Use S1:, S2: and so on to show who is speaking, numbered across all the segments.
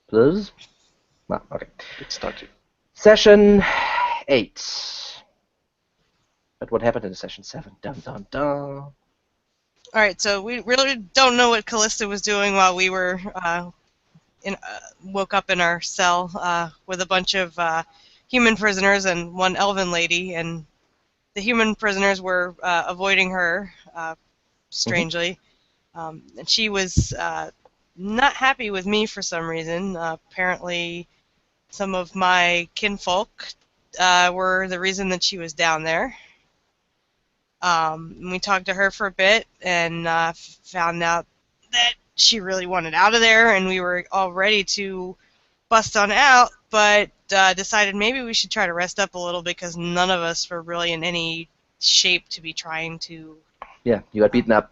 S1: Please? No, okay.
S2: It started.
S1: Session 8. But what happened in session 7? Dun dun dun.
S3: Alright, so we really don't know what Callista was doing while we were woke up in our cell with a bunch of human prisoners and one elven lady, and the human prisoners were avoiding her, strangely. And she was not happy with me for some reason. Apparently, some of my kinfolk were the reason that she was down there. We talked to her for a bit and found out that she really wanted out of there, and we were all ready to bust on out, but decided maybe we should try to rest up a little because none of us were really in any shape to be trying to
S1: Yeah, you got beaten up.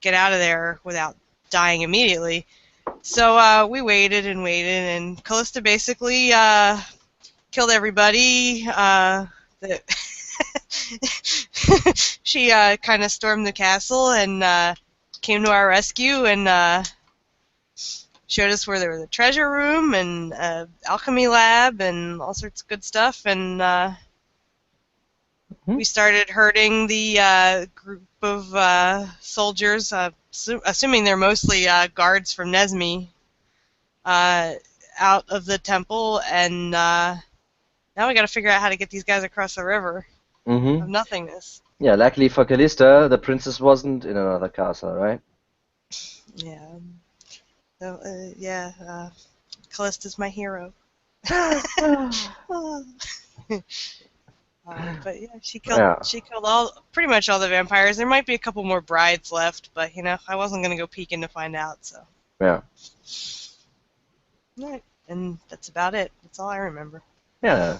S3: get out of there without dying immediately. So we waited, and Callista basically killed everybody. She kind of stormed the castle and came to our rescue and showed us where there was a treasure room and alchemy lab and all sorts of good stuff. And we started herding the group of soldiers, assuming they're mostly guards from Nesme, out of the temple. And now we got to figure out how to get these guys across the river of nothingness.
S1: Yeah, luckily for Callista, the princess wasn't in another castle, right?
S3: Yeah. So, Callista's my hero. But yeah, she killed pretty much all the vampires. There might be a couple more brides left, but I wasn't gonna go peeking to find out. So.
S1: Yeah.
S3: Right, and that's about it. That's all I remember.
S1: Yeah.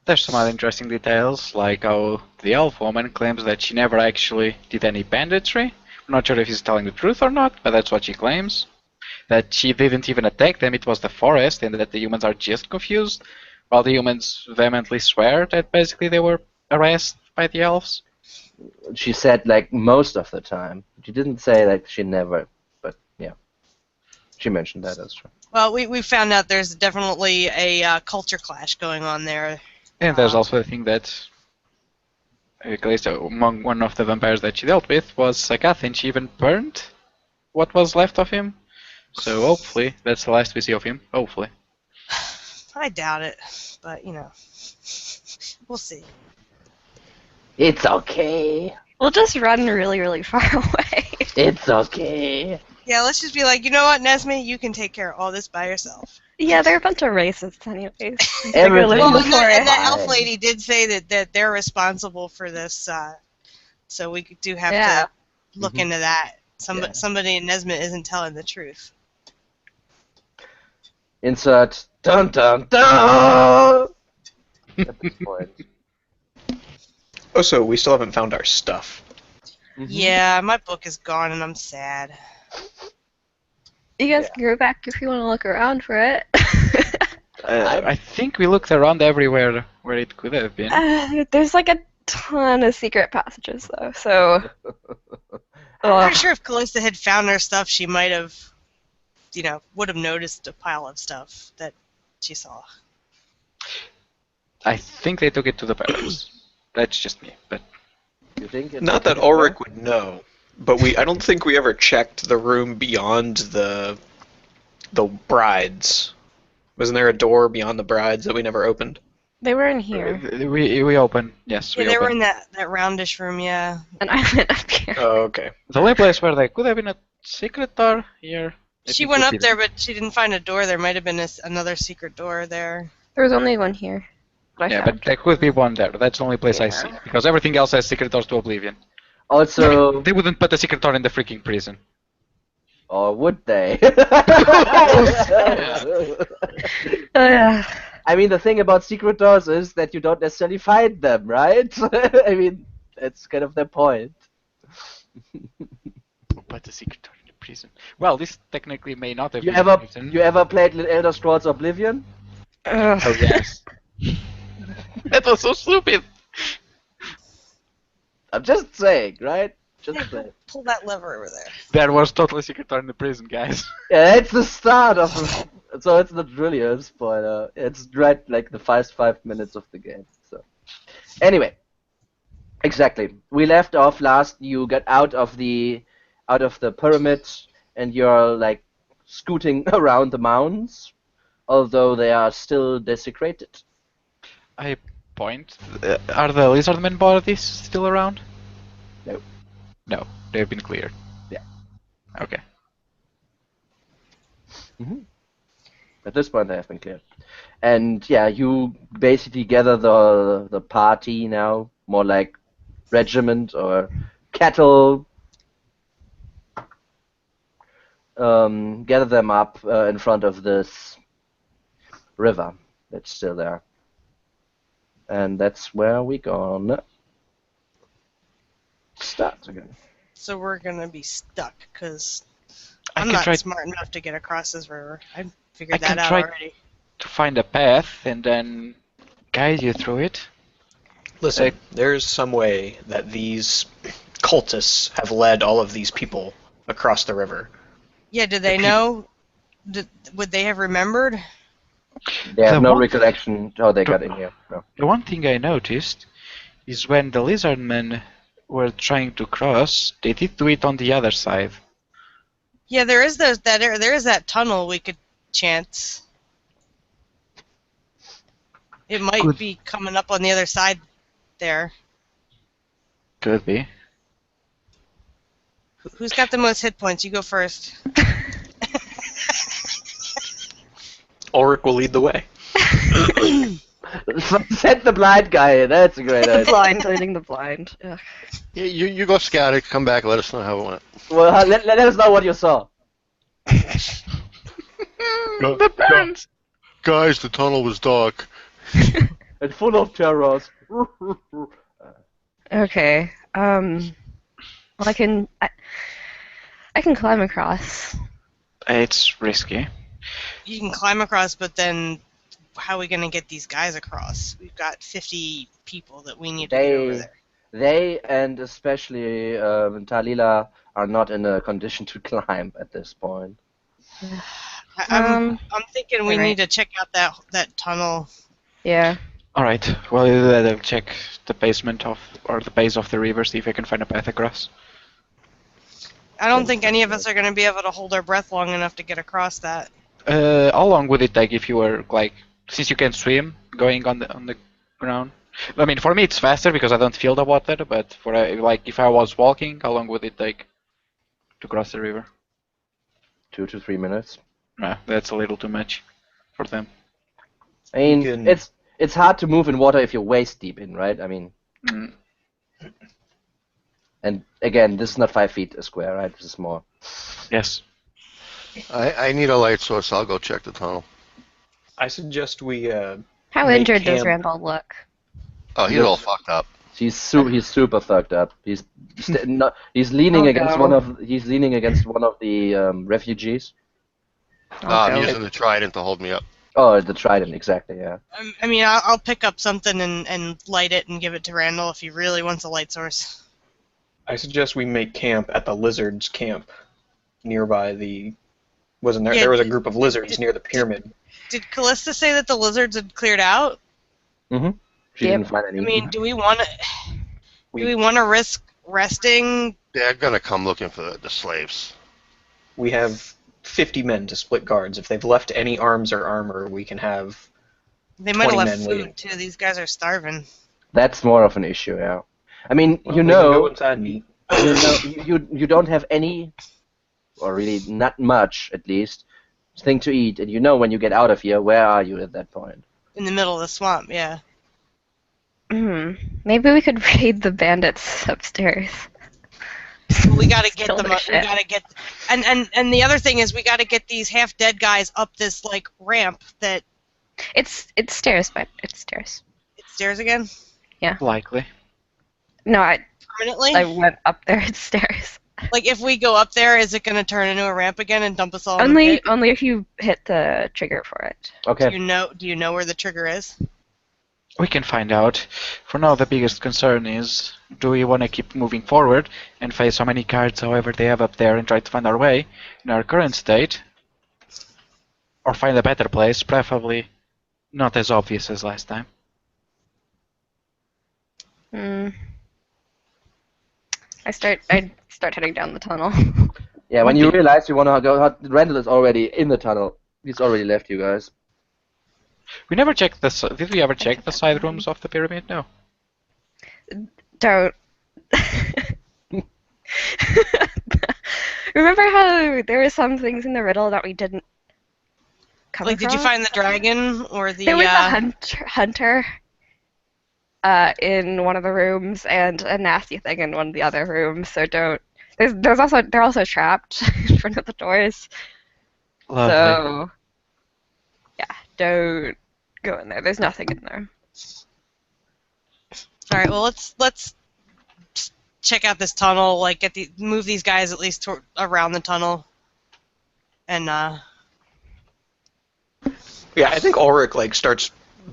S2: There's some other interesting details, like how the elf woman claims that she never actually did any banditry. I'm not sure if he's telling the truth or not, but that's what she claims. That she didn't even attack them, it was the forest, and that the humans are just confused, while the humans vehemently swear that basically they were harassed by the elves.
S1: She said, like, most of the time. She didn't say, like, she never, but yeah. She mentioned that, that's true.
S3: Well, we found out there's definitely a culture clash going on there.
S2: And there's also the thing that Callisto, among one of the vampires that she dealt with, was Sakath, and she even burned what was left of him. So hopefully that's the last we see of him. Hopefully.
S3: I doubt it, but we'll see.
S1: It's okay.
S4: We'll just run really, really far away.
S1: It's okay.
S3: Yeah, let's just be like, you know what, Nesme, you can take care of all this by yourself.
S4: Yeah, they're a bunch of racists anyways.
S1: Everything.
S3: Well,
S1: Well,
S3: and the elf lady did say that they're responsible for this, so we do have to look into that. Somebody in Nesmith isn't telling the truth.
S1: Insert dun dun dun at this point.
S5: Oh, so we still haven't found our stuff.
S3: Yeah, my book is gone and I'm sad.
S4: You guys can go back if you want to look around for it.
S2: I think we looked around everywhere where it could have been.
S4: There's like a ton of secret passages though, so...
S3: I'm pretty sure if Callista had found her stuff, she might have, would have noticed a pile of stuff that she saw.
S2: I think they took it to the palace. That's just me, but...
S1: You think
S5: Not that Ulrich would know, but I don't think we ever checked the room beyond the brides. Wasn't there a door beyond the brides that we never opened?
S4: They were in here.
S2: We opened, yes.
S3: Yeah, they were in that roundish room, yeah.
S4: And I went up here.
S5: Oh, okay.
S2: The only place where there could have been a secret door here.
S3: She went up there, but she didn't find a door. There might have been another secret door there.
S4: There was only one here.
S2: Yeah, but there could be one there. That's the only place I see. Because everything else has secret doors to oblivion.
S1: Also...
S2: They wouldn't put a secret door in the freaking prison.
S1: Or would they? I mean, the thing about secret doors is that you don't necessarily find them, right? I mean, that's kind of the point.
S2: But the secret door in the prison. Well, this technically may not have
S1: You
S2: been
S1: ever
S2: a prison.
S1: you ever played Elder Scrolls Oblivion?
S2: Oh yes. That was so stupid.
S1: I'm just saying, right? Just saying.
S3: Pull that lever over there.
S2: There was totally secret door in the prison, guys.
S1: Yeah, it's the start of So it's not really a spoiler. It's right like the first 5 minutes of the game. So anyway, exactly. We left off last. You got out of the pyramid, and you're like scooting around the mounds, although they are still desecrated.
S2: I point. Are the lizardmen bodies still around?
S1: No.
S2: No, they've been cleared.
S1: Yeah.
S2: Okay.
S1: At this point, they have been cleared. And yeah, you basically gather the party now, more like regiment or cattle. Gather them up in front of this river that's still there. And that's where we gonna start again.
S3: So we're gonna be stuck because
S2: I
S3: I'm
S2: can
S3: not
S2: try
S3: smart enough to get across this river. I
S2: I
S3: figured
S2: can
S3: that out
S2: try-
S3: already.
S2: to find a path and then guide you through it.
S5: Listen,
S2: Like-
S5: there's some way that these cultists have led all of these people across the river.
S3: Yeah, did they
S5: peop-
S3: know? Would they have remembered?
S1: They have
S2: The
S1: no
S2: one-
S1: recollection how they got in here. No.
S2: The one thing I noticed is when the lizardmen were trying to cross, they did do it on the other side.
S3: Yeah, there is there is that tunnel we could chance. It might
S2: Good.
S3: be coming up on the other side there.
S2: Could be.
S3: Who's got the most hit points? You go first.
S5: Ulrich will lead the way.
S1: Send the blind guy in. That's a great
S4: The
S1: idea.
S4: blind leading the blind. Ugh.
S6: Yeah, you go scout it, come back, let us know how it went.
S1: Well, let us know what you saw.
S2: The burns!
S6: Guys, the tunnel was dark.
S1: And full of terrors.
S4: Okay. Well, I can climb across.
S2: It's risky.
S3: You can climb across, but then how are we gonna get these guys across? We've got 50 people that we need to get over there.
S1: They and especially Talila are not in a condition to climb at this point.
S3: I'm thinking we
S4: alright.
S3: need to check out that tunnel.
S4: Yeah.
S2: Alright, well, I'll check the basement or the base of the river, see if I can find a path across.
S3: I don't think any of us are gonna be able to hold our breath long enough to get across that.
S2: How long would it take if you were, like, since you can swim, going on the ground? I mean, for me it's faster because I don't feel the water, but for, like, if I was walking, how long would it take to cross the river?
S1: 2 to 3 minutes.
S2: Nah, that's a little too much for them.
S1: I mean,
S5: You can-
S1: it's hard to move in water if you're waist deep in, right? I mean,
S2: Mm.
S1: and again, this is not 5 feet a square, right? This is more.
S2: Yes.
S6: I need a light source, I'll go check the tunnel.
S5: I suggest we
S4: How
S5: Make
S4: injured does
S5: camp.
S4: Randall look?
S6: Oh, he's all fucked up.
S1: He's super fucked up. He's leaning
S4: Oh,
S1: against
S4: no.
S1: one of the refugees.
S6: I'm
S4: go.
S6: using the trident to hold me up.
S1: Oh, the trident, exactly. Yeah.
S3: I mean, I'll pick up something and light it and give it to Randall if he really wants a light source.
S5: I suggest we make camp at the lizards' camp nearby the. Wasn't there?
S3: Yeah,
S5: There was a group of lizards near the pyramid.
S3: Did Callista say that the lizards had cleared out?
S1: She
S4: Yep.
S1: didn't find any.
S3: I mean, do we want to risk resting?
S6: They're gonna come looking for the slaves.
S5: We have 50 men to split guards. If they've left any arms or armor, we can have.
S3: They might have
S5: 20
S3: left
S5: men
S3: food
S5: waiting.
S3: too. These guys are starving.
S1: That's more of an issue, yeah. I mean,
S5: Well, we can go inside and eat.
S1: you don't have any, or really not much, at least, thing to eat, and you know when you get out of here, where are you at that point?
S3: In the middle of the swamp, yeah.
S4: Maybe we could raid the bandits upstairs.
S3: We gotta get
S4: Kill
S3: them
S4: their
S3: up. We
S4: shit.
S3: gotta get, and the other thing is we gotta get these half dead guys up this like ramp that
S4: It's stairs, but it's stairs.
S3: it stairs again
S2: Likely.
S4: No, I
S3: permanently.
S4: went up there. It's stairs.
S3: Like if we go up there, is it gonna turn into a ramp again and dump us all in the
S4: Only
S3: pit?
S4: only if you hit the trigger for it.
S1: Okay.
S3: Do you know where the trigger is?
S2: We can find out. For now, the biggest concern is, do we want to keep moving forward and face so many guards, however they have up there, and try to find our way? In our current state, Or find a better place, preferably not as obvious as last time.
S4: Hmm. I'd start heading down the tunnel.
S1: Yeah, when you realize you want to go, Randall is already in the tunnel. He's already left you guys.
S2: We never checked the. Did we ever check the side rooms of the pyramid? No.
S4: Don't. Remember how there were some things in the riddle that we didn't come
S3: Like, did you
S4: across?
S3: find the dragon or the?
S4: There was a hunter in one of the rooms and a nasty thing in one of the other rooms. So don't. They're also trapped in front of the doors.
S2: Lovely.
S4: So yeah, don't go in there. There's nothing in there.
S3: All right. Well, let's check out this tunnel. Like, move these guys at least around the tunnel. And
S5: Yeah, I think Ulrich like starts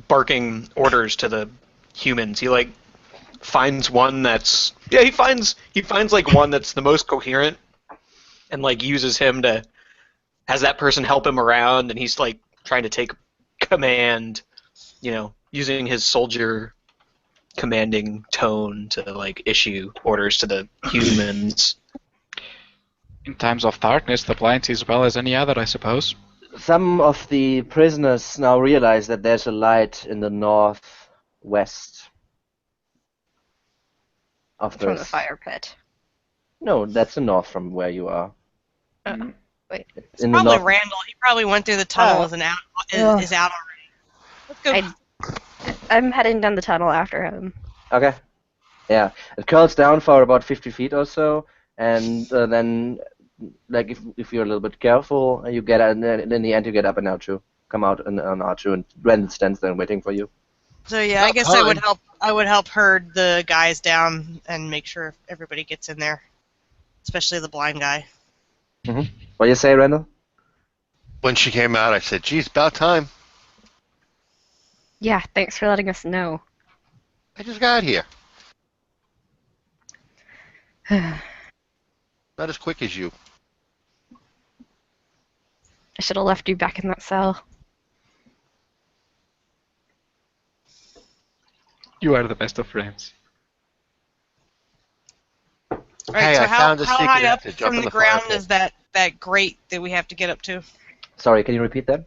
S5: barking orders to the humans. He like finds one that's he finds like one that's the most coherent, and like uses him to has that person help him around, and he's like trying to take command, using his soldier commanding tone to like issue orders to the humans.
S2: In times of darkness, the blind see as well as any other, I suppose.
S1: Some of the prisoners now realize that there's a light in the northwest of
S4: From the fire pit.
S1: No, that's the north from where you are.
S4: Wait.
S3: it's probably Randall. He probably went through the tunnel is out already. Let's go.
S4: I'm heading down the tunnel after him.
S1: Okay. Yeah, it curls down for about 50 feet or so, and then, like, if you're a little bit careful, you get and then in the end you get up and Archu. Come out on Archu, and Randall stands there waiting for you.
S3: So yeah, I guess I would help herd the guys down and make sure everybody gets in there, especially the blind guy.
S1: Mm-hmm. What do you say, Randall?
S6: When she came out, I said, geez, about time.
S4: Yeah, thanks for letting us know.
S6: I just got here. Not as quick as you.
S4: I should have left you back in that cell.
S2: You are the best of friends.
S3: All right,
S6: Hey,
S3: so
S6: I
S3: how
S6: found a secret
S3: high up
S6: exit. Jump
S3: from
S6: in
S3: the
S6: the fire
S3: ground
S6: pit.
S3: is that grate that we have to get up to?
S1: Sorry, can you repeat that?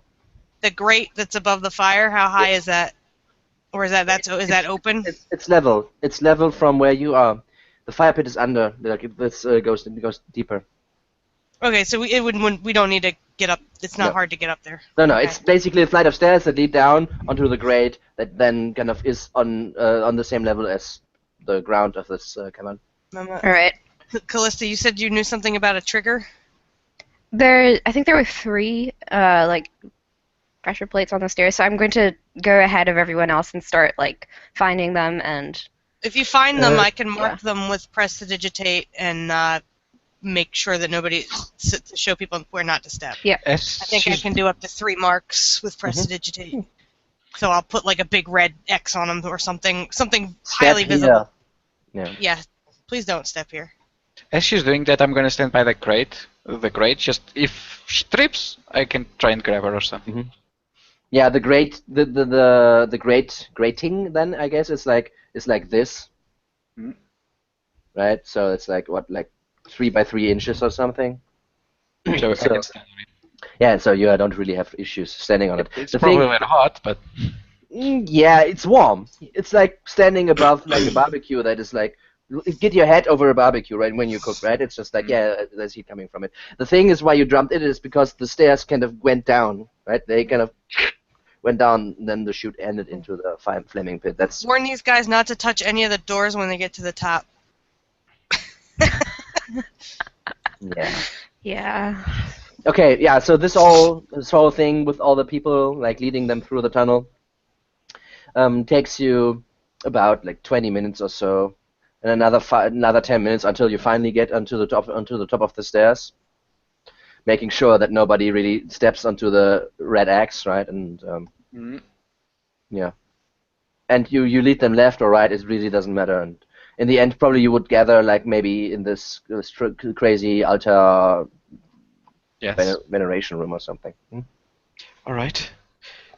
S3: The grate that's above the fire, how high is that? Or is that open?
S1: It's level. It's level from where you are. The fire pit is under. Like this goes deeper.
S3: Okay, so we don't need to get up. It's not hard to get up there.
S1: No,
S3: Okay.
S1: it's basically a flight of stairs that lead down onto the grate that then kind of is on the same level as the ground of this cavern.
S4: All right.
S3: Callista, you said you knew something about a trigger?
S4: I think there were 3 like pressure plates on the stairs, so I'm going to go ahead of everyone else and start like finding them. And
S3: If you find them, I can mark them with press to digitate and make sure that nobody to show people where not to step.
S4: yeah,
S3: I think I can do up to 3 marks with press to digitate. So I'll put like a big red X on them or something highly visible. Yeah, please don't step here.
S2: As she's doing that, I'm gonna stand by the grate. Just if she trips, I can try and grab her or something.
S1: Mm-hmm. Yeah, the grating then I guess is like this, right? So it's like 3 by 3 inches or something.
S2: So I can stand on it.
S1: Yeah, so you don't really have issues standing on it.
S2: It's probably a little hot, but
S1: yeah, it's warm. It's like standing above like a barbecue that is like get your head over a barbecue right when you cook, right? It's just like there's heat coming from it. The thing is why you jumped it is because the stairs kind of went down, right? They kind of went down, and then the chute ended into the flaming pit. That's
S3: Warn these guys not to touch any of the doors when they get to the top.
S1: yeah.
S4: yeah.
S1: Okay, yeah. So this whole thing with all the people like leading them through the tunnel takes you about like 20 minutes or so, and another 10 minutes until you finally get onto the top of the stairs, making sure that nobody really steps onto the red axe, right? And yeah, and you lead them left or right. It really doesn't matter. And in the end, probably you would gather like maybe in this crazy altar.
S2: yes.
S1: Veneration room or something.
S2: Alright.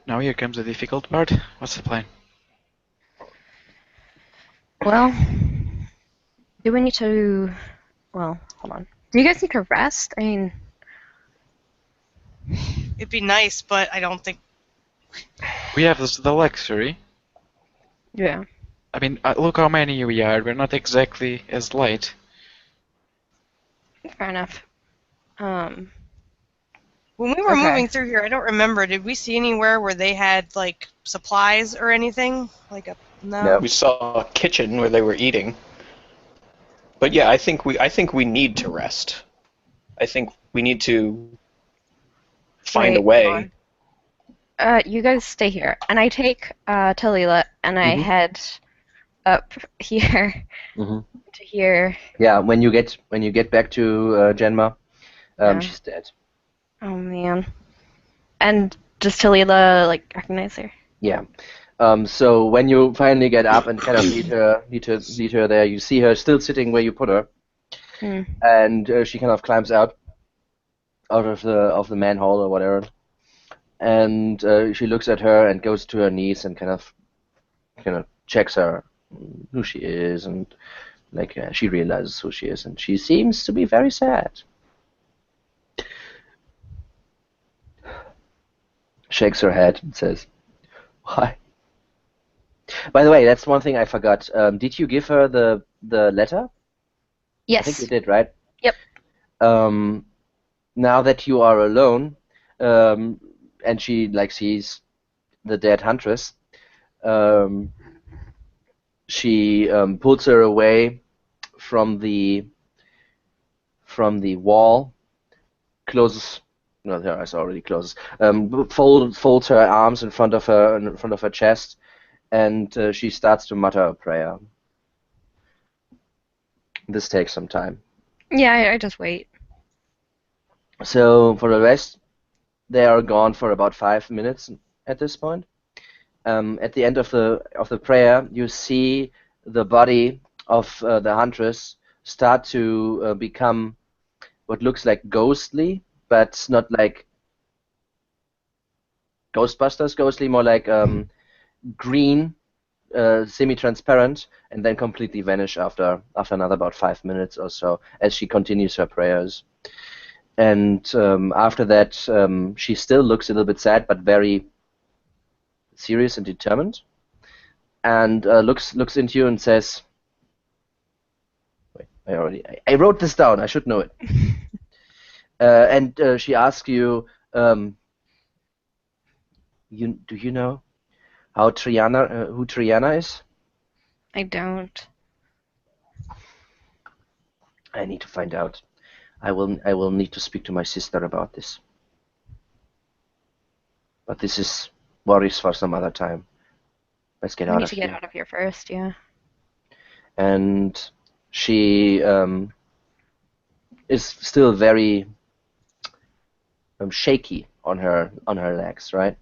S2: Now here comes the difficult part. What's the plan?
S4: Well, do we need to? Well, hold on. Do you guys need to rest? I mean,
S3: It'd be nice, but I don't think.
S2: We have the luxury.
S4: yeah.
S2: I mean, look how many we are. We're not exactly as light.
S4: Fair enough.
S3: When we were
S4: Okay.
S3: moving through here, I don't remember. Did we see anywhere where they had like supplies or anything? Like a
S1: No.
S5: We saw a kitchen where they were eating. But yeah, I think we need to rest. I think we need to find a
S4: Wait, hold
S5: way.
S4: on. You guys stay here, and I take Talila and I
S1: Mhm.
S4: head up here
S1: Mhm.
S4: to here.
S1: Yeah, when you get back to Genma,
S4: Yeah.
S1: she's dead.
S4: Oh man. And does Talila like recognize her?
S1: Yeah. So when you finally get up and kind of lead her there, you see her still sitting where you put her,
S4: Hmm.
S1: and she kind of climbs out of the manhole or whatever, and she looks at her and goes to her knees and kind of checks her who she is, and like she realizes who she is, and she seems to be very sad. Shakes her head and says, "Why?" By the way, that's one thing I forgot. Did you give her the letter? I think you
S4: Yes.
S1: did, right?
S4: Yep.
S1: Now that you are alone, and she like sees the dead huntress, she pulls her away from the wall, closes. No, her eyes already closes. Folds her arms in front of her chest, and she starts to mutter a prayer. This takes some time.
S4: Yeah, I just wait.
S1: So for the rest, they are gone for about 5 minutes at this point. At the end of the prayer, you see the body of the huntress start to become what looks like ghostly, but not like Ghostbusters ghostly, more like green, semi-transparent, and then completely vanish after another about 5 minutes or so as she continues her prayers. And after that, she still looks a little bit sad, but very serious and determined, and looks into you and says, "Wait, I wrote this down. I should know it." And she asks you, do you know how who Triana is?"
S4: I don't.
S1: "I need to find out. I will need to speak to my sister about this. But this is worries for some other time. Let's get
S4: We
S1: out
S4: need
S1: of
S4: to get
S1: here."
S4: out of here first, yeah.
S1: And she is still very shaky on her legs, right?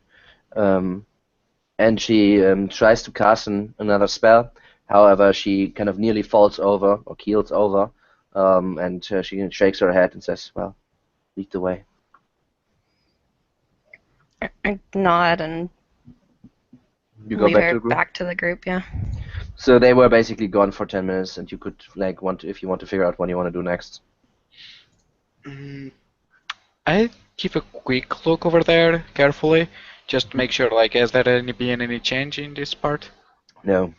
S1: And she tries to cast another spell. However, she kind of nearly falls over or keels over, and she shakes her head and says, "Well, lead the way."
S4: I nod and
S1: You go
S4: lead
S1: back to
S4: her
S1: the group.
S4: back to the group, yeah.
S1: So they were basically gone for 10 minutes, and you could like if you want to figure out what you want to do next.
S2: I keep a quick look over there carefully, just to make sure, like, has there been any change in this part?
S1: No.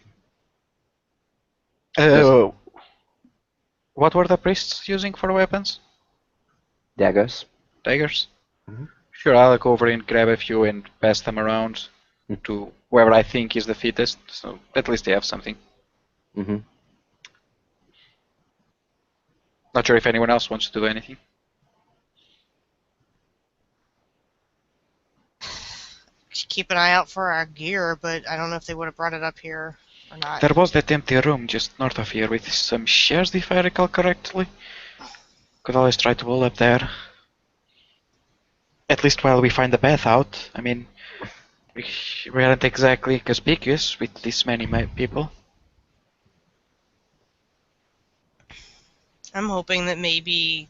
S2: Uh, what were the priests using for weapons?
S1: Daggers.
S2: Daggers?
S1: Mhm.
S2: Sure, I'll go over and grab a few and pass them around to whoever I think is the fittest, so at least they have something.
S1: Mm-hmm.
S2: Not sure if anyone else wants to do anything.
S3: Keep an eye out for our gear, but I don't know if they would have brought it up here or not.
S2: There was that empty room just north of here with some shares, if I recall correctly. Could always try to pull up there. At least while we find the path out. I mean, we aren't exactly conspicuous with this many people.
S3: I'm hoping that maybe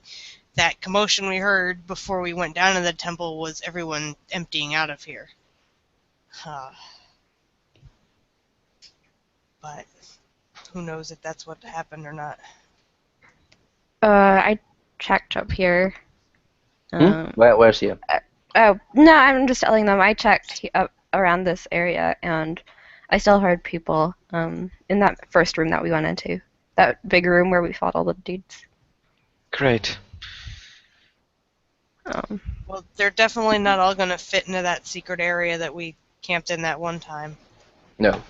S3: that commotion we heard before we went down to the temple was everyone emptying out of here. But who knows if that's what happened or not.
S4: I checked up here.
S1: Where's here?
S4: Oh, no, I'm just telling them I checked up around this area, and I still heard people in that first room that we went into. That big room where we fought all the dudes.
S2: Great.
S3: Well, they're definitely not all going to fit into that secret area that we camped in that one time.
S1: No.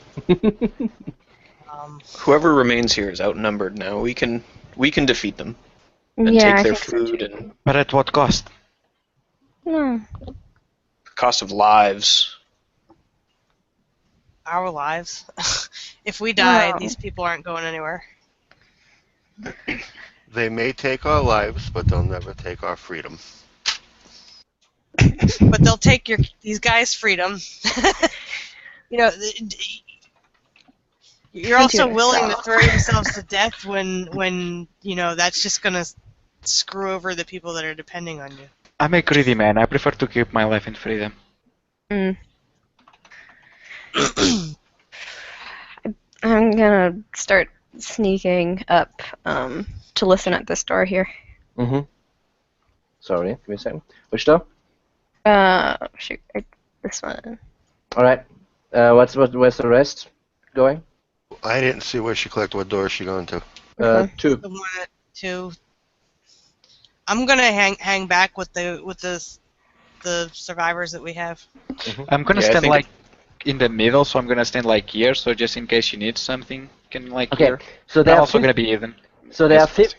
S5: Whoever remains here is outnumbered now. We can defeat them and
S4: Yeah,
S5: take
S4: I
S5: their
S4: think so,
S5: food
S4: too.
S5: and
S2: But at what cost?
S4: No.
S5: cost of lives.
S3: Our lives. If we die,
S4: No.
S3: these people aren't going anywhere.
S6: They may take our lives, but they'll never take our freedom.
S3: But they'll take these guys' freedom. You know, you're also willing to throw yourselves to death when you know that's just gonna screw over the people that are depending on you.
S2: I'm a greedy man. I prefer to keep my life in freedom.
S4: Mm. I'm gonna start sneaking up to listen at this door here.
S1: Mm-hmm. Sorry, give me a second. Which door?
S4: Shoot, this one.
S1: All right. Where's the rest going?
S6: I didn't see where she clicked. What door is she going to?
S1: Two.
S3: The one at 2. I'm gonna hang back with the survivors that we have.
S2: I'm gonna
S5: Yeah, I
S2: stand
S5: think
S2: like in the middle, so I'm gonna stand like here, so just in case you need something, you can like
S1: Okay.
S2: here.
S1: So
S2: They're
S1: there are
S2: also gonna be even.
S1: So there are
S2: Yes,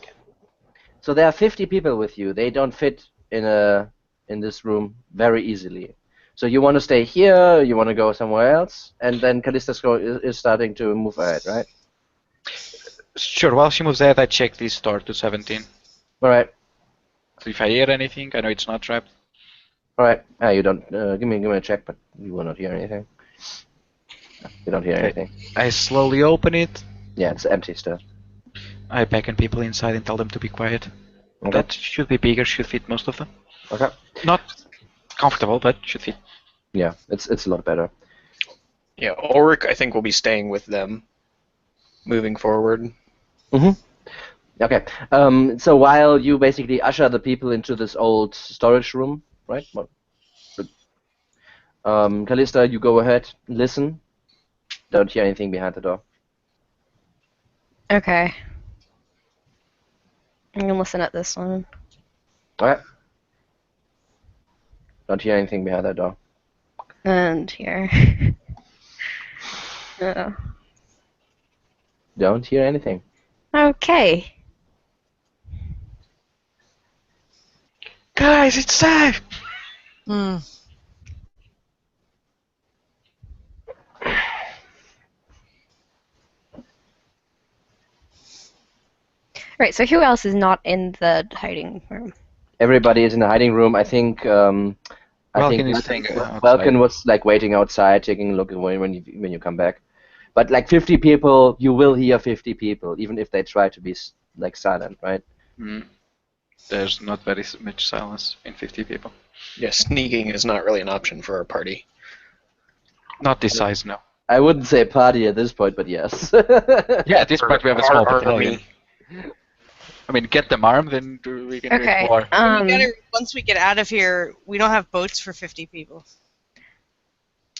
S1: So there are 50 people with you. They don't fit in this room very easily. So you want to stay here, you want to go somewhere else, and then Callista's is starting to move ahead, right?
S2: Sure, while she moves ahead, I check this door to 17.
S1: All right,
S2: So if I hear anything, I know it's not trapped.
S1: all right. You don't give me a check, but you will not hear anything. You don't hear
S2: Okay.
S1: anything.
S2: I slowly open it.
S1: Yeah, it's empty still.
S2: I beckon people inside and tell them to be quiet.
S1: Okay.
S2: That should be bigger, should fit most of them.
S1: Okay.
S2: Not comfortable, but should fit.
S1: Yeah, it's a lot better.
S5: Yeah, Ulrich, I think, will be staying with them, moving forward.
S1: Mm-hmm. Okay. So while you basically usher the people into this old storage room, right? Callista, you go ahead, listen. Don't hear anything behind the door.
S4: Okay. I'm gonna listen at this one.
S1: Alright. Don't hear anything behind that door.
S4: And here. Oh.
S1: Don't hear anything.
S4: Okay.
S2: Guys, it's safe!
S3: Hmm.
S4: Right, so who else is not in the hiding room?
S1: Everybody is in the hiding room. I think
S2: Welkin is staying outside.
S1: Welkin was like waiting outside, taking a look at when you come back. But like 50 people, you will hear 50 people, even if they try to be like silent, right?
S2: There's not very much silence in 50 people.
S5: Yeah, sneaking is not really an option for our party.
S2: Not this size, no.
S1: I wouldn't say party at this point, but yes.
S2: Yeah, at this point we have a
S5: Our
S2: small
S5: army.
S2: battalion. I mean, get them armed, then we can
S4: Okay.
S2: make war.
S3: Once we get out of here, we don't have boats for 50 people.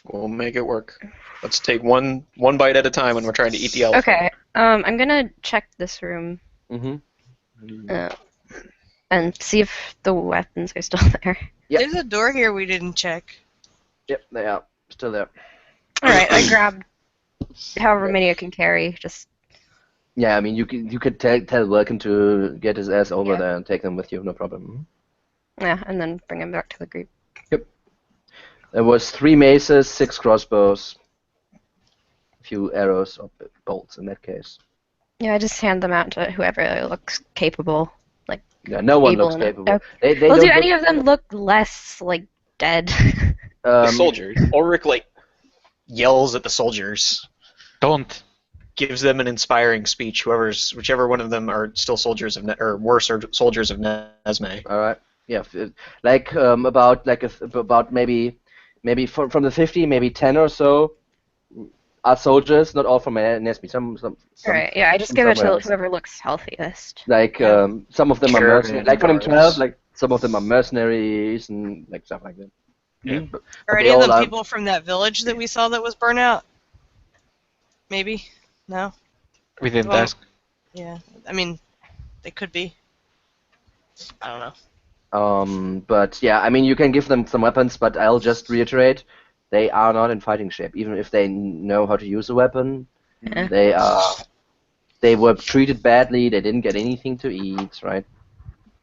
S5: We'll make it work. Let's take one bite at a time when we're trying to eat the elephant.
S4: Okay. I'm gonna check this room
S1: Mm-hmm.
S4: and see if the weapons are still there.
S1: Yep.
S3: There's a door here we didn't check.
S1: Yep, they are still there.
S4: All right, I grabbed however many I can carry. Just
S1: Yeah, I mean, you could tell Welkin to get his ass over
S4: Yeah.
S1: there and take them with you, no problem.
S4: yeah, and then bring them back to the group.
S1: There was 3 maces, 6 crossbows, a few arrows or bolts in that case.
S4: Yeah, I just hand them out to whoever looks capable.
S1: Yeah, no one
S4: Able
S1: looks
S4: enough.
S1: capable.
S4: Oh.
S1: They
S4: Well,
S1: don't
S4: do any of them look less like dead?
S5: The soldiers. Ulrich, like, yells at the soldiers.
S2: Don't.
S5: gives them an inspiring speech. Whichever one of them are still soldiers of or were soldiers of Nesme.
S1: All right. Yeah. Like about maybe from the 50, maybe 10 or so are soldiers. Not all from Nesme. Some
S4: Alright, yeah, I just
S1: from
S4: give it
S1: somewhere
S4: to
S1: else.
S4: whoever looks healthiest.
S1: Like
S3: Yeah.
S1: some of them are
S5: Caravan
S1: mercenaries. Like from 12,
S5: guards.
S1: like some of them are mercenaries and like stuff like that.
S5: Yeah.
S1: But
S3: Are
S1: they
S3: any of
S1: all
S3: them
S1: are.
S3: people from that village that we saw that was burnt out? Maybe? No?
S2: We didn't
S3: Well-
S2: ask.
S3: Yeah. I mean, they could be. I don't know.
S1: But yeah, I mean, you can give them some weapons, but I'll just reiterate, they are not in fighting shape. Even if they know how to use a weapon,
S4: Yeah.
S1: they were treated badly. They didn't get anything to eat, right?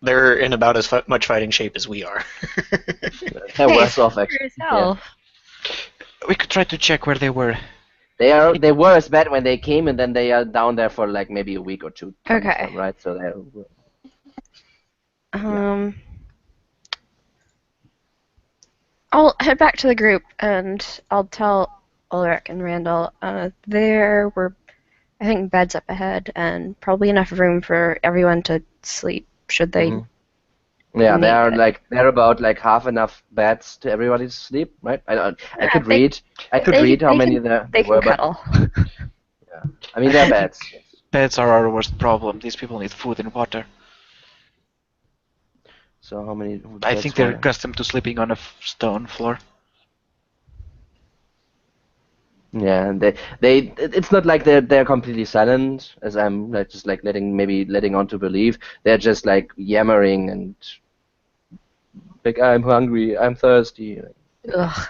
S5: They're in about as much fighting shape as we are.
S1: They're
S4: Hey,
S1: worse off
S4: for
S1: actually.
S4: yourself.
S2: We could try to check where they were.
S1: They were as bad when they came, and then they are down there for like maybe a week or two. some of
S4: Okay.
S1: them, right? So they're
S4: I'll head back to the group and I'll tell Ulrich and Randall there were, I think, beds up ahead and probably enough room for everyone to sleep should they.
S1: Mhm. Yeah,
S4: need it.
S1: they're about like half enough beds to everybody to sleep, right? I could
S4: They-
S1: read how many there
S4: They
S1: were,
S4: can
S1: but
S4: cuddle.
S1: I mean they're beds.
S2: Beds are our worst problem. These people need food and water.
S1: So how many?
S2: I
S1: beds
S2: think they're
S1: were there?
S2: accustomed to sleeping on a stone floor.
S1: Yeah, and it's not like they're completely silent, as I'm like just like letting on to believe. They're just like yammering and like I'm hungry, I'm thirsty.
S4: Ugh.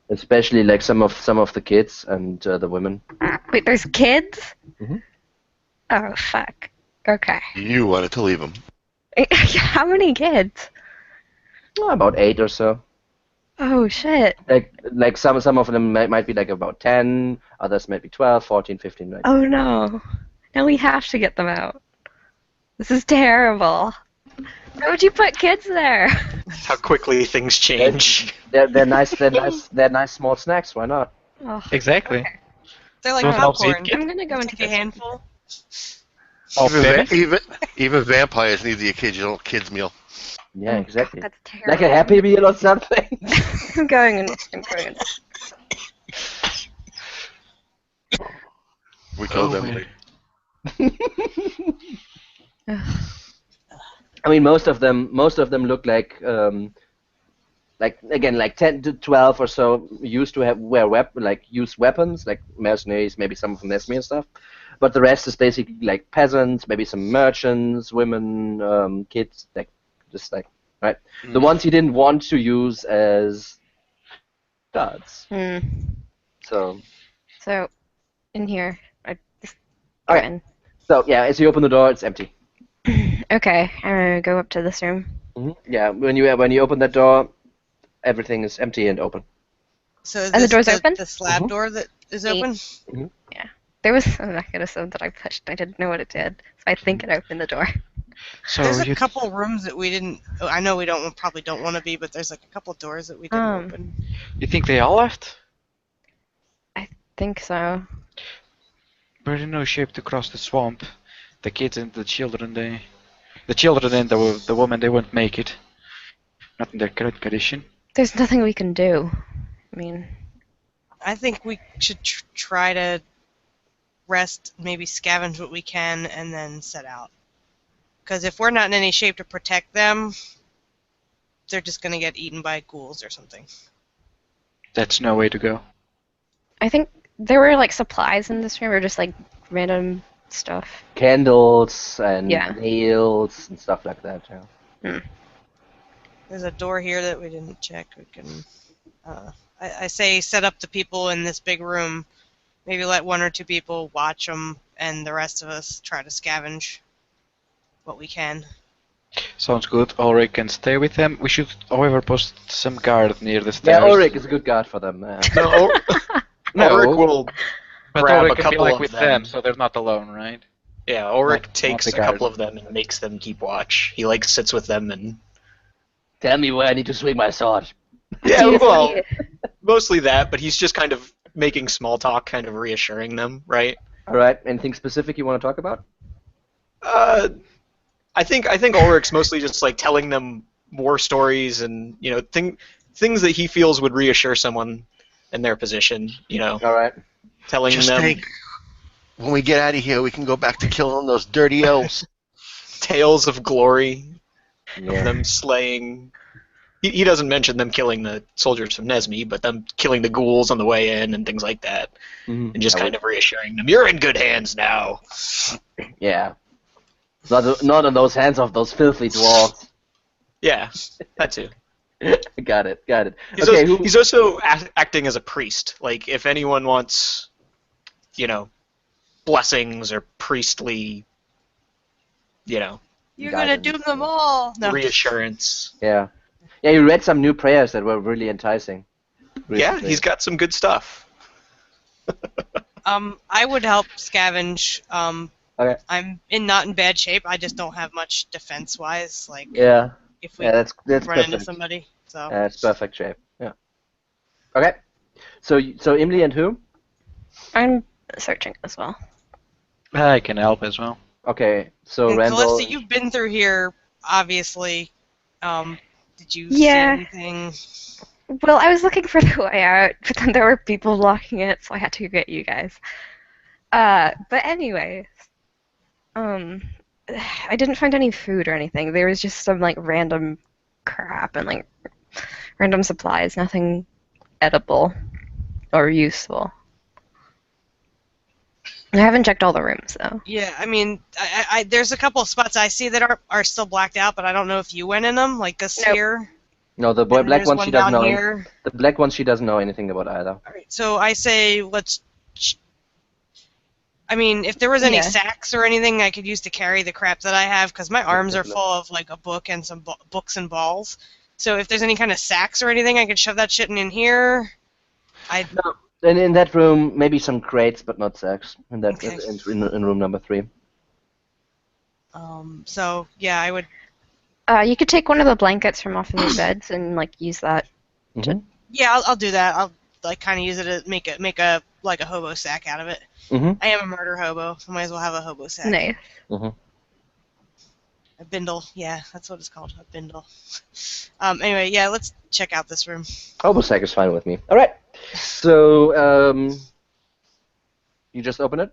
S1: Especially like some of the kids and the women.
S4: Wait, there's kids?
S1: Mhm.
S4: Oh, fuck. Okay.
S6: You wanted to leave them.
S4: How many kids?
S1: About 8 or so.
S4: Oh, shit.
S1: Like some of them might be like about 10, others might be 12, 14, 15. Like.
S4: Oh, no. Now we have to get them out. This is terrible. Why would you put kids there?
S5: How quickly things change.
S1: They're nice small snacks. Why not?
S4: Oh,
S2: Exactly.
S3: They're like
S2: Someone else eat
S3: popcorn.
S2: kids.
S4: I'm gonna go into
S3: Take a
S4: this.
S3: handful.
S2: Oh,
S6: Even,
S2: baby?
S6: even vampires need the occasional kids meal.
S1: Yeah,
S4: Oh,
S1: exactly.
S4: God, that's terrible.
S1: Like a Happy Meal or something.
S4: I'm going in. I'm going in.
S6: We call
S2: Oh,
S6: them.
S2: man.
S1: I mean, most of them look like again, like 10 to 12 or so used to use weapons, like mercenaries, maybe some from Nesme and stuff. But the rest is basically like peasants, maybe some merchants, women, kids, like just like right. The ones he didn't want to use as guards.
S4: Hmm.
S1: So
S4: So, in here, I just go
S1: Okay.
S4: in.
S1: so yeah, as you open the door, it's empty.
S4: Okay, I'm gonna go up to this room.
S1: Yeah, when you open that door, everything is empty and open.
S3: So is
S4: And the
S3: this
S4: door's open?
S3: The slab
S1: Mhm.
S3: door that is
S4: Neat.
S3: open?
S4: There was a mechanism that I pushed. I didn't know what it did, so I think it opened the door.
S2: So
S3: There's a
S2: you
S3: couple rooms that we didn't. Oh, I know we probably don't want to be, but there's like a couple doors that we didn't open.
S2: you think they all left?
S4: Think so.
S2: We're in no shape to cross the swamp. The kids and the children and the woman, they won't make it. Not in their current condition.
S4: There's nothing we can do. I mean,
S3: I think we should try to rest, maybe scavenge what we can, and then set out. Because if we're not in any shape to protect them, they're just going to get eaten by ghouls or something.
S2: That's no way to go.
S4: I think there were like supplies in this room, or just like random stuff.
S1: Candles and
S4: Yeah.
S1: nails and stuff like that. Yeah.
S3: There's a door here that we didn't check. We can. I say set up the people in this big room. Maybe let one or two people watch them, and the rest of us try to scavenge what we can.
S2: Sounds good. Ulrich can stay with them. We should, however, post some guard near the stairs.
S1: Yeah, Ulrich is a good guard for them.
S5: No,
S1: No.
S5: Ulrich will
S2: But
S5: grab
S2: Ulrich
S5: a
S2: can be
S5: couple
S2: like
S5: of
S2: with
S5: them.
S2: them, so they're not alone, right?
S5: Yeah, Ulrich
S2: Not
S5: takes
S2: the
S5: a couple
S2: guard.
S5: of them and makes them keep watch. He like sits with them and
S1: Tell me where I need to swing my sword.
S5: yeah,
S4: Do you
S5: well,
S4: see-
S5: mostly that, but he's just kind of making small talk, kind of reassuring them, right?
S1: All right. Anything specific you want to talk about?
S5: I think Ulrich's mostly just like telling them war stories and things that he feels would reassure someone in their position.
S1: All right.
S5: Telling
S6: Just
S5: them
S6: think, when we get out of here, we can go back to killing those dirty elves.
S5: tales of glory of
S1: Yeah.
S5: them slaying. He doesn't mention them killing the soldiers from Nesme, but them killing the ghouls on the way in and things like that,
S1: Mhm.
S5: and just
S1: I
S5: kind
S1: would-
S5: of reassuring them, "You're in good hands now."
S1: Yeah. Not in those hands of those filthy dwarves.
S5: Yeah, that too.
S1: Got it. Got it.
S5: He's
S1: Okay.
S5: also, he's also acting as a priest. Like, if anyone wants, blessings or priestly,
S3: You're gonna
S1: Guidance,
S3: doom them
S1: yeah.
S3: all. No.
S5: reassurance.
S1: Yeah. Yeah. You read some new prayers that were really enticing.
S5: Yeah,
S1: recently.
S5: he's got some good stuff.
S3: I would help scavenge.
S1: Okay.
S3: I'm not in bad shape. I just don't have much defense-wise. Like,
S1: Yeah.
S3: if we
S1: Yeah. That's
S3: run into
S1: perfect.
S3: somebody. So.
S1: It's perfect shape. Yeah. Okay. So Emily and who?
S4: I'm searching as well.
S2: I can help as well.
S1: Okay. So
S3: And
S1: Randall.
S3: Callista, you've been through here, obviously. Did you
S4: Yeah.
S3: see anything?
S4: Well, I was looking for the way out, but then there were people blocking it, so I had to get you guys. But anyways, I didn't find any food or anything. There was just some like random crap and like random supplies, nothing edible or useful. I haven't checked all the rooms though.
S3: Yeah, I mean, there's a couple of spots I see that are still blacked out, but I don't know if you went in them, like this
S4: Nope.
S3: here.
S1: No, the
S3: And
S1: black
S3: there's
S1: one
S3: one
S1: she doesn't
S3: down
S1: know.
S3: here.
S1: The black one she doesn't know anything about either.
S3: All right, so I say I mean, if there was any
S4: Yeah.
S3: sacks or anything I could use to carry the crap that I have, because my arms
S1: take
S3: are
S1: a look.
S3: full of like a book and some books and balls. So if there's any kind of sacks or anything, I could shove that shit in here.
S1: And in that room, maybe some crates, but not sacks. In that
S3: Okay.
S1: in room number 3.
S3: So yeah, I would.
S4: You could take one of the blankets from off of the beds and like use that.
S1: Mhm.
S3: Yeah, I'll do that. I'll like kind of use it to make a like a hobo sack out of it.
S1: Mhm.
S3: I am a murder hobo. So I might as well have a hobo sack.
S4: Nice.
S1: Mhm.
S3: A bindle. Yeah, that's what it's called. A bindle. Anyway, yeah, let's check out this room.
S1: Hobo sack is fine with me. All right. So you just open it.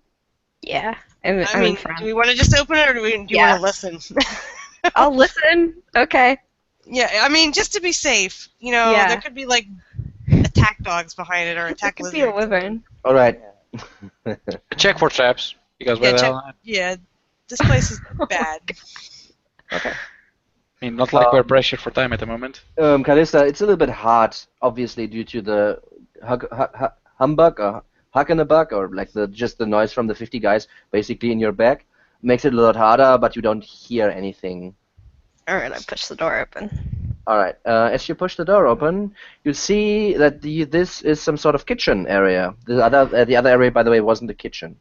S4: Yeah. I'm
S3: I
S4: in
S3: mean,
S4: front.
S3: do we want to just open it, or do you
S4: Yeah.
S3: want to listen?
S4: I'll listen. Okay.
S3: Yeah, I mean, just to be safe.
S4: Yeah.
S3: There could be like attack dogs behind it or
S4: It
S3: attack
S4: could be a
S3: lizards.
S4: wyvern.
S1: All right.
S2: Check for traps. Because where
S3: Yeah,
S2: the
S3: check.
S2: hell?
S3: Yeah, this place is bad.
S1: Okay.
S2: I mean, not like we're pressured for time at the moment.
S1: Callista, it's a little bit hard, obviously, due to the humbug or huckenabug, or like just the noise from the 50 guys basically in your back. Makes it a lot harder, but you don't hear anything.
S4: All right, I push the door open.
S1: All right. As you push the door open, you see that this is some sort of kitchen area. The other area, by the way, wasn't the kitchen.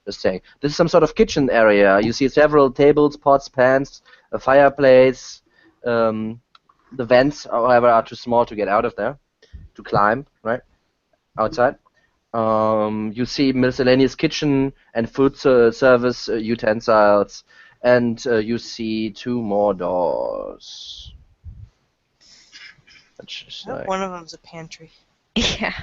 S1: Just saying. This is some sort of kitchen area. You see several tables, pots, pans, a fireplace. The vents, however, are too small to get out of there, to climb, right? Outside. You see miscellaneous kitchen and food service utensils, and you see 2 more doors. That's just
S3: I hope
S1: like,
S3: one of them's a pantry.
S4: Yeah.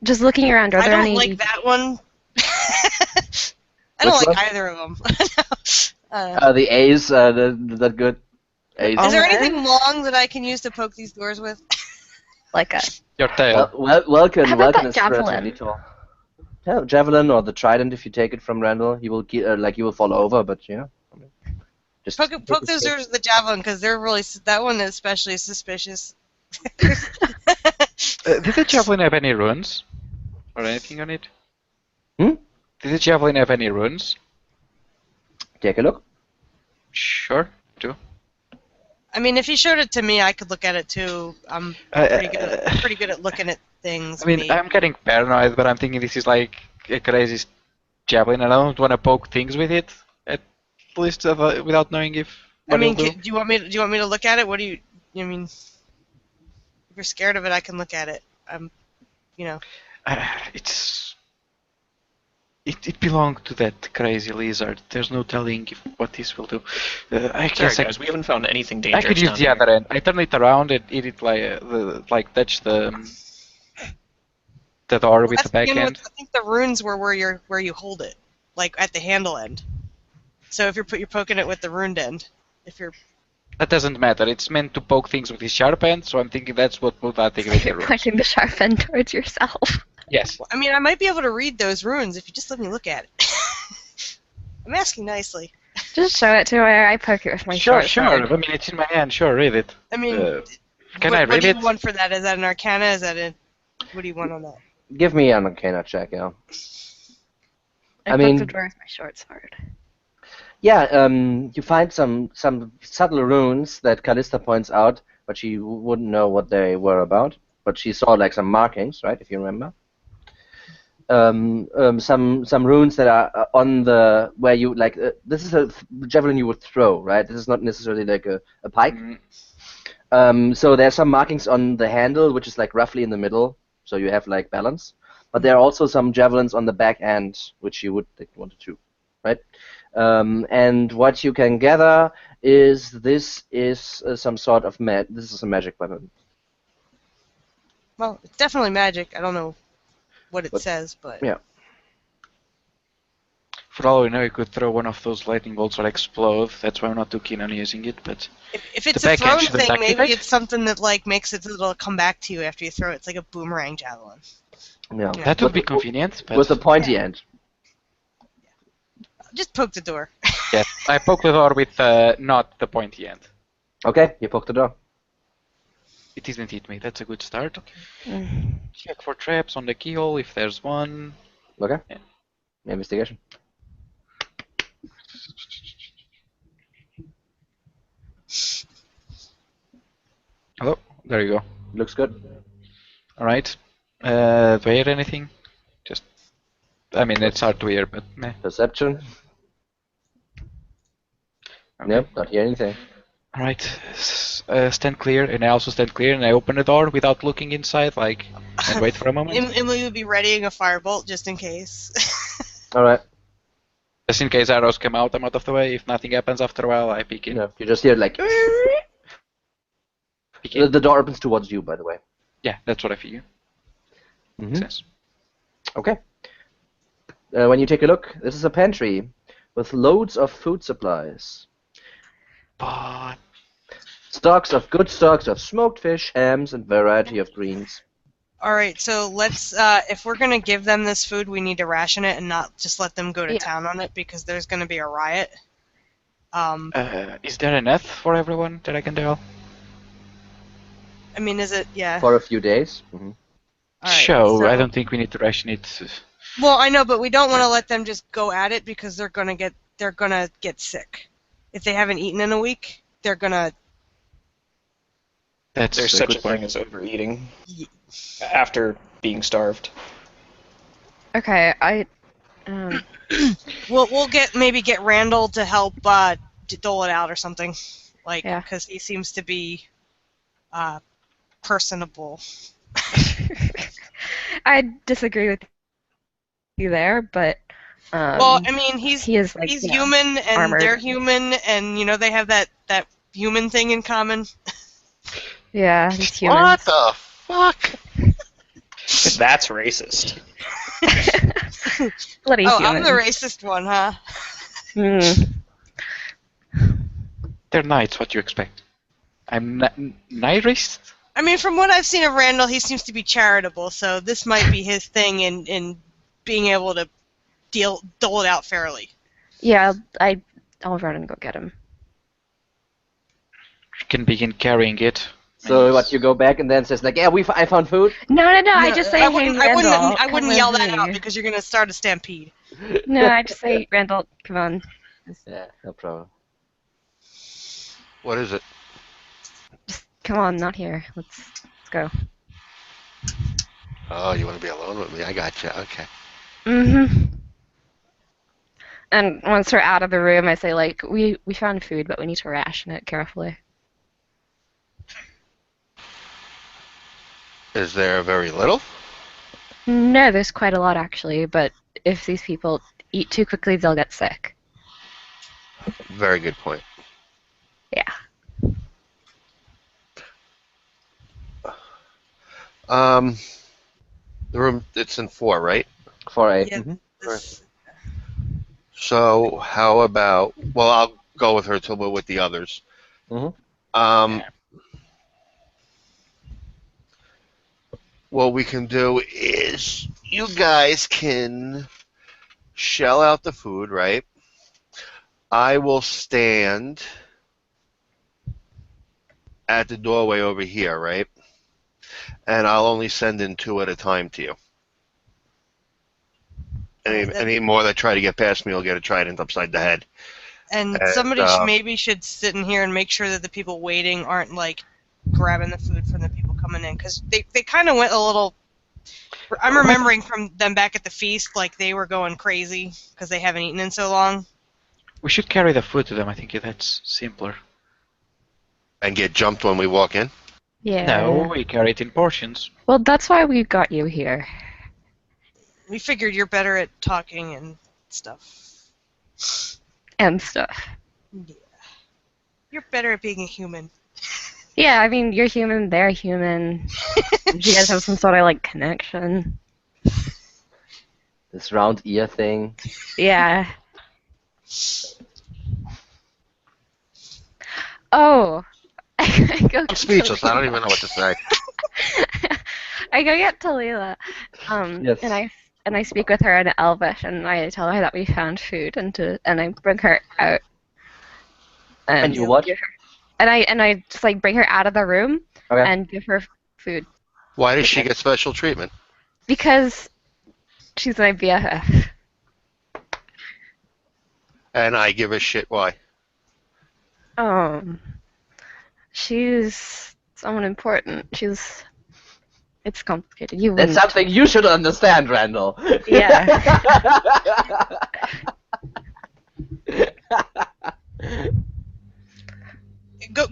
S4: Just looking around, are
S3: I
S4: there
S3: don't
S4: any?
S3: like that one. I don't
S1: Which
S3: like
S1: one?
S3: either of them.
S1: the A's, that good. A's.
S3: Is there
S4: Okay.
S3: anything long that I can use to poke these doors with?
S4: Like a?
S2: Your tail.
S1: Welcome
S4: How about
S1: is
S4: that javelin?
S1: relatively tall. Yeah, javelin or the trident, if you take it from Randall, he will he will fall over, but yeah. I mean, just
S3: Poke
S1: take
S3: those
S1: his cake.
S3: doors with the javelin, because they're really that one is especially suspicious.
S2: Did the javelin have any runes? Or anything on it?
S1: Hmm?
S2: Did the javelin have any runes?
S1: Take a look.
S2: Sure, do.
S3: I mean, if you showed it to me, I could look at it too. I'm pretty good at looking at things.
S2: I mean,
S3: me.
S2: I'm getting paranoid, but I'm thinking this is like a crazy javelin, and I don't want to poke things with it, at least without knowing if.
S3: I
S2: What
S3: mean,
S2: it'll do.
S3: do you want me to look at it? What do you mean? If you're scared of it, I can look at it.
S2: It belonged to that crazy lizard. There's no telling what this will do. I
S5: Sorry,
S2: guess
S5: guys, we haven't found anything
S2: I could
S5: dangerous
S2: use
S5: down
S2: the
S5: here.
S2: other end. I turn it around and eat it like touch the door
S3: Well,
S2: with the
S3: that's the
S2: back
S3: end
S2: end.
S3: with, I think the runes were where you hold it, like at the handle end. So if you're poking it with the runed end, if you're
S2: That doesn't matter. It's meant to poke things with his sharp end, so I'm thinking that's what will activate the
S4: You're
S2: runes.
S4: pointing the sharp end towards yourself.
S2: Yes.
S3: I mean, I might be able to read those runes if you just let me look at it. I'm asking nicely.
S4: Just show it to her. I poke it with my
S2: Sure,
S4: short
S2: sure.
S4: sword.
S2: I mean, it's in my hand. Sure, read it.
S3: I mean,
S2: Can
S3: what,
S2: I
S3: what
S2: read
S3: do you
S2: it?
S3: want for that? Is that an Arcana? Is that a what do you want on that?
S1: Give me an Arcana check, yeah.
S4: I
S1: I
S4: poke
S1: mean-
S4: the door with my short sword.
S1: Yeah, you find some subtle runes that Callista points out, but she wouldn't know what they were about. But she saw like some markings, right? If you remember. Some runes that are on the where you like. This is a javelin you would throw, right? This is not necessarily like a pike. So there's some markings on the handle, which is like roughly in the middle, so you have like balance. But there are also some javelins on the back end, which you would want to choose, right? And what you can gather is this is some sort of this is a magic weapon.
S3: Well, it's definitely magic. I don't know what it
S1: But-
S3: says, but
S1: yeah.
S2: For all we know, you could throw one of those lightning bolts or explode. That's why I'm not too keen on using it. But
S3: if it's
S2: The
S3: a
S2: back end
S3: thrown
S2: shouldn't
S3: thing, maybe
S2: activate?
S3: it's something that like makes it so it'll come back to you after you throw it. It's like a boomerang javelin.
S1: Yeah.
S2: that would be
S1: With-
S2: convenient. But
S1: with the pointy end.
S3: Just poke the door.
S2: yes, I poke the door with not the pointy end.
S1: Okay, you poke the door.
S2: It didn't hit me. That's a good start. Okay.
S4: Mm.
S2: Check for traps on the keyhole if there's one.
S1: Okay.
S2: Yeah.
S1: Investigation.
S2: Oh, there you go.
S1: Looks good.
S2: All right. Do I hear anything? Just, I mean, it's hard to hear, but meh.
S1: Perception.
S2: Okay.
S1: Nope, not hear anything.
S2: All right. Stand clear, and I also stand clear, and I open the door without looking inside, like, and wait for a moment.
S3: Emily would be readying a firebolt just in case.
S1: All right.
S2: Just in case arrows come out, I'm out of the way. If nothing happens after a while, I peek in.
S1: No, you just hear like.
S2: Peek in.
S1: The door opens towards you, by the way.
S2: Yeah, that's what I figure.
S1: Mhm.
S2: Yes.
S1: Okay. When you take a look, this is a pantry with loads of food supplies.
S2: But
S1: Stocks of smoked fish, hams, and variety of greens.
S3: All right, so let's. If we're gonna give them this food, we need to ration it and not just let them go to
S4: Yeah.
S3: town on it because there's gonna be a riot.
S2: is there enough for everyone that I can tell?
S3: I mean, is it? Yeah.
S1: For a few days.
S3: All right,
S2: So,
S3: so-
S2: I don't think we need to ration it.
S3: Well, I know, but we don't want to let them just go at it because they're gonna get sick. If they haven't eaten in a week, they're gonna.
S2: That's
S5: There's
S2: a
S5: such
S2: good
S5: a thing
S2: point.
S5: as overeating after being starved.
S4: Okay,
S3: We'll maybe get Randall to help to dole it out or something, like
S4: Yeah.
S3: because he seems to be personable.
S4: I disagree with you there, but
S3: Well, I mean, he's
S4: he is like
S3: human and
S4: armored.
S3: they're human, and they have that human thing in common.
S4: Yeah, he's human.
S6: What the fuck?
S5: That's racist.
S4: Bloody
S3: Oh,
S4: human.
S3: I'm the racist one, huh?
S4: Mm.
S2: They're knights, what do you expect? I'm knightist?
S3: I mean, from what I've seen of Randall, he seems to be charitable, so this might be his thing in being able to dole it out fairly.
S4: Yeah, I'll run and go get him.
S2: You can begin carrying it.
S1: So what? You go back and then says like, yeah, I found food.
S4: No, I just say,
S3: I
S4: hey,
S3: wouldn't,
S4: Randall,
S3: I
S4: come
S3: wouldn't
S4: with
S3: yell that
S4: me.
S3: out because you're gonna start a stampede.
S4: No, I just say, Randall, come on.
S1: Yeah, no problem.
S6: What is it?
S4: Come on, not here. Let's go.
S6: Oh, you want to be alone with me? I gotcha. Okay.
S4: Mm-hmm. And once we're out of the room, I say, like, we found food, but we need to ration it carefully.
S6: Is there very little?
S4: No, there's quite a lot actually, but if these people eat too quickly, they'll get sick.
S6: Very good point.
S4: Yeah.
S6: The room, it's in 4, right?
S1: 4A.
S3: Yeah,
S1: Mhm.
S3: this-
S6: So how about? Well, I'll go with her till we're with the others.
S1: Mhm.
S6: What we can do is you guys can shell out the food, right? I will stand at the doorway over here, right? And I'll only send in 2 at a time to you. Any more that try to get past me will get a trident upside the head.
S3: and
S6: And,
S3: somebody maybe should sit in here and make sure that the people waiting aren't like grabbing the food from the people coming in, because they kind of went a little. I'm remembering from them back at the feast, like they were going crazy because they haven't eaten in so long.
S2: We should carry the food to them. I think that's simpler.
S6: and get jumped when we walk in.
S4: Yeah.
S2: No, we carry it in portions.
S4: Well, that's why we got you here.
S3: We figured you're better at talking and stuff.
S4: And stuff.
S3: Yeah. You're better at being a human.
S4: Yeah, I mean, you're human, they're human. You guys have some sort of, like, connection.
S1: This round ear thing.
S4: Yeah. Oh. I go
S6: I'm
S4: get
S6: speechless. I don't
S4: Talila.
S6: even know what to say.
S4: I go get Talila,
S1: Yes.
S4: and I speak with her in Elvish, and I tell her that we found food, and I bring her out.
S1: And you what?
S4: give her- And I just like bring her out of the room
S1: Okay.
S4: and give her food
S6: Why does she get special treatment?
S4: because she's my BFF.
S6: And I give a shit why.
S4: She's someone important. It's complicated. You
S1: That's
S4: wouldn't.
S1: something you should understand, Randall.
S4: Yeah.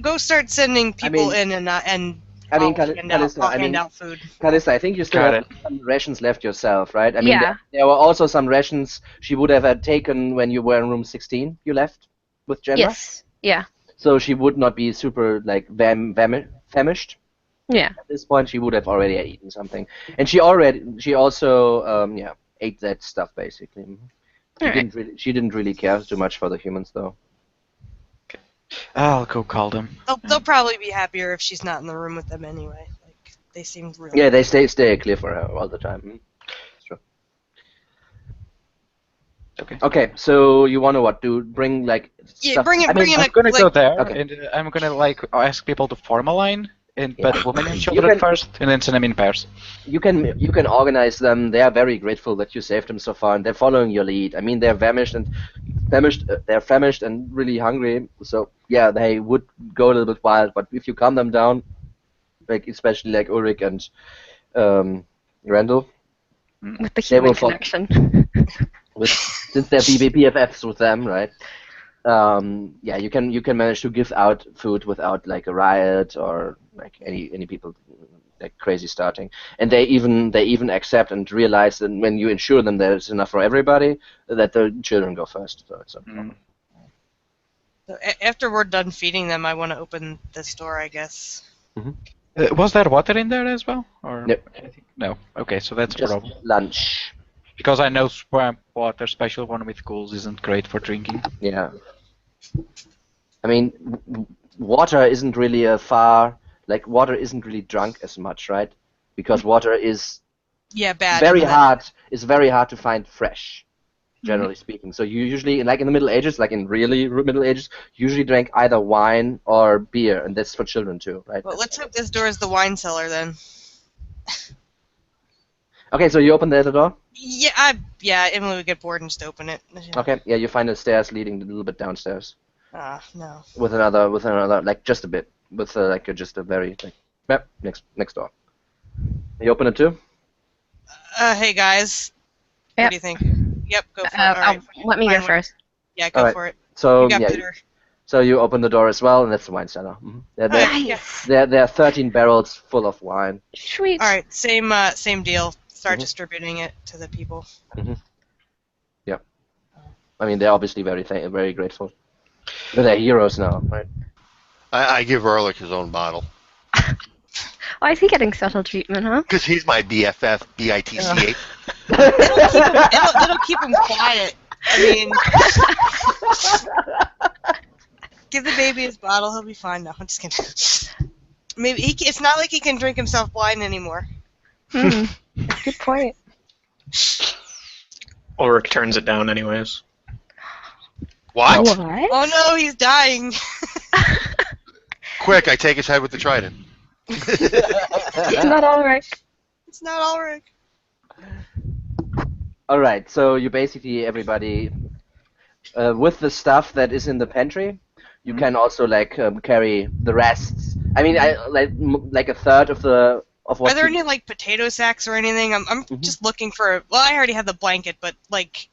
S3: Go start sending people
S1: mean-
S3: in and
S1: I mean,
S3: I'll hand
S1: Calista,
S3: I'll hand out food.
S1: Calista, I think you still
S2: Got
S1: have some rations left yourself, right? I mean,
S4: Yeah.
S1: there were also some rations she would have had taken when you were in room 16. You left with Jenna.
S4: Yes. Yeah.
S1: So she would not be super like famished.
S4: Yeah.
S1: At this point, she would have already eaten something, and she also ate that stuff basically.
S4: Alright.
S1: She didn't really care too much for the humans though.
S2: I'll go call them.
S3: They'll probably be happier if she's not in the room with them anyway. Like they seemed really.
S1: Yeah, they stay clear for her all the time. It's true.
S2: Okay.
S1: Okay, so you want to what? Bring like
S3: Yeah,
S1: stuff?
S3: bring it.
S1: I mean,
S3: Bring in
S2: I'm
S3: a
S2: gonna go
S3: like,
S2: there,
S1: Okay.
S2: and I'm gonna like ask people to form a line, and
S1: Yeah.
S2: put women and
S1: You
S2: children
S1: can-
S2: first, and then send them in pairs.
S1: You can organize them. They are very grateful that you saved them so far, and they're following your lead. I mean, they're famished and really hungry. So yeah, they would go a little bit wild. But if you calm them down, like especially like Ulrich and Randall,
S4: With the
S1: They will
S4: human
S1: fall-
S4: connection.
S1: since they're BFFs with them, right? Yeah, you can manage to give out food without like a riot or like any people like crazy starting, and they even accept and realize that when you ensure them that it's enough for everybody, that the children go first. So it's
S3: So after we're done feeding them, I want to open this door, I guess.
S2: Was there water in there as well, or
S1: Nope.
S2: anything? No. Okay, so that's a
S1: just
S2: problem.
S1: lunch.
S2: Because I know swamp water, special one with ghouls, isn't great for drinking.
S1: Yeah. I mean, water isn't really water isn't really drunk as much, right? Because water is
S3: Yeah, bad.
S1: very
S3: isn't it?
S1: hard. It's very hard to find fresh, generally speaking. So you usually, like in the Middle Ages, like in really Middle Ages, usually drank either wine or beer, and that's for children too, right?
S3: Well, let's hope this door is the wine cellar then.
S1: Okay, so you open the other door.
S3: Yeah, Emily would get bored and just open it.
S1: Okay, yeah, you find the stairs leading a little bit downstairs
S3: No.
S1: with another, like just a bit, with just a very yep, next door. You open it too.
S3: Hey guys. What
S4: Yep.
S3: do you think? Yep, go for it. All right.
S4: Let me go
S3: Fine.
S4: first.
S3: Yeah, go
S1: Alright.
S3: for it.
S1: So
S3: You got
S1: yeah,
S3: Peter.
S1: so you open the door as well, and that's the wine cellar. There
S3: Alright, yeah.
S1: there are 13 barrels full of wine.
S4: Sweet.
S3: All right, same deal. start
S1: Mhm.
S3: distributing it to the people.
S1: Yep. I mean, they're obviously very grateful. They're heroes now, right?
S6: I give Ehrlich his own bottle.
S4: Why is he getting subtle treatment, huh?
S6: Because he's my BFF, BITCH.
S3: It'll keep him quiet. I mean, give the baby his bottle, he'll be fine. No, I'm just kidding. Maybe it's not like he can drink himself blind anymore.
S4: Hmm. Good point.
S5: Ulrich turns it down anyways.
S6: What?
S4: What?
S3: Oh no, he's dying.
S6: Quick, I take his head with the trident.
S4: It's not all right.
S3: It's not Ulrich.
S1: All right, so you basically everybody with the stuff that is in the pantry, you can also like carry the rests. I mean, like a third of what.
S3: Are there
S1: you-
S3: any like potato sacks or anything? I'm just looking for. Well, I already have the blanket, but like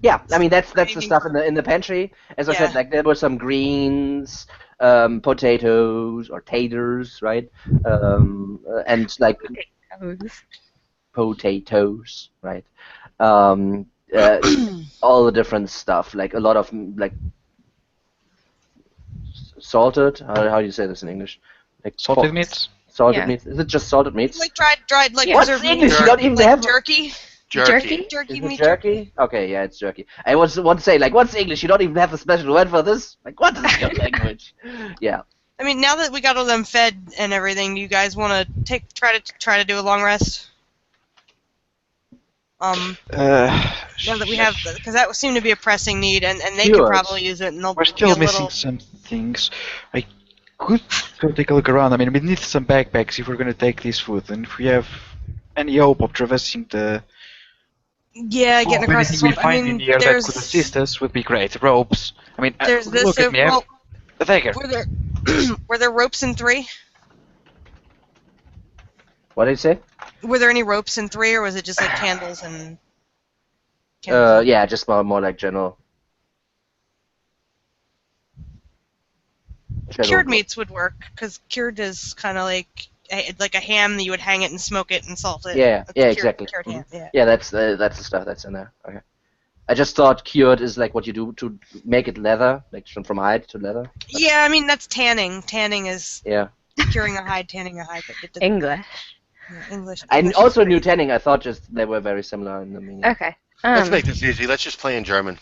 S1: Yeah, I mean that's the
S3: anything
S1: stuff
S3: for-
S1: in the pantry. As I
S3: Yeah.
S1: said, like there were some greens, potatoes or taters, right? And like potatoes, right? Um, all the different stuff, like a lot of like salted. How do you say this in English? Like
S2: Salted meats?
S1: Salted
S4: Yeah.
S1: meats. Is it just salted meats?
S3: like dried like
S4: Yeah.
S1: What's
S3: preserved
S1: English?
S3: meat,
S1: You don't even
S3: like
S1: have
S3: jerky.
S6: Jerky.
S3: Jerky
S1: Is it
S3: meat.
S1: jerky? Okay, yeah, it's jerky. I want to say like, what's English? You don't even have a special word for this. Like, what is your language? Yeah.
S3: I mean, now that we got all them fed and everything, do you guys want to try to do a long rest? Now that we have, because that seemed to be a pressing need, and they could
S1: Yours.
S3: probably use it, and they'll
S2: We're
S3: be
S2: still
S3: a
S2: missing
S3: little.
S2: some things. I could go take a look around. I mean, we need some backpacks if we're going to take this food, and if we have any hope of traversing the
S3: Yeah, getting across the
S2: anything we
S3: swamp. I
S2: find
S3: mean,
S2: in here that
S3: there's
S2: could assist us would be great. Ropes. I mean,
S3: there's this.
S2: look at me. I have
S3: Well,
S2: a dagger.
S3: were there ropes in 3?
S1: What did you say?
S3: Were there any ropes in 3, or was it just like candles and?
S1: Yeah, just more like general.
S3: Cured meats would work because cured is kind of like a ham that you would hang it and smoke it and salt it.
S1: Yeah,
S3: That's
S1: yeah,
S3: cured,
S1: exactly.
S3: Cured ham, yeah.
S1: Yeah, that's the stuff that's in there. Okay. I just thought cured is like what you do to make it leather, like from hide to leather.
S3: Yeah, I mean that's tanning. Tanning is
S1: Yeah.
S3: curing a hide, tanning a hide. But it doesn't-
S4: English.
S3: yeah, English.
S1: I
S3: English
S1: also
S3: is
S1: knew
S3: great.
S1: tanning. I thought just they were very similar in the meaning.
S4: Okay.
S6: Let's make this easy. Let's just play in German.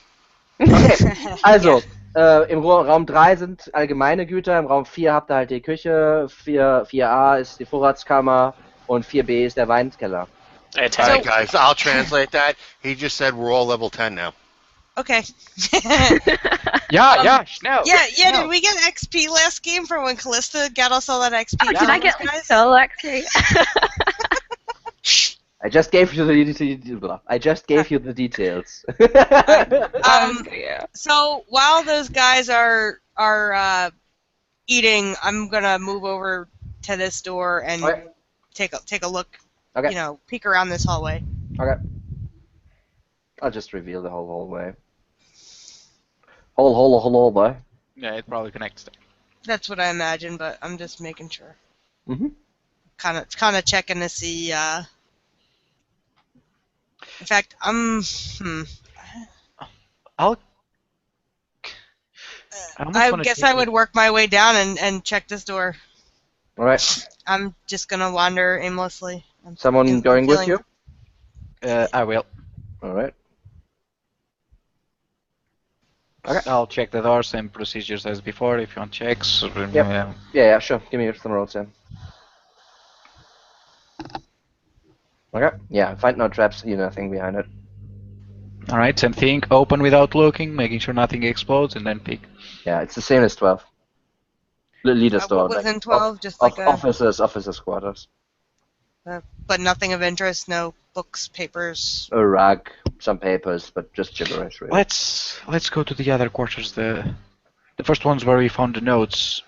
S1: Also, im Raum 3 sind allgemeine Güter, im Raum 4 habt ihr halt die Küche, 4a ist die Vorratskammer und 4b ist der Weinkeller.
S5: It's
S6: All
S5: how
S6: right, guys, I'll translate that. He just said we're all level 10 now.
S3: Okay.
S2: Yeah, no.
S3: Yeah.
S2: No.
S3: Did we get XP last game from when Callista got us all that XP?
S4: Oh, did I get like
S3: guys?
S4: so lucky?
S1: I just gave you the details.
S4: Yeah.
S3: So while those guys are eating, I'm gonna move over to this door and
S1: Okay.
S3: take a look.
S1: Okay.
S3: Peek around this hallway.
S1: Okay. I'll just reveal the whole hallway. Whole hallway.
S2: Yeah, it probably connects there.
S3: That's what I imagine, but I'm just making sure.
S1: Mhm.
S3: Kind of checking to see. In fact, I guess I would work my way down and check this door.
S1: All right.
S3: I'm just gonna wander aimlessly.
S1: Someone going with you?
S2: I will.
S1: All right.
S2: I'll check the door, same procedures as before. If you want checks.
S1: Yeah, sure. Give me some rolls then. Okay. Yeah, find no traps, nothing behind it.
S2: All right, same thing. Open without looking, making sure nothing explodes, and then peek.
S1: Yeah, it's the same as 12. Leader's door.
S3: What was
S1: like,
S3: in 12? Just like
S1: officers' quarters.
S3: but nothing of interest. No books, papers.
S1: A rug, some papers, but just gibberish, really.
S2: Let's go to the other quarters. The first ones where we found the notes.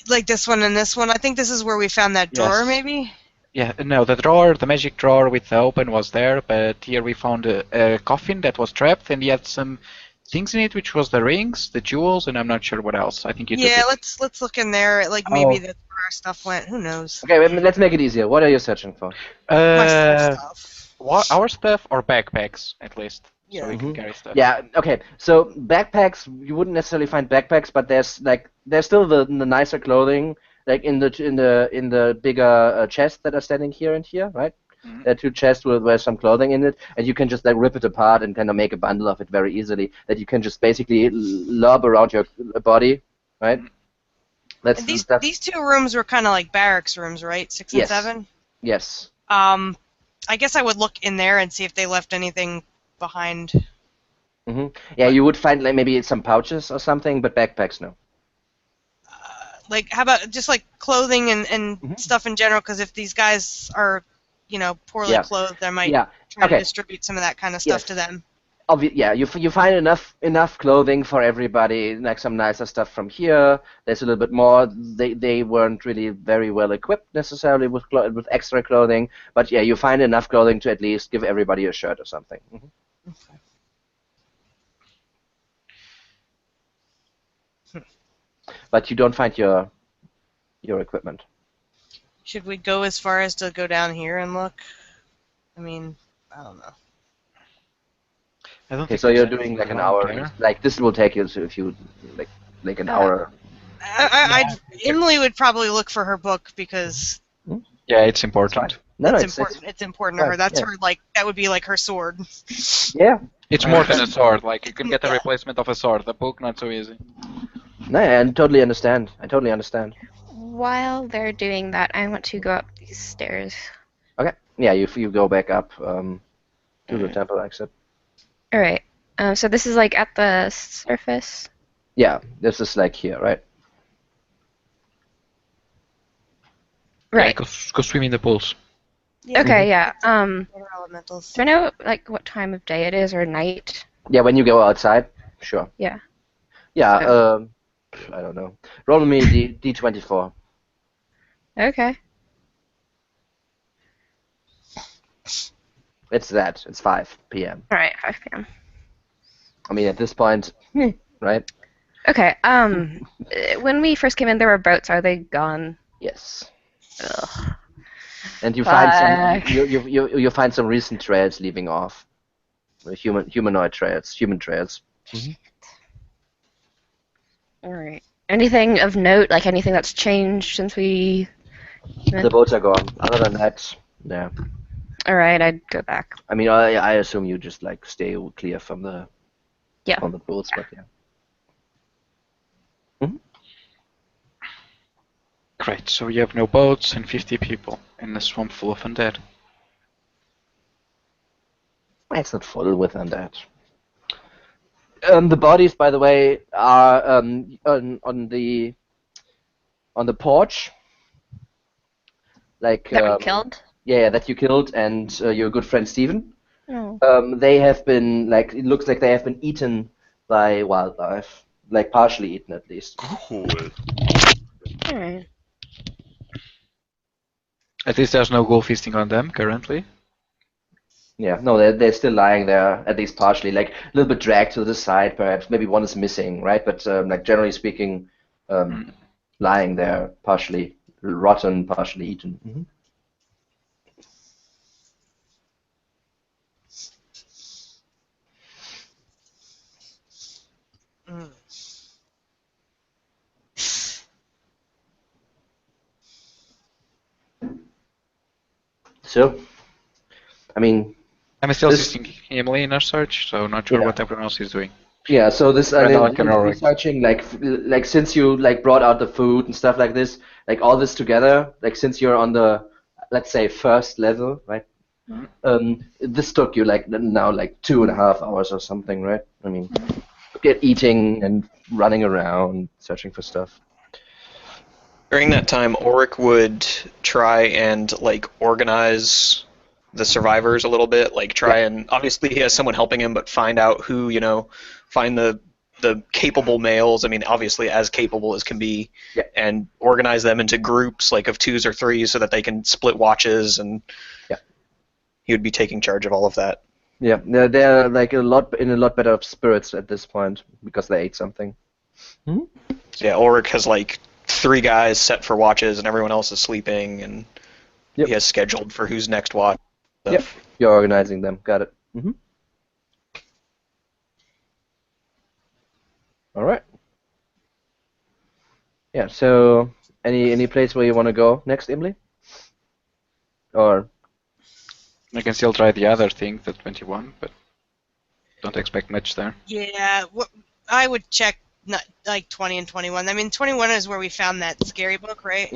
S3: Like this one and this one. I think this is where we found that drawer,
S2: Yes.
S3: maybe.
S2: Yeah, no, the magic drawer with the open was there, but here we found a coffin that was trapped, and he had some things in it, which was the rings, the jewels, and I'm not sure what else. I think you took
S3: Yeah,
S2: it.
S3: let's look in there. Like maybe
S2: Oh.
S3: that's where our stuff went. Who knows?
S1: Okay, let's make it easier. What are you searching for?
S3: My stuff.
S2: Our stuff or backpacks at least, so we
S3: Yeah.
S2: can carry stuff.
S1: Yeah. Okay. So backpacks, you wouldn't necessarily find backpacks, but there's still the nicer clothing, like in the bigger chests that are standing here and here, right?
S2: Mhm.
S1: There are two chests with some clothing in it, and you can just like rip it apart and kind of make a bundle of it very easily. That you can just basically lob around your body, right? That's
S3: And these
S1: that's
S3: these two rooms were kind of like barracks rooms, right? 6 and
S1: Yes.
S3: 7.
S1: yes.
S3: I guess I would look in there and see if they left anything behind.
S1: Yeah, you would find like maybe some pouches or something, but backpacks no.
S3: Like, how about just like clothing and
S1: Mhm.
S3: stuff in general? Because if these guys are, poorly
S1: Yeah.
S3: clothed, I might
S1: Yeah.
S3: try to
S1: Okay.
S3: distribute some of that kind of stuff
S1: Yes.
S3: to them.
S1: Yeah, you find enough clothing for everybody, like some nicer stuff from here. There's a little bit more. They weren't really very well equipped necessarily with extra clothing, but yeah, you find enough clothing to at least give everybody a shirt or something. But you don't find your equipment.
S3: Should we go as far as to go down here and look? I mean, I don't know.
S2: I don't
S1: Okay,
S2: think
S1: so
S2: there's
S1: you're doing
S2: anything
S1: like an
S2: around
S1: hour.
S2: there.
S1: Like this will take you if you like an hour.
S3: Emily would probably look for her book because
S2: Yeah, it's important.
S1: No,
S3: it's
S1: it's
S3: important. It's important to her.
S1: fine,
S3: That's
S1: yeah.
S3: her that would be like her sword.
S1: yeah.
S2: It's
S1: I
S2: more than a
S1: understand.
S2: sword. Like you can get a
S3: Yeah.
S2: replacement of a sword. The book not so easy.
S1: No, I totally understand. I totally understand.
S4: While they're doing that, I want to go up these stairs.
S1: Okay. Yeah, you go back up to the temple exit.
S4: All right. So this is like at the surface.
S1: Yeah, this is like here, right?
S4: Right.
S2: Yeah, go swim in the pools.
S3: Yeah.
S4: Okay. Yeah.
S3: Water elementals.
S4: Do I know like what time of day it is or night?
S1: Yeah, when you go outside, sure.
S4: Yeah.
S1: Yeah,
S4: So-
S1: I don't know. Roll me D24.
S4: Okay.
S1: It's that. It's 5 p.m.
S4: All right. 5 p.m.
S1: I mean, at this point, right?
S4: Okay. When we first came in, there were boats. Are they gone?
S1: Yes.
S4: Ugh.
S1: And you find
S4: Fuck.
S1: some you find some recent trails leaving off. Humanoid trails, human trails.
S4: All right. Anything of note? Like anything that's changed since we?
S1: The boats are gone. Other than that, yeah.
S4: All right. I'd go back.
S1: I mean, I assume you just like stay clear from the
S4: Yeah.
S1: from the boats, but yeah.
S2: Great. So you have no boats and 50 people in a swamp full of undead.
S1: It's not full with undead. The bodies, by the way, are on the porch. Like
S4: That we killed.
S1: yeah, that you killed, and your good friend Steven.
S4: Oh.
S1: They have been it looks like they have been eaten by wildlife, like partially eaten at least.
S6: Cool.
S4: All right.
S2: At least there's no ghoul feasting on them currently.
S1: Yeah, no, they're still lying there, at least partially, like a little bit dragged to the side, perhaps. Maybe one is missing, right? But like generally speaking, lying there, partially rotten, partially eaten.
S3: Mm.
S1: So, I mean,
S2: I'm still
S1: This-
S2: assisting Emily in our search, so not sure
S1: Yeah.
S2: what everyone else is doing.
S1: yeah. So this
S2: Randall and Kenora.
S1: researching, like since you like brought out the food and stuff like this, like all this together, like since you're on the, let's say, first level, right? This took you like now like 2.5 hours or something, right? I mean, get eating and running around, searching for stuff.
S5: During that time, Auric would try and like organize the survivors a little bit, like try and obviously he has someone helping him, but find out who, find the capable males. I mean, obviously as capable as can be,
S1: Yeah.
S5: and organize them into groups like of 2s or 3s so that they can split watches, and
S1: Yeah.
S5: he would be taking charge of all of that.
S1: Yeah, they're like in a lot better spirits at this point because they ate something.
S5: So yeah, Ulrich has like 3 guys set for watches, and everyone else is sleeping, and
S1: Yep.
S5: he has scheduled for who's next watch.
S1: Yep. You're organizing them. Got it. All right. Yeah. So, any place where you want to go next, Emily? Or
S2: I can still try the other thing, the 21, but don't expect much there.
S3: Yeah, I would check like 20 and 21. I mean, 21 is where we found that scary book, right?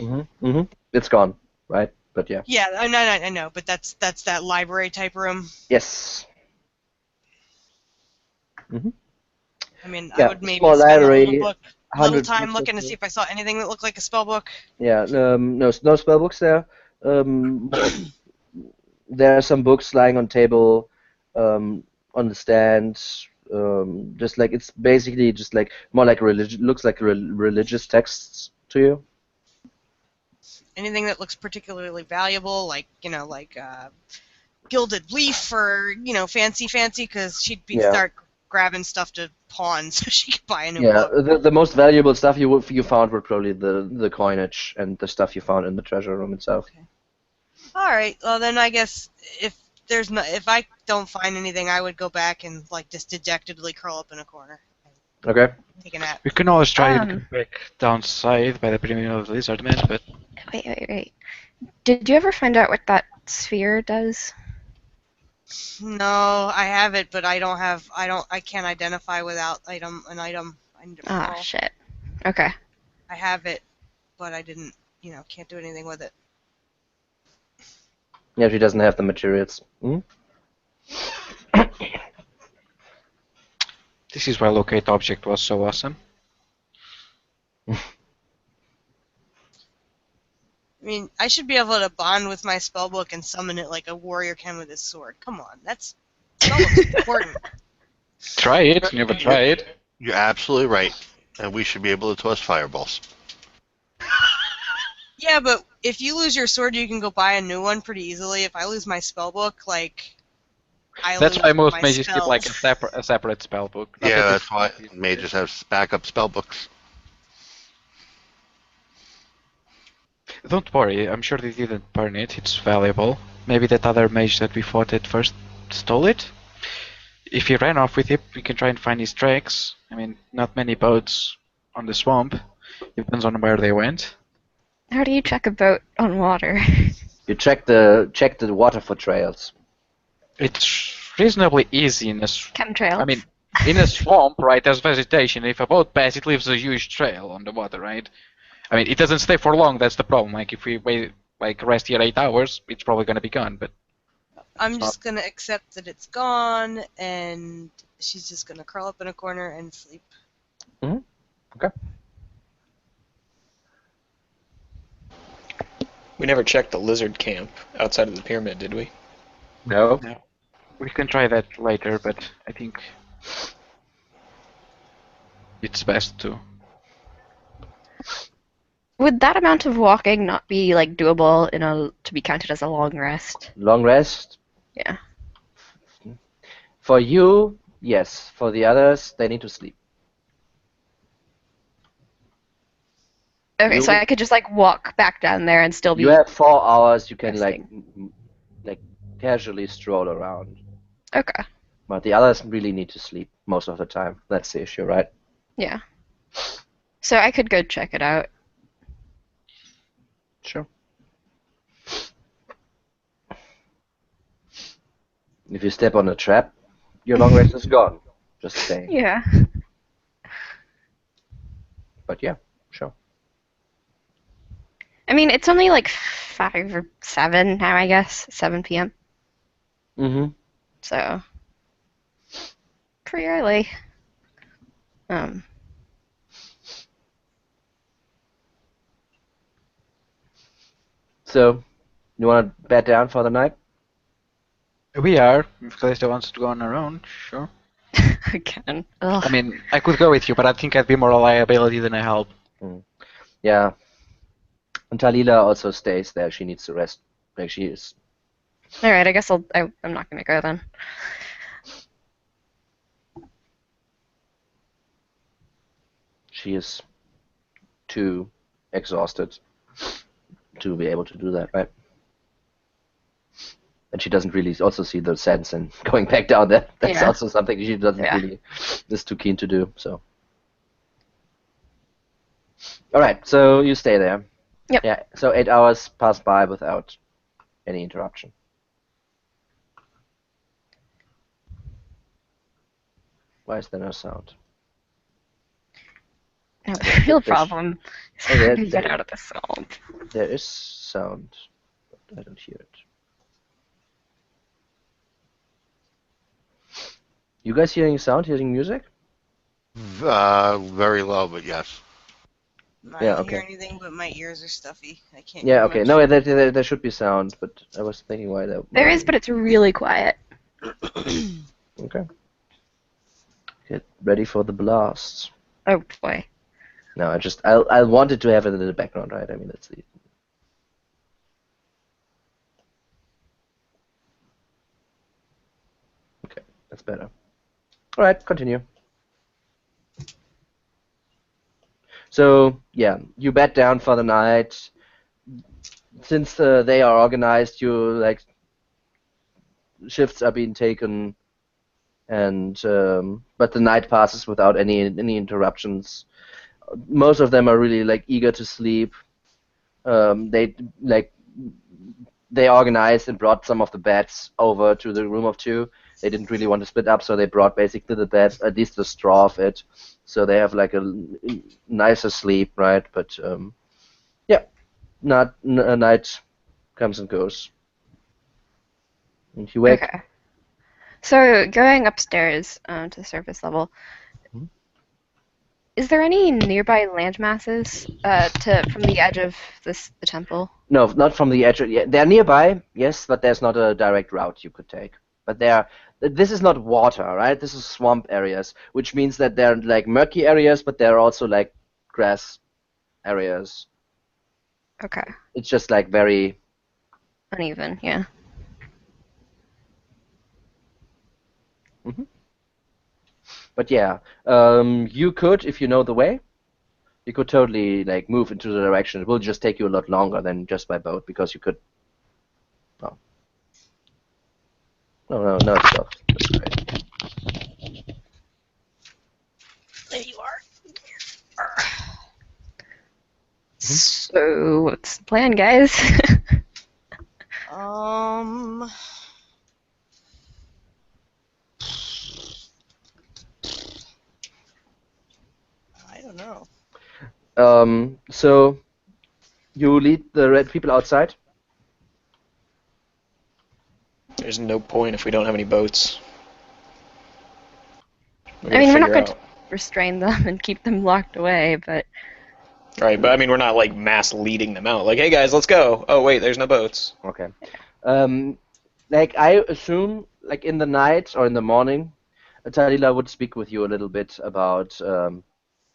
S1: it's gone, right? But yeah.
S3: Yeah, I know, but that's that library type room.
S1: Yes.
S3: I mean,
S1: Yeah,
S3: I would maybe
S1: small
S3: spend a
S1: library,
S3: little
S1: 100
S3: time
S1: books or
S3: looking to
S1: so.
S3: see if I saw anything that looked like a spell book.
S1: Yeah, no spell books there. There are some books lying on table, on the stand. Just like it's basically just like more like looks like religious texts to you.
S3: Anything that looks particularly valuable, like gilded leaf or fancy, because she'd
S1: Yeah.
S3: start grabbing stuff to pawn so she could buy a new
S1: Yeah,
S3: book.
S1: the most valuable stuff you found were probably the coinage and the stuff you found in the treasure room itself.
S3: Okay. All right. Well, then I guess if I don't find anything, I would go back and like just dejectedly curl up in a corner,
S1: Okay.
S3: take a nap.
S2: We can always try to
S4: Um.
S2: get back downside by the premium of the lizard man, but
S4: Wait. Did you ever find out what that sphere does?
S3: No, I have it, but I can't identify without an item. I need to
S4: Ah,
S3: recall.
S4: shit. Okay.
S3: I have it, but I didn't, can't do anything with it.
S1: Yeah, she doesn't have the materials.
S2: this is why locate object was so awesome.
S3: I mean, I should be able to bond with my spellbook and summon it like a warrior can with his sword. Come on, that's spellbook's important.
S2: Try it, never try it.
S6: You're absolutely right, and we should be able to toss fireballs.
S3: Yeah, but if you lose your sword, you can go buy a new one pretty easily. If I lose my spellbook, like,
S2: That's
S3: lose
S2: why most
S3: my
S2: mages keep like
S3: spells.
S2: a separate spell book. Not
S6: Yeah,
S2: that
S6: that's why mages have backup spell books.
S2: Don't worry, I'm sure they didn't burn it, it's valuable. Maybe that other mage that we fought at first stole it? If he ran off with it, we can try and find his tracks. I mean, not many boats on the swamp. Depends on where they went.
S4: How do you check a boat on water?
S1: You check the water for trails.
S2: It's reasonably easy in a
S4: Chemtrails?
S2: I mean, in a swamp, right, there's vegetation. If a boat passes, it leaves a huge trail on the water, right? I mean, it doesn't stay for long, that's the problem. Like, if we wait, like, rest here 8 hours, it's probably gonna be gone, but...
S3: I'm just gonna accept that it's gone, and she's just gonna curl up in a corner and sleep.
S1: Okay.
S5: We never checked the lizard camp outside of the pyramid, did we?
S1: No.
S2: No. We can try that later, but I think... it's best to...
S4: Would that amount of walking not be like doable to be counted as a long rest?
S1: Long rest.
S4: Yeah.
S1: For you, yes. For the others, they need to sleep.
S4: Okay, so I could just like walk back down there and still be.
S1: You have 4 hours. You can
S4: resting.
S1: like casually stroll around.
S4: Okay.
S1: But the others really need to sleep most of the time. That's the issue, right?
S4: Yeah. So I could go check it out.
S1: Sure. If you step on a trap, your long rest is gone. Just saying.
S4: Yeah.
S1: But yeah, sure.
S4: I mean, it's only like 5 or 7 now, I guess. 7 p.m.
S1: Mm-hmm.
S4: So pretty early.
S1: So, you want to bed down for the night?
S2: We are, if Calista wants to go on her own, sure.
S4: Again. Ugh.
S2: I mean, I could go with you, but I think I'd be more a liability than a help.
S1: Yeah. And Talila also stays there. She needs to rest. Like she is.
S4: All right, I guess I'm not gonna go then.
S1: She is too exhausted to be able to do that, right? And she doesn't really also see the sense in going back down there. That's
S4: Yeah.
S1: also something she doesn't
S4: Yeah.
S1: really is too keen to do. So, all right. So you stay there.
S4: Yep.
S1: Yeah. So 8 hours pass by without any interruption. Why is there no sound?
S4: Now, the real
S1: There's-
S4: problem is
S1: Oh,
S4: how
S1: there-
S4: to get
S1: there-
S4: out of the swamp.
S1: There is sound, but I don't hear it. You guys hearing sound? Hearing music?
S6: Very low, but yes.
S3: I
S1: Yeah,
S3: don't hear
S1: okay.
S3: anything, but my ears are stuffy. I can't.
S1: Yeah.
S3: hear
S1: Okay.
S3: much.
S1: No, there should be sound, but I was thinking why that.
S4: There is, but it's really quiet.
S1: Okay. Get ready for the blast.
S4: Oh boy.
S1: No, I wanted to have it in the background, right? I mean, that's the. Okay, that's better. All right, continue. So yeah, you bed down for the night. Since they are organized, you like shifts are being taken, and but the night passes without any interruptions. Most of them are really like eager to sleep. They like they organized and brought some of the beds over to the room of two. They didn't really want to split up, so they brought basically the bed, at least the straw of it, so they have like a nicer sleep, right? But yeah, not a night comes and goes, and you wake.
S4: Okay. So going upstairs to the surface level,
S1: Mhm.
S4: is there any nearby landmasses from the edge of the temple?
S1: No, not from the edge. Yeah, they're nearby, yes, but there's not a direct route you could take. But this is not water, right? This is swamp areas, which means that they're like murky areas, but they're also like grass areas.
S4: Okay.
S1: It's just like very.
S4: Uneven, yeah.
S1: But yeah, you could, if you know the way, you could totally like move into the direction. It will just take you a lot longer than just by boat because you could. Oh. No, it's not. That's great.
S3: There you are.
S4: So what's the plan, guys?
S3: Um. I don't know.
S1: So you lead the red people outside.
S5: There's no point if we don't have any boats.
S4: I mean, we're not
S5: figure
S4: going to
S5: out.
S4: restrain them and keep them locked away, but
S5: Right, but I mean, we're not like mass leading them out. Like, hey guys, let's go. Oh wait, there's no boats.
S1: Okay. Like I assume, like in the night or in the morning, Talila would speak with you a little bit about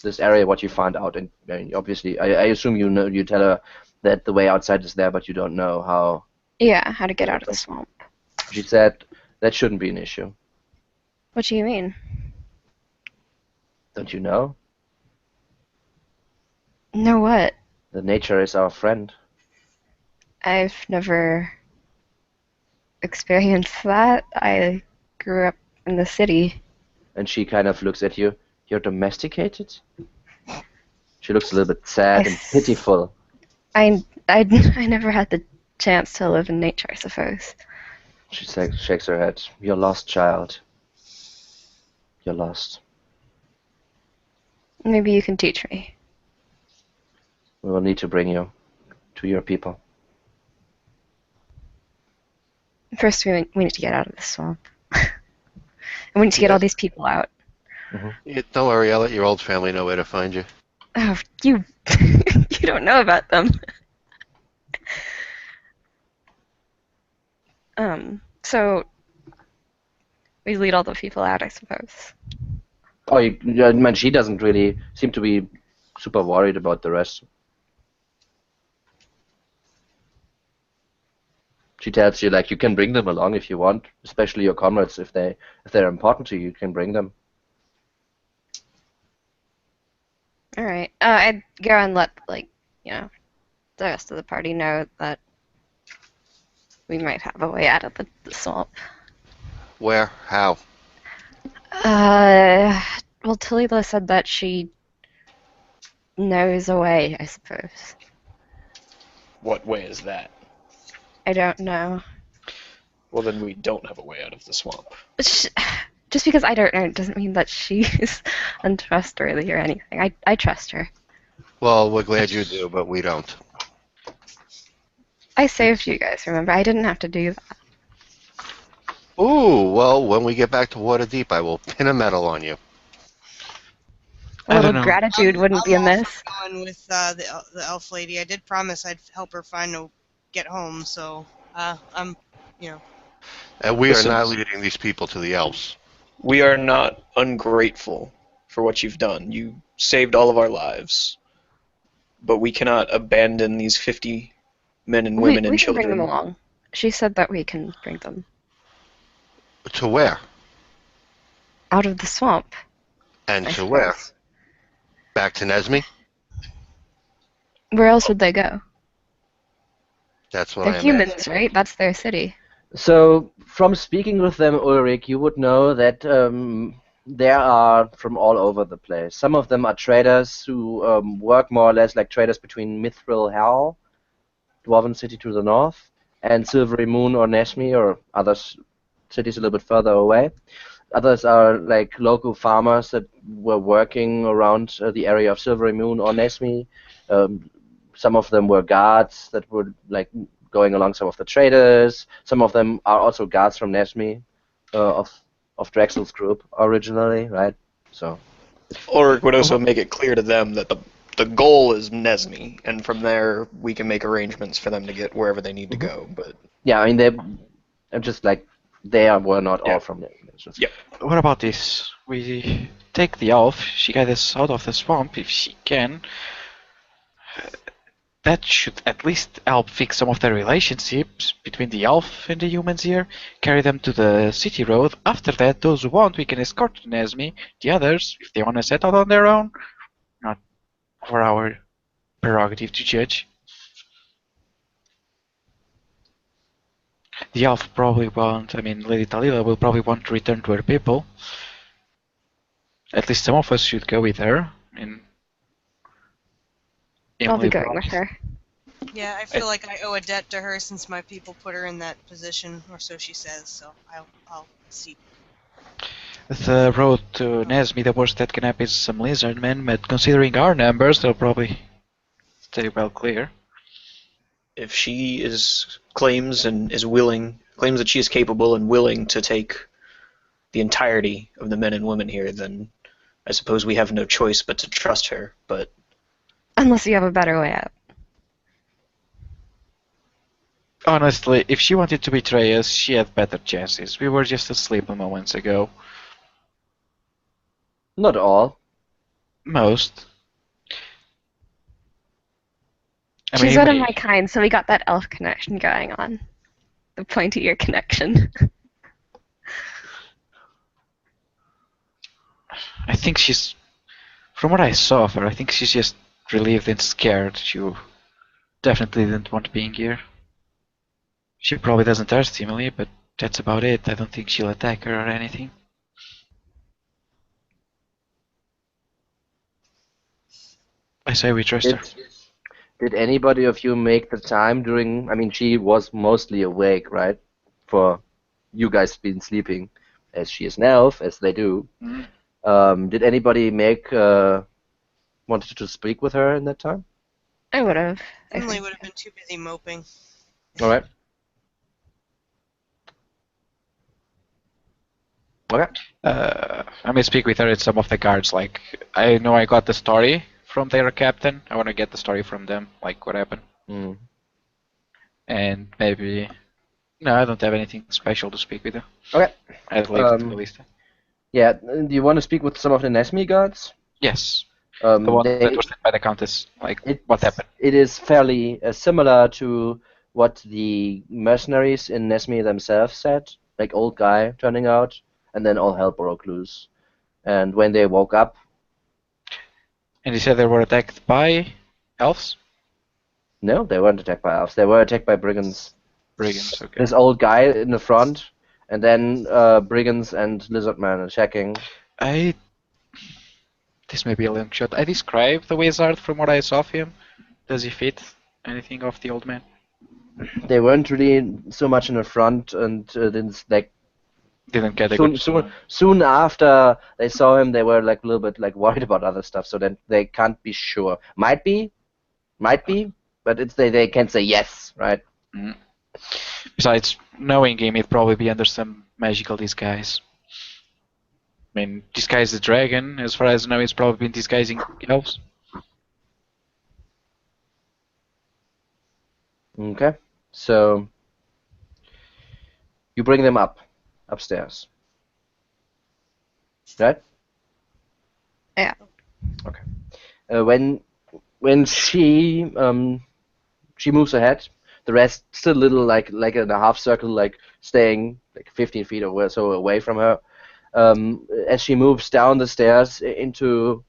S1: this area, what you found out, and I mean, obviously, I assume you know. You tell her that the way outside is there, but you don't know how.
S4: yeah, how to get out of the swamp.
S1: She said that shouldn't be an issue.
S4: What do you mean?
S1: Don't you know?
S4: No, what?
S1: The nature is our friend.
S4: I've never experienced that. I grew up in the city.
S1: And she kind of looks at you. You're domesticated? She looks a little bit sad and pitiful.
S4: I never had the chance to live in nature, I suppose.
S1: She shakes her head. You're lost, child. You're lost.
S4: Maybe you can teach me.
S1: We will need to bring you to your people.
S4: First, we need to get out of the swamp. And we need to get all these people out.
S6: Yeah, don't worry, I'll let your old family know where to find you.
S4: Oh, you you don't know about them. So we lead all the people out, I suppose.
S1: Oh, I mean, she doesn't really seem to be super worried about the rest. She tells you like you can bring them along if you want, especially your comrades if they're important to you, you can bring them.
S4: All right. I'd go and let like the rest of the party know that we might have a way out of the swamp.
S6: Where? How?
S4: Well, Talila said that she knows a way, I suppose.
S5: What way is that?
S4: I don't know.
S5: Well, then we don't have a way out of the swamp.
S4: Just because I don't know doesn't mean that she's untrustworthy or anything. I trust her.
S6: Well, we're glad you do, but we don't.
S4: I saved you guys, remember? I didn't have to do that.
S6: Ooh, well, when we get back to Waterdeep, I will pin a medal on you.
S4: A
S2: I
S4: little
S2: don't know.
S4: gratitude wouldn't be
S3: I'm all
S4: amiss.
S3: for going with the elf lady. I did promise I'd help her get home, so I'm,
S6: And we
S5: Listen.
S6: are not leading these people to the elves.
S5: We are not ungrateful for what you've done. You saved all of our lives. But we cannot abandon these 50 men and women
S4: we
S5: and
S4: can bring
S5: children.
S4: them along. She said that we can bring them
S6: To where?
S4: out of the swamp.
S6: And
S4: I
S6: to where?
S4: suppose.
S6: Back to Nesme?
S4: Where else would they go?
S6: That's what
S4: They're
S6: I am
S4: humans, right? That's their city.
S1: So, from speaking with them, Ulrich, you would know that they are from all over the place. Some of them are traders who work more or less like traders between Mithril Hell, Dwarven City to the north, and Silvery Moon or Nashmi or other cities a little bit further away. Others are like local farmers that were working around the area of Silvery Moon or Nashmi. Some of them were guards that were like going along some of the traders. Some of them are also guards from Nashmi, of Drexel's group originally, right? So
S5: Ulrich would also make it clear to them that the goal is Nesme, and from there we can make arrangements for them to get wherever they need to go. But
S1: yeah, I mean I'm just like were not all from Nashmi. It's just,
S5: Yeah.
S2: What about this? We take the elf, she gets us out of the swamp if she can. That should at least help fix some of the relationships between the elf and the humans here. Carry them to the city road. After that, those who want, we can escort to Nesme. The others, if they want to set out on their own, not for our prerogative to judge. The elf probably won't. I mean, Lady Talila will probably want to return to her people. At least some of us should go with her. And
S4: I'll be
S2: Emily
S4: going with
S2: promised.
S4: her.
S3: yeah, I feel like I owe a debt to her since my people put her in that position, or so she says. So I'll see.
S2: The road to Nesme, the worst that can happen is some lizard men, but considering our numbers, they'll probably stay well clear.
S5: if she claims that she is capable and willing to take the entirety of the men and women here, then I suppose we have no choice but to trust her. But
S4: Unless you have a better way out.
S2: Honestly, if she wanted to betray us, she had better chances. We were just asleep moments ago.
S1: not all.
S2: Most. I
S4: She's
S2: mean,
S4: one of
S2: even-
S4: my kind, so we got that elf connection going on. The pointy ear connection.
S2: I think she's, from what I saw of her, I think she's just relieved and scared. She definitely didn't want being here. She probably doesn't trust Emily, but that's about it. I don't think she'll attack her or anything. I say we trust her.
S1: Did anybody of you make the time during? I mean, she was mostly awake, right? For you guys been sleeping, as she is an elf, as they do. Did anybody wanted to speak with her in that time?
S4: I would have.
S3: Emily would have been too busy moping.
S1: All right. Okay.
S2: I may speak with her and some of the guards. Like, I know I got the story from their captain. I want to get the story from them, like what happened.
S1: Mm.
S2: And maybe... No, I don't have anything special to speak with her.
S1: Okay.
S2: I'd leave it to Melissa.
S1: Yeah. Do you want to speak with some of the Nesmi guards?
S2: Yes. The one that was sent by the Countess. Like, what happened?
S1: It is fairly similar to what the mercenaries in Nesmi themselves said. Like, old guy turning out, and then all hell broke loose. And when they woke up,
S2: And you said they were attacked by elves?
S1: No, they weren't attacked by elves. They were attacked by brigands.
S2: Brigands, okay.
S1: This old guy in the front, and then brigands and lizardmen attacking.
S2: This may be a long shot. I describe the wizard from what I saw of him. Does he fit anything of the old man?
S1: They weren't really so much in the front, and didn't like
S2: Didn't get a good...
S1: soon after they saw him, they were like a little bit like worried about other stuff. So then they can't be sure. Might be, but it's they can't say yes, right?
S2: Mm. Besides, knowing him, he'd probably be under some magical disguise. I mean, disguise the dragon, as far as I know, he's probably been disguising elves.
S1: Okay, so you bring them upstairs, right?
S4: Yeah.
S1: Okay. When she moves ahead, the rest still a little like in a half circle, like staying like 15 feet or so away from her. As she moves down the stairs into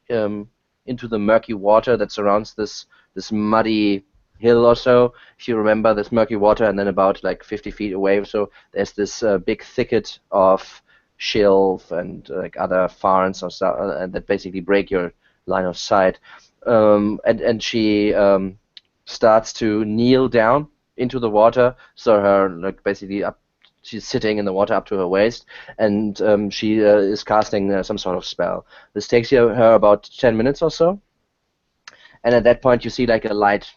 S1: the murky water that surrounds this muddy hill or so. If you remember this murky water, and then about like 50 feet away or so, there's this big thicket of shelf and like other ferns or so, and that basically break your line of sight. And she starts to kneel down into the water, so her like basically up. She's sitting in the water up to her waist, and she is casting some sort of spell. This takes her about 10 minutes or so, and at that point you see like a light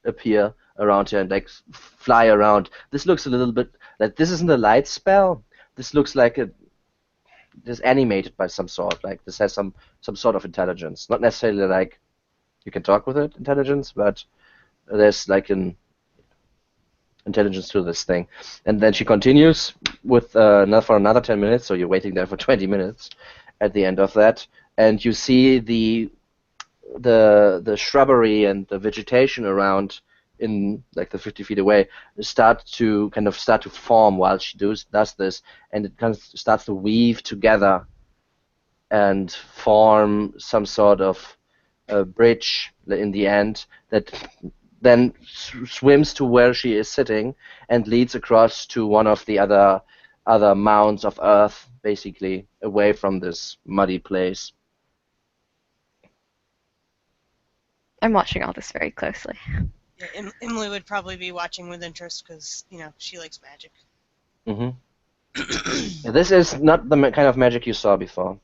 S1: appear around her and like fly around. This looks a little bit like this isn't a light spell. This looks like this animated by some sort. Like this has some sort of intelligence. Not necessarily like you can talk with it intelligence, but there's like an intelligence to this thing. And then she continues with for another 10 minutes, so you're waiting there for 20 minutes at the end of that, and you see the shrubbery and the vegetation around in like the 50 feet away start to form while she does this, and it kind of starts to weave together and form some sort of bridge in the end that then swims to where she is sitting and leads across to one of the other mounds of earth, basically away from this muddy place.
S4: I'm watching all this very closely.
S3: Yeah, Emily would probably be watching with interest because, she likes magic.
S1: Mm-hmm. This is not the kind of magic you saw before,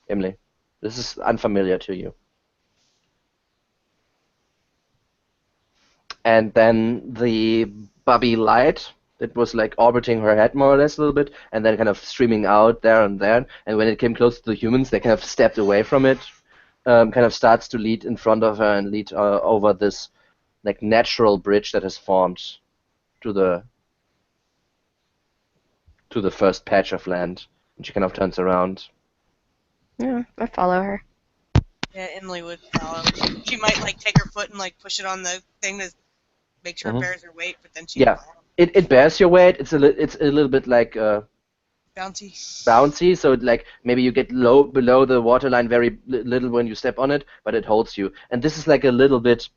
S1: Emily. This is unfamiliar to you. And then the bubby light that was like orbiting her head more or less a little bit, and then kind of streaming out there and there. And when it came close to the humans, they kind of stepped away from it. Kind of starts to lead in front of her and lead over this like natural bridge that has formed to the first patch of land. And she kind of turns around.
S4: Yeah, I follow her.
S3: Yeah, Emily would follow. She might like take her foot and like push it on the thing to make sure it bears her weight, but then she
S1: it bears your weight. It's a little bit like bouncy, so like maybe you get below the waterline very little when you step on it, but it holds you. And this is like a little bit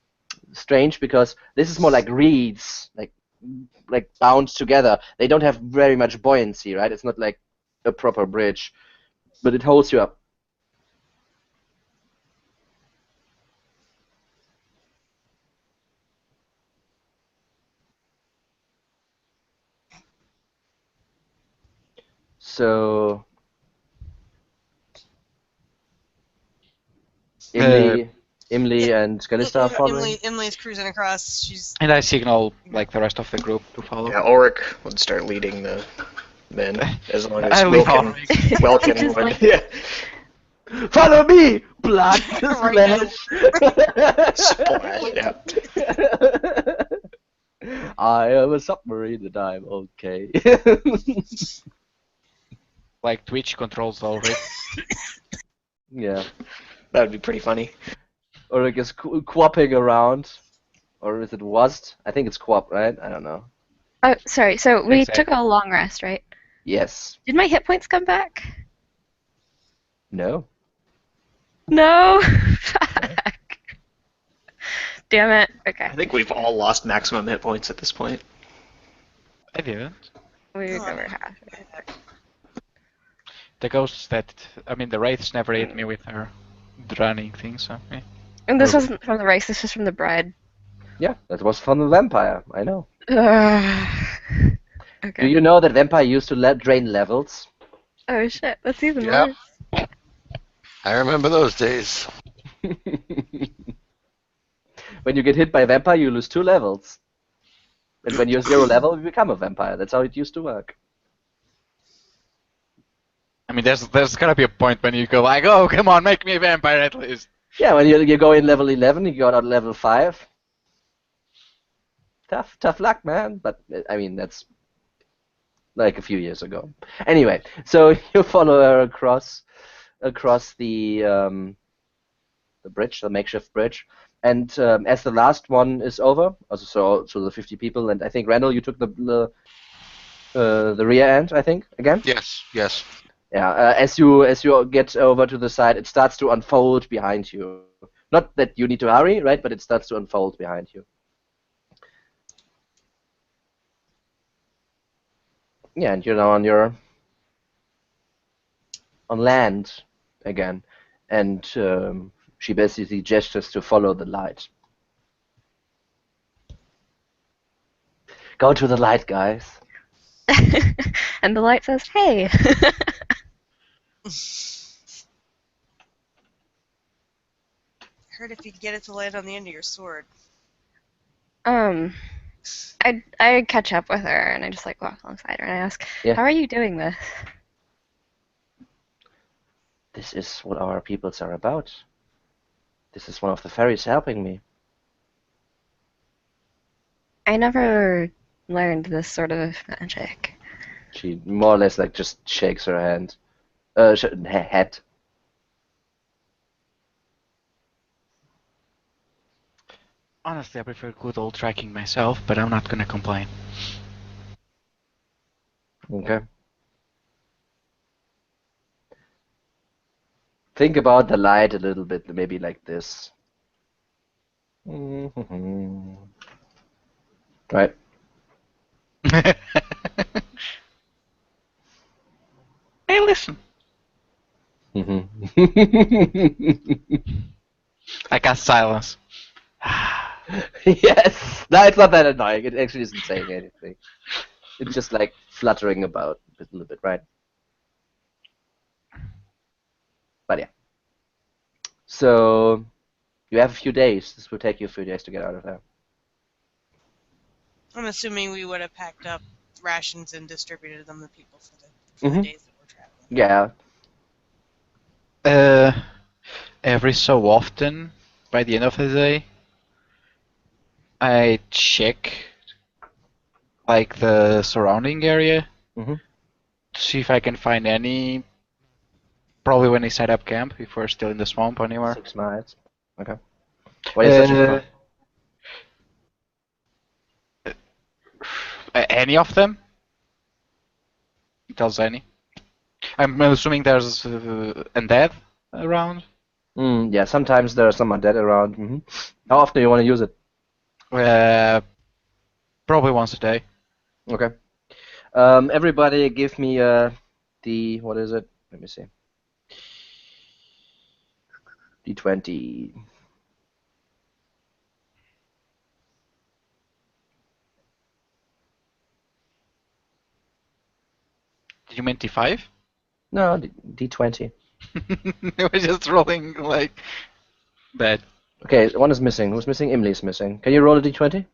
S1: strange because this is more like reeds, like bound together. They don't have very much buoyancy, right? It's not like a proper bridge, but it holds you up. So Emily and Skalista are following.
S3: Emily is cruising across.
S2: And I signal like the rest of the group to follow.
S5: Yeah, Ulrich would start leading the men as long as
S2: I leave
S5: Welkin would. Yeah.
S1: Follow me! Blood splash!
S5: Splash, yeah.
S1: I am a submarine and I'm okay.
S2: Like Twitch controls already.
S1: Yeah.
S5: That would be pretty funny.
S1: Or I guess quapping around. Or is it wasd? I think it's quap, right? I don't know.
S4: Oh, sorry. So we
S2: Exactly.
S4: took a long rest, right?
S1: Yes.
S4: Did my hit points come back?
S1: No.
S4: No. Fuck. Damn it. Okay.
S5: I think we've all lost maximum hit points at this point.
S2: I didn't.
S4: We
S3: Oh,
S4: recover
S3: I'm
S4: half.
S3: back.
S2: The ghosts the wraiths never hit me with her running thing, so yeah.
S4: And this wasn't from the race, this was from the bride.
S1: Yeah, that was from the vampire. I know.
S4: Okay.
S1: Do you know that vampire used to drain levels?
S4: Oh shit, that's even
S6: Yep.
S4: worse.
S6: I remember those days.
S1: When you get hit by a vampire, you lose 2 levels. And when you're 0 level, you become a vampire. That's how it used to work.
S2: I mean, there's gotta be a point when you go like, oh, come on, make me a vampire at least.
S1: Yeah, when you go in level 11, you go out level 5. Tough luck, man. But I mean, that's like a few years ago. Anyway, so you follow her across the bridge, the makeshift bridge, and as the last one is over, also so the 50 people, and I think Randall, you took the rear end, I think, again.
S6: Yes, yes.
S1: Yeah. As you get over to the side, it starts to unfold behind you. Not that you need to hurry, right? But it starts to unfold behind you. Yeah, and you're now on land again, and she basically gestures to follow the light. Go to the light, guys.
S4: And the light says, hey.
S3: Heard if you get it to land on the end of your sword.
S4: I catch up with her and I just like walk alongside her and I ask,
S1: Yeah.
S4: how are you doing this?
S1: This is what our peoples are about. This is one of the fairies helping me.
S4: I never learned this sort of magic.
S1: She more or less like just shakes her hand, head.
S2: Honestly, I prefer good old tracking myself, but I'm not gonna complain.
S1: Okay. Think about the light a little bit, maybe like this. Right.
S2: Hey, listen. I cast silence.
S1: Yes. No, it's not that annoying. It actually isn't saying anything. It's just like fluttering about a little bit, right? But yeah. So you have a few days. This will take you a few days to get out of there.
S3: I'm assuming we would have packed up rations and distributed them to people for the
S1: Mhm.
S3: days that we're traveling.
S1: Yeah.
S2: Every so often, by the end of the day, I check like the surrounding area
S1: Mhm.
S2: to see if I can find any. Probably when they set up camp, if we're still in the swamp anywhere.
S1: 6 miles. Okay. What are you searching for?
S2: Any of them? Tells any. I'm assuming there's undead around.
S1: Yeah, sometimes there are some undead around. How often do you want to use it?
S2: Probably once a day.
S1: Okay. Everybody give me what is it? Let me see. D20.
S2: Did you mean T5?
S1: No, D20.
S2: I was just rolling like that.
S1: Okay, one is missing. Who's missing? Emily's missing. Can you roll a D20?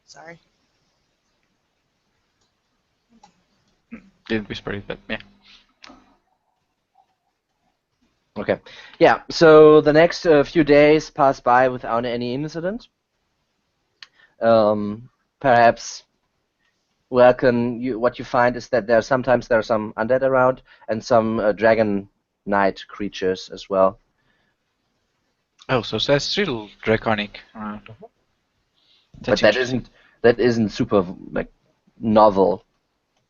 S3: Sorry.
S2: Didn't whisper it, but yeah.
S1: Okay. Yeah, so the next few days pass by without any incident. Perhaps what you find is that sometimes there are some undead around and some dragon knight creatures as well.
S2: Oh, so that's still draconic around.
S1: But that isn't super like novel.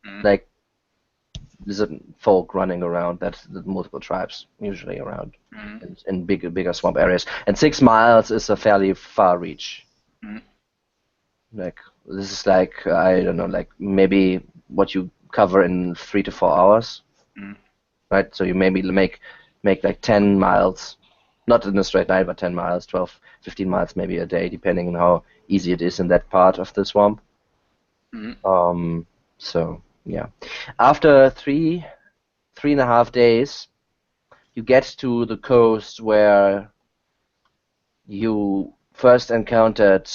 S2: Mm.
S1: Like lizard folk running around. That's the multiple tribes usually around in bigger swamp areas. And 6 miles is a fairly far reach.
S2: Mm.
S1: Like this is like I don't know, like maybe what you cover in 3 to 4 hours.
S2: Mm.
S1: Right? So you maybe make like 10 miles, not in a straight line, but 10 miles, 12, 15 miles maybe a day, depending on how easy it is in that part of the swamp.
S2: Mm.
S1: So yeah, after 3.5 days, you get to the coast where you first encountered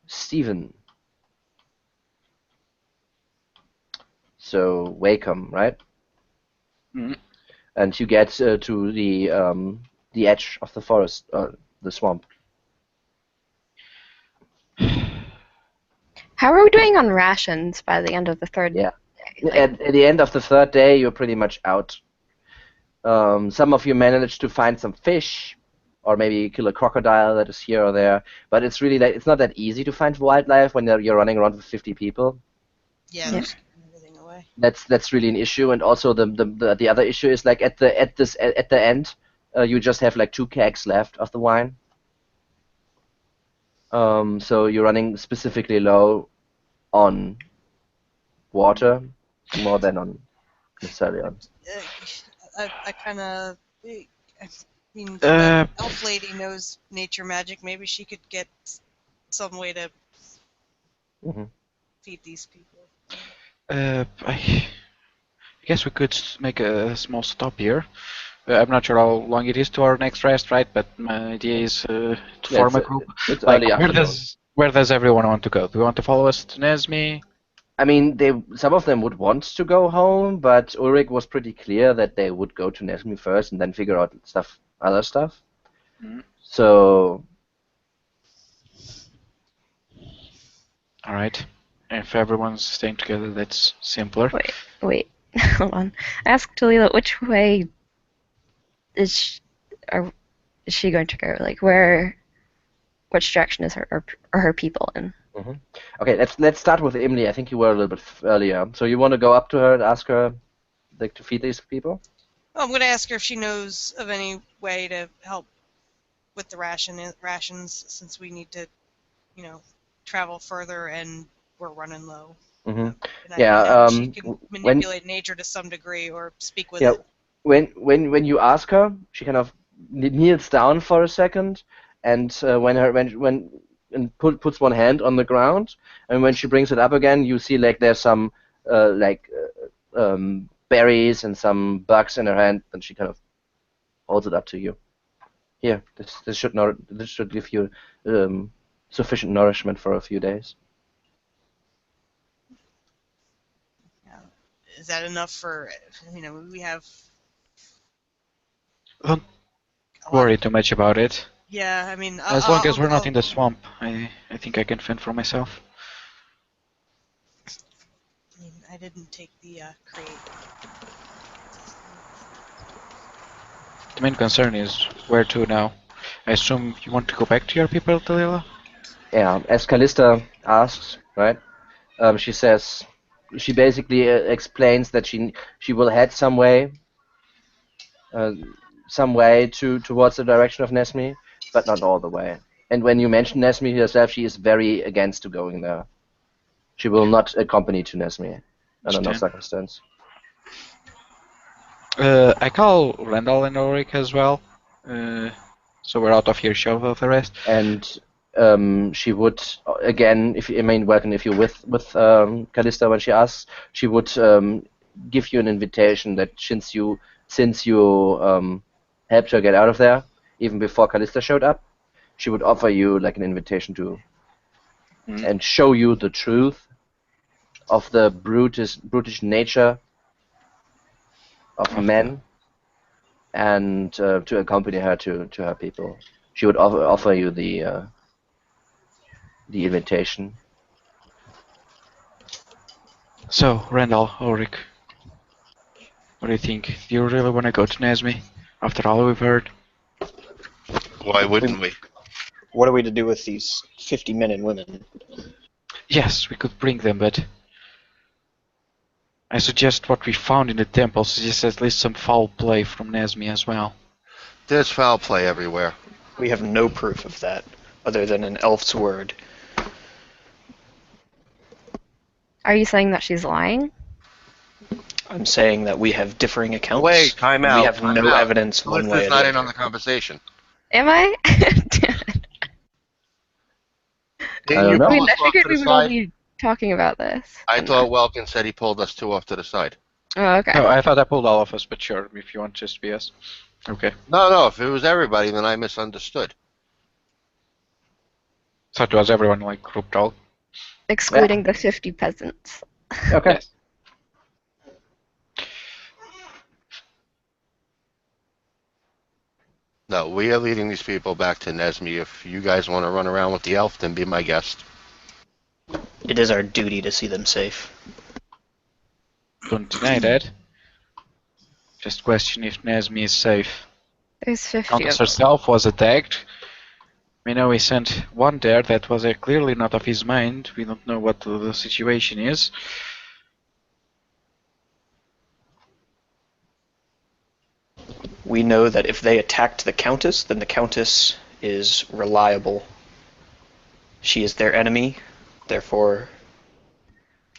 S1: Stephen. So Wakeham, right?
S2: Mm.
S1: And you get to the edge of the forest, the swamp.
S4: How are we doing on rations by the end of the third
S1: Yeah.
S4: day? Like,
S1: At the end of the 3rd day, you're pretty much out. Some of you managed to find some fish, or maybe kill a crocodile that is here or there. But it's really it's not that easy to find wildlife when you're running around with 50 people.
S3: Yeah, they're scaring everything away.
S1: That's really an issue. And also the other issue is like at the end, you just have like 2 kegs left of the wine. So you're running specifically low on water more than on necessarily on.
S3: I kind of. I mean,
S2: Uh,
S3: the elf lady knows nature magic. Maybe she could get some way to
S1: Mhm.
S3: feed these people.
S2: I guess we could make a small stop here. I'm not sure how long it is to our next rest, right? But my idea is to
S1: Yeah,
S2: form a group.
S1: it's
S2: Like,
S1: early afternoon.
S2: where does everyone want to go? Do you want to follow us to Nesme?
S1: I mean, some of them would want to go home, but Ulrich was pretty clear that they would go to Nesmi first and then figure out other stuff.
S2: Mm.
S1: So
S2: All right. If everyone's staying together, that's simpler.
S4: wait, hold on. Ask Talila which way is she going to go? Like which direction is her people in?
S1: okay, let's start with Emily. I think you were a little bit earlier. So you want to go up to her and ask her like to feed these people?
S3: Well, I'm going to ask her if she knows of any way to help with the rations, since we need to, travel further and we're running low.
S1: Mm-hmm.
S3: And
S1: Yeah.
S3: I know she can manipulate nature to some degree or speak with it.
S1: When you ask her, she kind of kneels down for a second, and puts one hand on the ground, and when she brings it up again, you see like there's some berries and some bugs in her hand, and she kind of holds it up to you. Here, this should give you sufficient nourishment for a few days.
S3: Is that enough for, we have...
S2: Don't worry too much about it.
S3: Yeah, I mean...
S2: As long as we're not in the swamp, I think I can fend for myself.
S3: I mean, I didn't take the crate.
S2: The main concern is where to now. I assume you want to go back to your people, Talila?
S1: Yeah, as Callista asks, right? She basically explains that she will head some way towards the direction of Nesmi, but not all the way. And when you mention Nesmi herself, she is very against to going there. She will not accompany to Nesmi under no circumstance.
S2: I call Randall and Ulrich as well, so we're out of earshot of the rest.
S1: And she would again, if you're with Callista when she asks, she would give you an invitation that since you helped her get out of there even before Callista showed up, she would offer you like an invitation to and show you the truth of the brutish nature of men, and to accompany her to her people. She would offer you the invitation.
S2: So, Randall, Ulrich, what do you think? Do you really want to go to Nesme after all we've heard?
S6: Why wouldn't we?
S5: What are we to do with these 50 men and women?
S2: Yes, we could bring them, but I suggest what we found in the temple suggests at least some foul play from Nesmi as well.
S6: There's foul play everywhere.
S5: We have no proof of that, other than an elf's word.
S4: Are you saying that she's lying?
S5: I'm saying that we have differing accounts.
S6: Wait, time out.
S5: We have
S6: time
S5: no
S6: out.
S5: evidence one way or
S6: Melissa's
S5: the
S6: not
S5: other.
S6: in on the conversation.
S4: Am I?
S6: Didn't
S1: don't
S6: you
S1: know.
S4: I
S6: pull
S4: mean,
S6: us
S4: I
S6: off
S4: figured
S6: to
S4: we
S6: the
S4: would all
S6: side?
S4: be talking about this.
S6: I
S4: and
S6: thought Welkin said he pulled us two off to the side.
S4: Oh, okay.
S2: Oh, I thought I pulled all of us, but sure, if you want just to be us. Okay.
S6: No, if it was everybody, then I misunderstood.
S2: Thought it was everyone like grouped all.
S4: Excluding the 50 peasants.
S1: Okay.
S2: Yes.
S6: No, we are leading these people back to Nesmi. If you guys want to run around with the elf, then be my guest.
S5: It is our duty to see them safe.
S2: Don't deny that. Just question if Nesmi is safe.
S4: There's 50 of
S2: Countess
S4: them.
S2: herself was attacked. We know we sent one there that was clearly not of his mind. We don't know what the situation is.
S5: We know that if they attacked the Countess, then the Countess is reliable. She is their enemy, therefore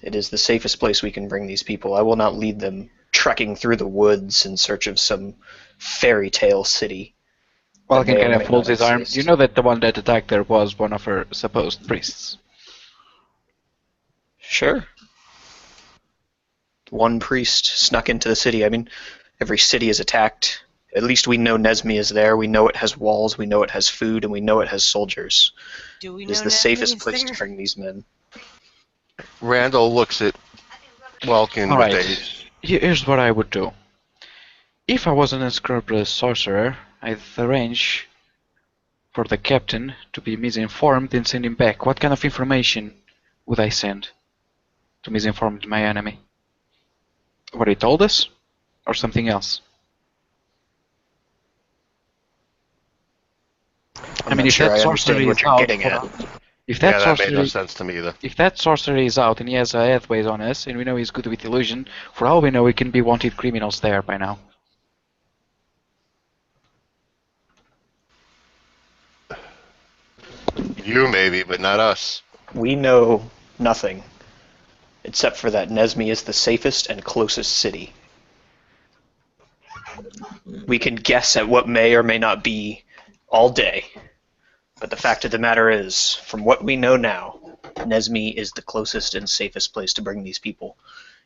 S5: it is the safest place we can bring these people. I will not lead them trekking through the woods in search of some fairy tale city.
S2: Walken
S5: may or
S2: kind of
S5: may
S2: folds
S5: not
S2: his arm.
S5: exist.
S2: You know that the one that attacked there was one of her supposed priests.
S5: Sure. One priest snuck into the city. I mean, every city is attacked. At least we know Nesmi is there. We know it has walls. We know it has food, and we know it has soldiers.
S3: Do we
S5: It
S3: know
S5: is the
S3: Nesmi
S5: safest
S3: is
S5: place
S3: there?
S5: to bring these men.
S6: Randall looks at Welkin
S2: Alright.
S6: with a...
S2: Here's what I would do. If I was an unscrupulous sorcerer, I'd arrange for the captain to be misinformed and send him back. What kind of information would I send to misinform my enemy? What he told us? Or something else?
S5: I'm
S2: I mean,
S5: not
S2: if
S5: sure
S2: that
S5: I
S2: sorcery
S5: understand what
S2: is
S5: you're
S2: out,
S5: getting at.
S2: if
S6: Yeah,
S2: that
S6: that made no
S2: sorcery,
S6: sense to me either.
S2: if that sorcery is out and he has a headways on us, and we know he's good with illusion, for all we know, we can be wanted criminals there by now.
S6: You maybe, but not us.
S5: We know nothing, except for that Nesmi is the safest and closest city. We can guess at what may or may not be all day, but the fact of the matter is, from what we know now, Nesmi is the closest and safest place to bring these people.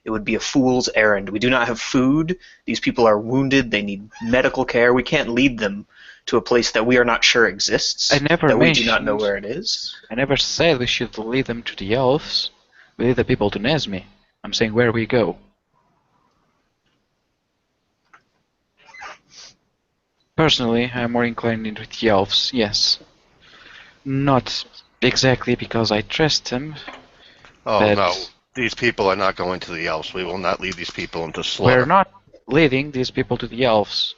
S5: It would be a fool's errand. We do not have food. These people are wounded. They need medical care. We can't lead them to a place that we are not sure exists,
S2: I never
S5: that we do not know
S2: mentioned-
S5: where it is.
S2: I never said we should lead them to the elves. We lead the people to Nesmi. I'm saying where we go. Personally, I'm more inclined into the elves, yes. Not exactly because I trust them.
S6: Oh,
S2: But-
S6: no. These people are not going to the elves. We will not lead these people into slaughter.
S2: We're not leading these people to the elves.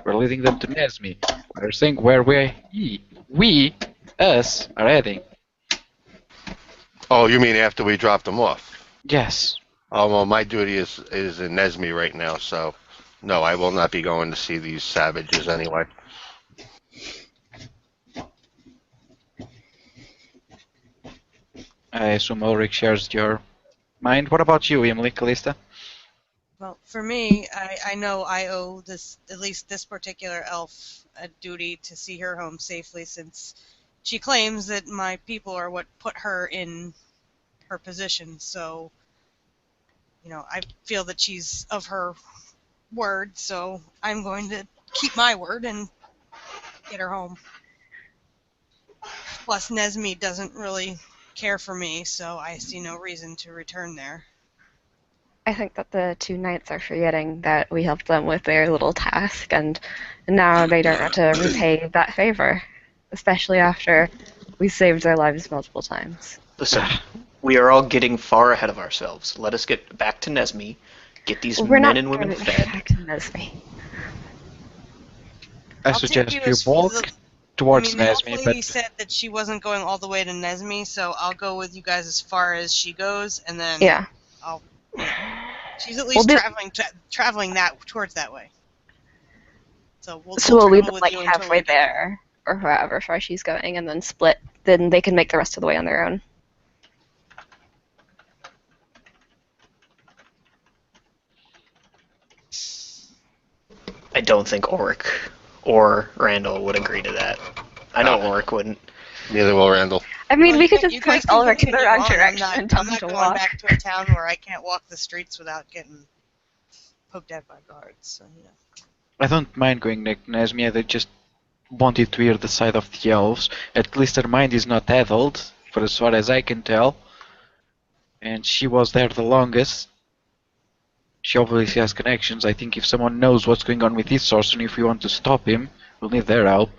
S2: We're leading them to Nesmi. We're saying where us, are heading.
S6: Oh, you mean after we drop them off?
S2: Yes.
S6: Oh, well, my duty is in Nesmi right now, so... No, I will not be going to see these savages anyway.
S2: I assume Ulrich shares your mind. What about you, Emily, Callista?
S3: Well, for me, I know I owe this, at least this particular elf, a duty to see her home safely, since she claims that my people are what put her in her position. So, you know, I feel that she's of her word, so I'm going to keep my word and get her home. Plus, Nesmi doesn't really care for me, so I see no reason to return there.
S4: I think that the two knights are forgetting that we helped them with their little task, and now they don't want to repay that favor, especially after we saved their lives multiple times.
S5: Listen, we are all getting far ahead of ourselves. Let us get back to Nesmi, get these
S4: We're
S5: men
S4: not
S5: and women
S4: going
S5: fed.
S4: back to Nesmi.
S2: I
S3: I'll
S2: suggest
S3: take
S2: you
S3: as-
S2: walk
S3: the-
S2: towards
S3: the elf
S2: Nesmi,
S3: lady
S2: but
S3: said that she wasn't going all the way to Nesmi, so I'll go with you guys as far as she goes, and then
S4: Yeah.
S3: I'll She's at
S4: We'll
S3: least
S4: do-
S3: traveling towards that way. So we'll
S4: we'll leave
S3: travel
S4: them
S3: with
S4: like
S3: you until
S4: halfway
S3: we get
S4: there, or however far she's going, and then split. Then they can make the rest of the way on their own.
S5: I don't think Ulrich or Randall would agree to that. I know Ulrich wouldn't.
S6: Neither will Randall.
S4: I mean,
S3: Well,
S4: we
S3: you
S4: could
S3: guys
S4: just
S3: can
S4: point Ulrich in the
S3: continue
S4: wrong
S3: on.
S4: direction and tell
S3: I'm
S4: him
S3: not
S4: to
S3: going
S4: walk.
S3: back to a town where I can't walk the streets without getting poked at by guards. So, you know.
S2: I don't mind going next Nesmia, they just wanted to hear the side of the elves. At least her mind is not addled, for as far as I can tell. And she was there the longest. She obviously has connections. I think if someone knows what's going on with this sorcerer, and if we want to stop him, we'll need their help.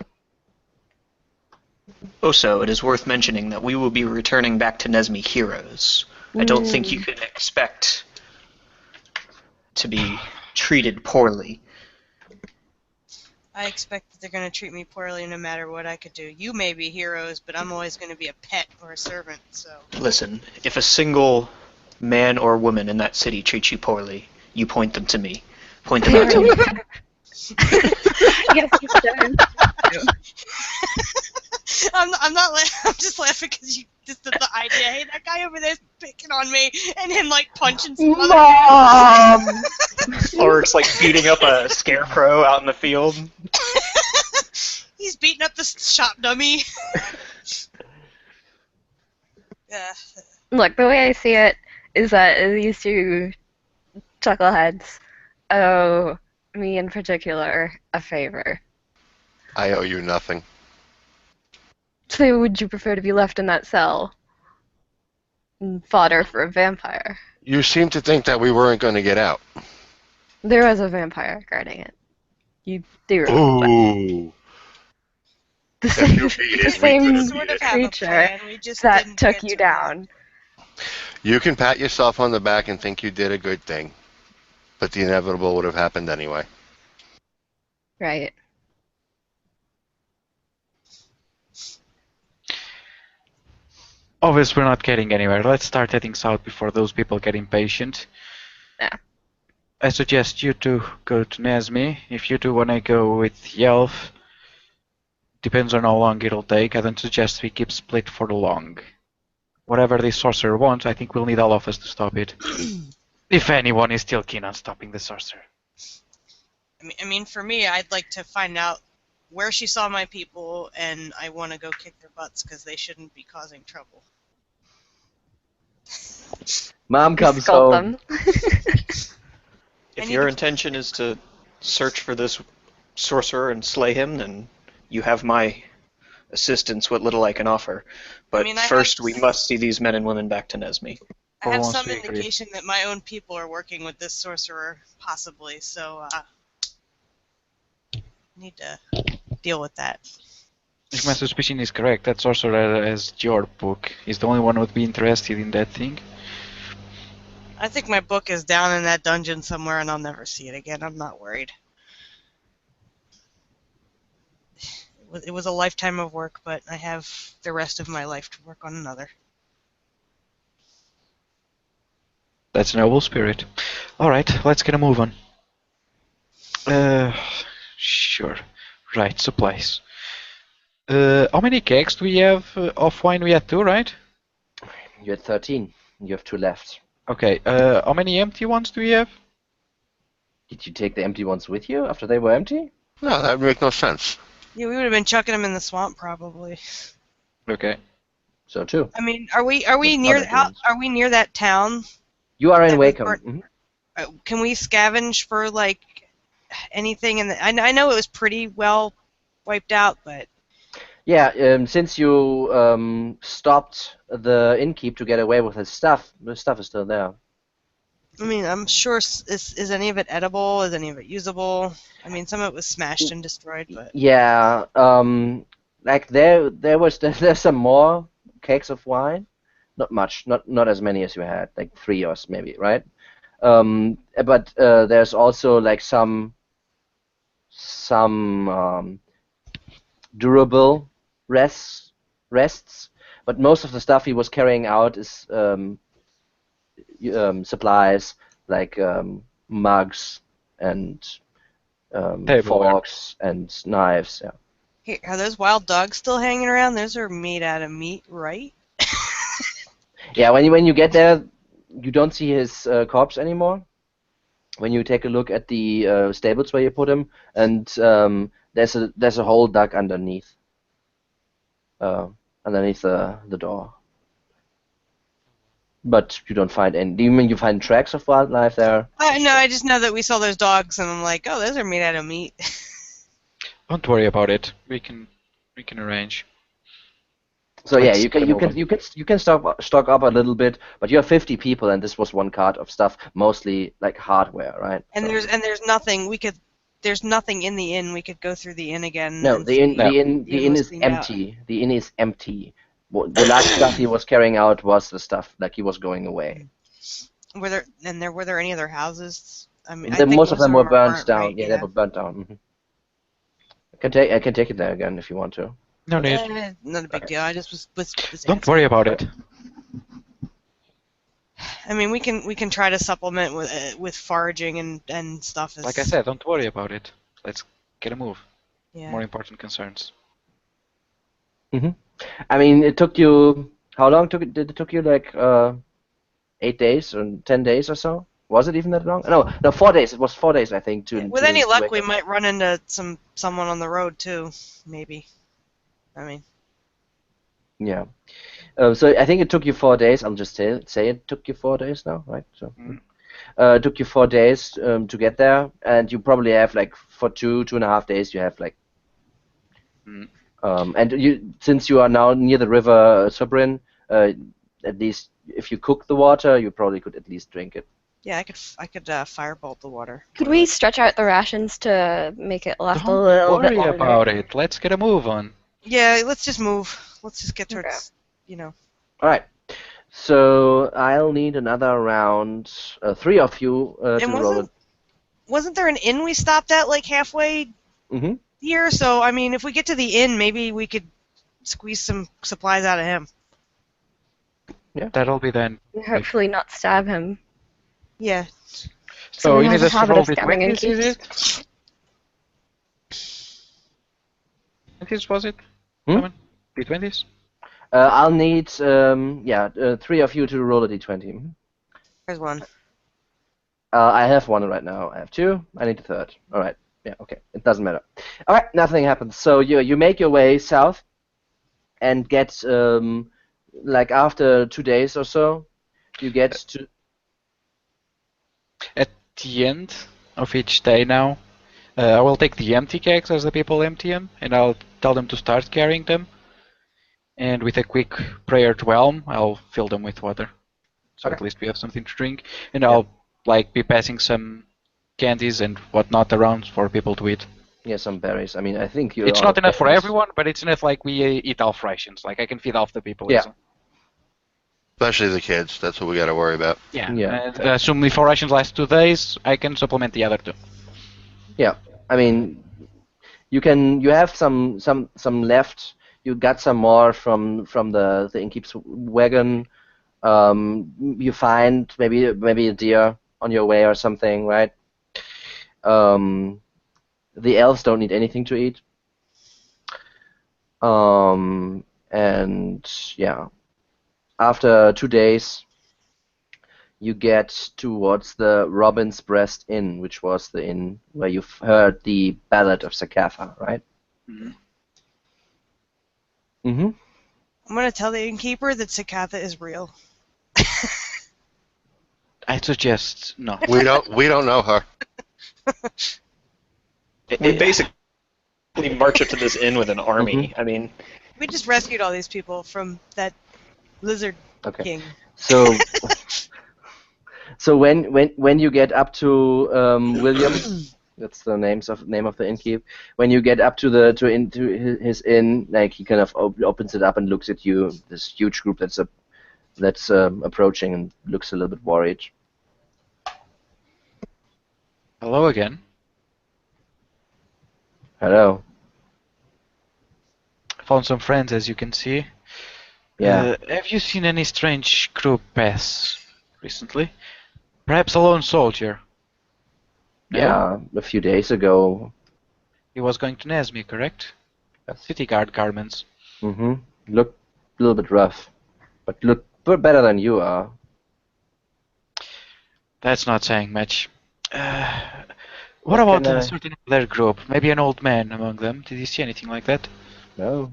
S5: Also, it is worth mentioning that we will be returning back to Nesmi heroes. I don't think you can expect to be treated poorly.
S3: I expect that they're going to treat me poorly no matter what I could do. You may be heroes, but I'm always going to be a pet or a servant, so...
S5: Listen, if a single man or woman in that city treats you poorly, you point them to me. Point them out to me.
S4: Yes, he's done.
S3: I'm not I'm just laughing because you just the idea. Hey, that guy over there's picking on me, and him like punching some other
S1: Mom!
S5: Ulrich's like beating up a scarecrow out in the field.
S3: He's beating up the shop dummy. Yeah.
S4: Look, the way I see it is that these two chuckleheads owe me in particular a favor.
S6: I owe you nothing.
S4: So would you prefer to be left in that cell? Fodder for a vampire.
S6: You seem to think that we weren't going to get out.
S4: There was a vampire guarding it. You do.
S6: Ooh.
S4: The
S6: If you
S4: same,
S6: beat
S4: the
S6: it, we
S4: same
S6: could've
S3: Sort
S6: beat
S3: of
S6: it.
S3: have a
S4: creature
S3: plan. We just
S4: that
S3: didn't
S4: took
S3: get
S4: you
S3: to it.
S4: down.
S6: You can pat yourself on the back and think you did a good thing. But the inevitable would have happened anyway.
S4: Right.
S2: Obviously, we're not getting anywhere. Let's start heading south before those people get impatient.
S4: Yeah.
S2: I suggest you two go to Nesmi. If you two want to go with Yelf, depends on how long it'll take. I don't suggest we keep split for long. Whatever this sorcerer wants, I think we'll need all of us to stop it. If anyone is still keen on stopping the sorcerer.
S3: I mean, for me, I'd like to find out where she saw my people, and I want to go kick their butts because they shouldn't be causing trouble.
S1: Mom comes
S4: Scold
S1: home.
S4: them.
S5: If your intention is to search for this sorcerer and slay him, then you have my assistance, what little I can offer. But
S3: I
S5: first,
S3: have-
S5: we must see these men and women back to Nesmi.
S3: I have
S2: once
S3: some
S2: we agree.
S3: indication that my own people are working with this sorcerer, possibly, so need to deal with that.
S2: If my suspicion is correct, that sorcerer has your book. He's the only one who would be interested in that thing.
S3: I think my book is down in that dungeon somewhere, and I'll never see it again. I'm not worried. It was a lifetime of work, but I have the rest of my life to work on another.
S2: That's a noble spirit. Alright, let's get a move on. Sure. Right, supplies. How many kegs do we have of wine? We had 2, right?
S1: You had 13. You have 2 left.
S2: Okay, how many empty ones do we have?
S1: Did you take the empty ones with you after they were empty?
S6: No, that would make no sense.
S3: Yeah, we would have been chucking them in the swamp probably.
S2: Okay.
S1: So 2.
S3: I mean, are we
S1: With
S3: near
S1: other ones.
S3: are we near that town?
S1: You are in
S3: That we
S1: Wacom.
S3: weren't-
S1: Mhm.
S3: Can we scavenge for like anything? I know it was pretty well wiped out, but
S1: Yeah, since you stopped the innkeep to get away with his stuff, the stuff is still there.
S3: I mean, I'm sure is any of it edible? Is any of it usable? I mean, some of it was smashed and destroyed, but
S1: Yeah, like there's some more kegs of wine. Not much, not as many as you had, like 3 or maybe, right? But there's also like some durable rests, but most of the stuff he was carrying out is supplies like mugs and
S2: Tableware.
S1: forks and knives. Yeah.
S3: Hey, are those wild dogs still hanging around? Those are made out of meat, right?
S1: Yeah. When you get there, you don't see his corpse anymore. When you take a look at the stables where you put him, and there's a hole dug underneath the door. But you don't find any. Do you mean you find tracks of wildlife there?
S3: No, I just know that we saw those dogs, and I'm like, oh, those are made out of meat.
S2: Don't worry about it. We can arrange.
S1: So yeah,
S2: Let's
S1: you can
S2: get
S1: you
S2: over.
S1: can you can you can stock up a little bit, but you have 50 people, and this was one cart of stuff, mostly like hardware, right?
S3: And
S1: So-
S3: there's nothing we could. There's nothing in the inn. We could go through the inn again.
S1: No,
S3: and
S1: the inn
S3: see-
S1: the inn
S3: the
S1: the
S3: inn
S1: inn
S3: was
S1: is
S3: cleaned out.
S1: empty. The inn is empty. The last stuff he was carrying out was the stuff like he was going away.
S3: Were there any other houses? I mean, I think
S1: Most of them were burnt
S3: burnt,
S1: down.
S3: right?
S1: Yeah, they were burnt down. Mhm. I can take it there again if you want to.
S2: No need.
S3: Not a big deal. I just was
S2: Don't worry about it.
S3: I mean, we can try to supplement with foraging and stuff.
S2: Like I said, don't worry about it. Let's get a move.
S3: yeah.
S2: More important concerns.
S1: I mean, it took you how long did it took you like 8 days or 10 days or so? Was it even that long? No, 4 days. It was 4 days, I think.
S3: With
S1: to
S3: any luck,
S1: wake
S3: we
S1: up.
S3: might run into someone on the road too. Maybe. I mean,
S1: Yeah. So I think it took you 4 days. I'll just say it took you 4 days now, right? So it took you 4 days to get there, and you probably have like for 2.5 days you have like.
S2: Mm.
S1: And since you are now near the river Subrin, at least if you cook the water, you probably could at least drink it.
S3: yeah, I could firebolt the water.
S4: Could we stretch out the rations to make it last a
S2: Don't
S4: little bit
S2: worry
S4: longer?
S2: about it. Let's get a move on.
S3: Yeah, let's just move. Let's just get towards,
S4: Okay.
S1: All right. So I'll need another round. 3 of you to
S3: And
S1: roll it.
S3: wasn't there an inn we stopped at like halfway
S1: Mm-hmm.
S3: here? So I mean, if we get to the inn, maybe we could squeeze some supplies out of him.
S2: That'll be then.
S4: Hopefully not stab him.
S3: Yeah.
S2: So
S4: Someone
S2: you
S4: has
S2: need
S4: a
S2: us to
S4: habit
S2: roll
S4: of
S2: the
S4: stabbing
S2: 20s, is
S4: innkeeps.
S2: it? 20s was it?
S1: Hmm?
S2: Simon? D20s?
S1: I'll need 3 of you to roll a d20. Mhm.
S3: There's one.
S1: I have 1 right now. I have 2. I need a third. All right. Yeah. Okay. It doesn't matter. All right. Nothing happens. So you make your way south, and get like after 2 days or so, you get to.
S2: At the end of each day now, I will take the empty kegs as the people empty them, and I'll tell them to start carrying them. And with a quick prayer to Elm, I'll fill them with water. So
S1: Okay.
S2: at least we have something to drink. And I'll like be passing some candies and whatnot around for people to eat.
S1: Yeah, some berries. I mean, I think you.
S2: It's not enough for everyone, but it's enough like we eat half rations. Like I can feed half the people.
S1: Yeah.
S2: easily.
S6: Especially the kids. That's what we got to worry about.
S2: Yeah.
S1: Yeah.
S2: And assuming 4 rations last 2 days, I can supplement the other 2.
S1: Yeah, I mean, you have some left. You got some more from the innkeep's wagon. You find maybe a deer on your way or something, right? The elves don't need anything to eat. And yeah, after 2 days, you get towards the Robin's Breast Inn, which was the inn where you heard the Ballad of Sakatha, right?
S2: Mhm.
S1: Mm-hmm.
S3: I'm gonna tell the innkeeper that Sakatha is real.
S2: I suggest no.
S6: We don't know her.
S5: We basically march up to this inn with an army. I mean,
S3: We just rescued all these people from that lizard
S1: Okay.
S3: king.
S1: So, so when you get up to William, that's the name of the innkeep. When you get up to his inn, like he kind of opens it up and looks at you. This huge group that's approaching and looks a little bit worried.
S2: Hello again.
S1: Hello.
S2: Found some friends, as you can see.
S1: Yeah.
S2: Have you seen any strange crew pass recently? Perhaps a lone soldier. No?
S1: Yeah, a few days ago.
S2: He was going to Nesme, correct?
S1: Yes.
S2: City guard garments.
S1: Mm-hmm. Looked a little bit rough, but look better than you are.
S2: That's not saying much. Uh, what
S1: What
S2: about
S1: can
S2: a
S1: I?
S2: certain other group? Maybe an old man among them? Did you see anything like that?
S1: No,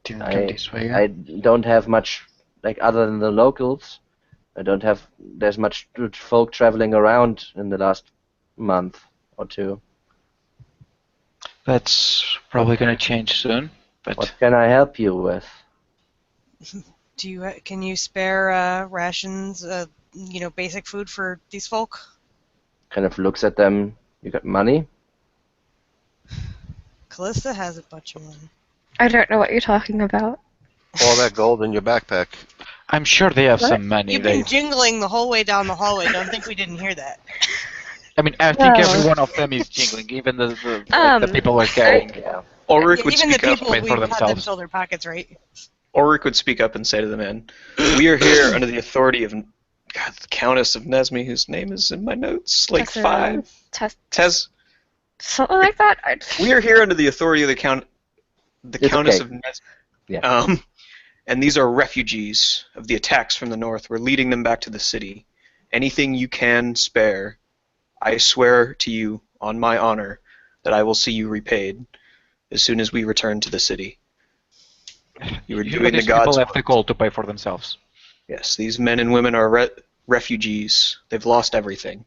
S2: Didn't come
S1: I
S2: this way.
S1: I don't have much like other than the locals. I don't have. There's much folk traveling around in the last month or two.
S2: That's probably gonna change soon. But
S1: What can I help you with?
S3: Can you spare rations? Basic food for these folk.
S1: Kind of looks at them. You got money?
S3: Callista has a bunch of money.
S4: I don't know what you're talking about.
S6: All that gold in your backpack.
S2: I'm sure they have
S4: What?
S2: some money.
S3: You've been jingling the whole way down the hallway. Don't think we didn't hear that.
S2: I mean, I think
S4: No.
S2: every one of them is jingling, even the people we're carrying.
S1: Yeah.
S5: Ulrich would
S3: Even the
S5: speak up.
S3: people
S2: wait
S3: we
S2: for
S3: had them
S2: themselves.
S3: fill their pockets, right?
S5: Ulrich would speak up and say to the men, "We are here under the authority of the Countess of Nesme, whose name is in my notes, like
S4: Tessa-
S5: 5. Tez.
S4: Something like that.
S5: We are here under the authority of the
S1: It's
S5: Countess
S1: okay.
S5: of Nesme.
S1: Yeah.
S5: And these are refugees of the attacks from the north. We're leading them back to the city. Anything you can spare, I swear to you on my honor that I will see you repaid as soon as we return to the city. You are doing the
S2: These people
S5: gods'
S2: have the
S5: work.
S2: gold to pay for themselves.
S5: Yes, these men and women are refugees. They've lost everything.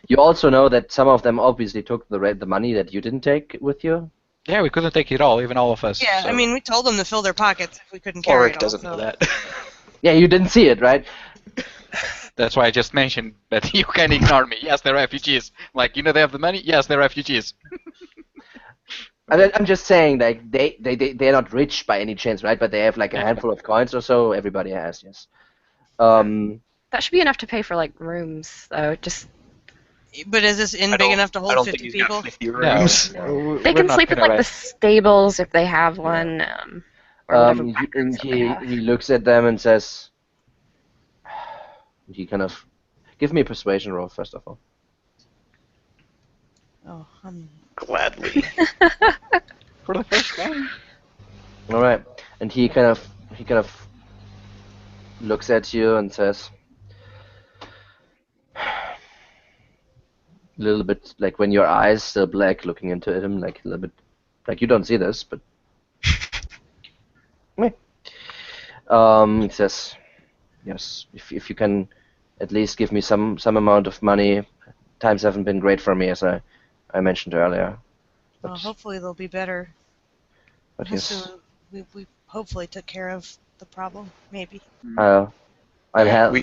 S1: You also know that some of them obviously took the money that you didn't take with you.
S2: Yeah, we couldn't take it all, even all of us.
S3: Yeah,
S2: so-
S3: I mean, we told them to fill their pockets if we couldn't carry
S5: Ulrich
S3: it all.
S5: doesn't
S3: so-
S5: know that.
S1: Yeah, you didn't see it, right?
S2: That's why I just mentioned that you can ignore me. Yes, they're refugees. Like, they have the money? Yes, they're refugees.
S1: I'm just saying, like they're not rich by any chance, right? But they have like a handful of coins or so. Everybody has, yes.
S4: That should be enough to pay for like rooms, though. Just
S3: But is this inn
S5: I
S3: big
S5: don't-
S3: enough to
S5: I
S3: hold
S5: don't
S3: 50
S5: think he's got
S3: people?
S5: 50
S2: No.
S5: rooms.
S4: they can sleep in like the stables if they have one, or whatever
S1: He,
S4: backgrounds that they have.
S1: he looks at them and says, he kind of, give me a persuasion roll first of all.
S3: Oh,
S5: Gladly.
S2: For the first time.
S1: All right, and he kind of looks at you and says, a little bit like when your eyes still black, looking into him, like a little bit, like you don't see this, but he says, yes, if you can at least give me some amount of money. Times haven't been great for me, as I mentioned earlier.
S3: well, hopefully they'll be better.
S1: But yes,
S3: Soon. We hopefully took care of the problem, maybe.
S1: I'll help.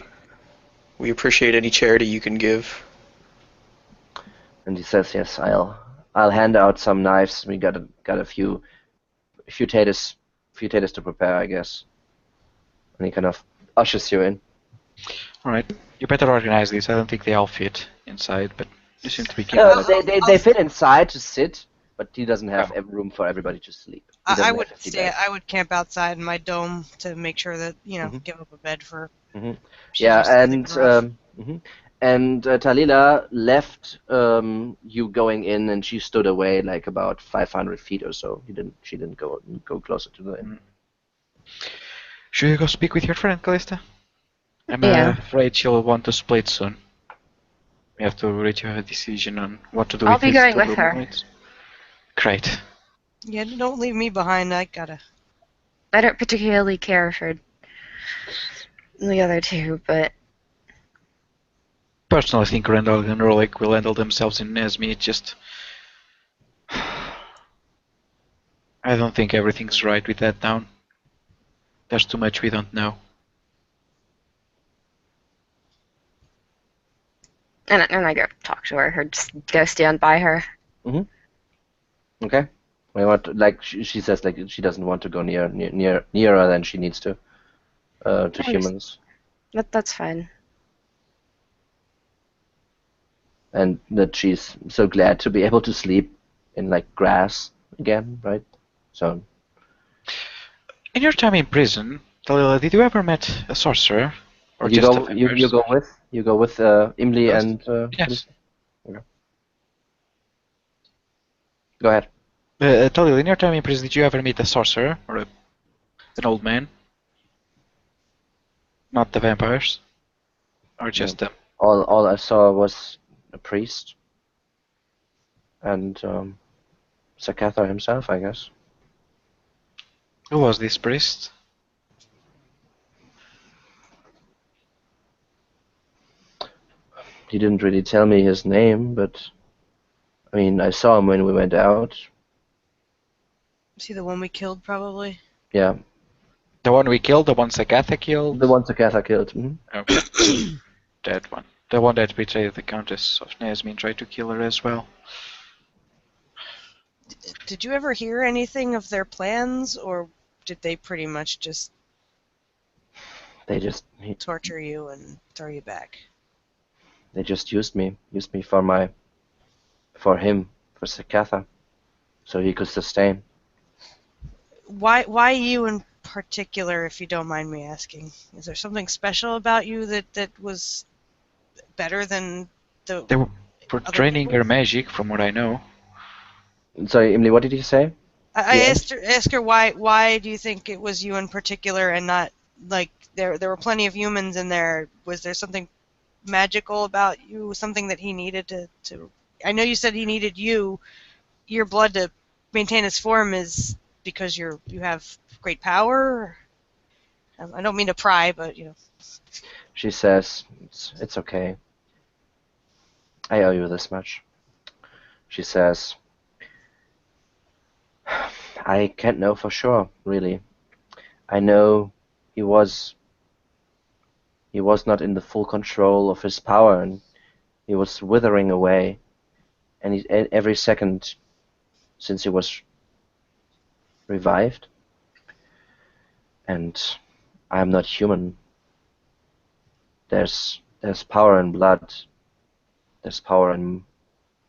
S5: We appreciate any charity you can give.
S1: And he says, yes, I'll hand out some knives. We got a few taters to prepare, I guess. And he kind of ushers you in.
S2: Alright, you better organize this. I don't think they all fit inside, but you seem to be keen on it.
S1: They fit inside to sit, but he doesn't have room for everybody to sleep. He doesn't
S3: I
S1: have
S3: would
S1: 50
S3: stay.
S1: beds.
S3: I would camp outside in my dome to make sure that give up a bed for.
S1: Yeah,
S3: something rough.
S1: and Talila left you going in, and she stood away like about 500 feet or so. She didn't go closer to the inn.
S2: Should you go speak with your friend, Callista? I'm
S4: Yeah.
S2: afraid she'll want to split soon. We have to reach a decision on what to do
S4: I'll
S2: with
S4: be
S2: these
S4: going
S2: two
S4: with her.
S2: roommates. Great.
S3: Yeah, don't leave me behind. I gotta.
S4: I don't particularly care for the other two, but
S2: Personally, I think Randall and Rolik will handle themselves in Nesme. It's just... I don't think everything's right with that town. There's too much we don't know.
S4: and I go talk to her, or just go stand by her.
S1: Okay. We want to, like she says, like she doesn't want to go nearer than she needs to
S4: Thanks.
S1: humans,
S4: That's fine.
S1: and that she's so glad to be able to sleep in like grass again, right? So
S2: In your time in prison, Talila, did you ever met a sorcerer? Or
S1: You
S2: just the
S1: go. You
S2: vampires?
S1: go with. You go with Imli
S2: Yes.
S1: and
S2: Yes.
S1: Okay. Go ahead.
S2: Totally, in your time in prison, did you ever meet a sorcerer or an old man? Not the vampires, or just them?
S1: All I saw was a priest and Sakatha himself, I guess.
S2: Who was this priest?
S1: He didn't really tell me his name, but I mean, I saw him when we went out.
S3: See the one we killed, probably.
S1: Yeah,
S2: The one we killed, the one Sagatha killed?
S1: the one Sakatha killed.
S2: Okay. That one. The one that betrayed the Countess of Nesmin tried to kill her as well.
S3: Did you ever hear anything of their plans, or did they pretty much just
S1: They just
S3: torture you and throw you back?
S1: they just used me for him, for Sakatha, so he could sustain.
S3: Why you in particular, if you don't mind me asking? Is there something special about you that was better than the
S2: They were
S3: other
S2: draining
S3: people?
S2: her magic, from what I know.
S1: Sorry, Emily, what did you say?
S3: I
S1: Yeah.
S3: asked her why do you think it was you in particular and not like there were plenty of humans in there. Was there something magical about you? Something that he needed to I know you said he needed your blood to maintain his form is because you have great power. I don't mean to pry, but you know.
S1: She says, it's okay. I owe you this much. She says, I can't know for sure, really. I know he was not in the full control of his power, and he was withering away. And every second since he was revived, and I am not human. There's power in blood. There's power in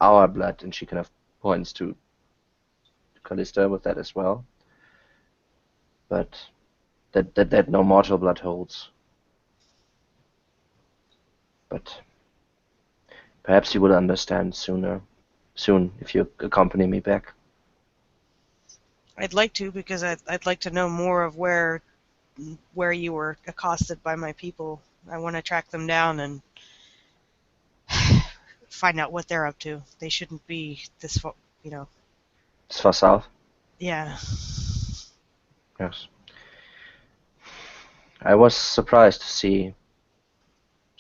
S1: our blood, and she kind of points to Callista with that as well. But that no mortal blood holds. But perhaps you will understand soon if you accompany me back.
S3: I'd like to because I'd like to know more of where you were accosted by my people. I want to track them down and find out what they're up to. They shouldn't be this far, you know.
S1: It's far south.
S3: Yeah.
S1: Yes. I was surprised to see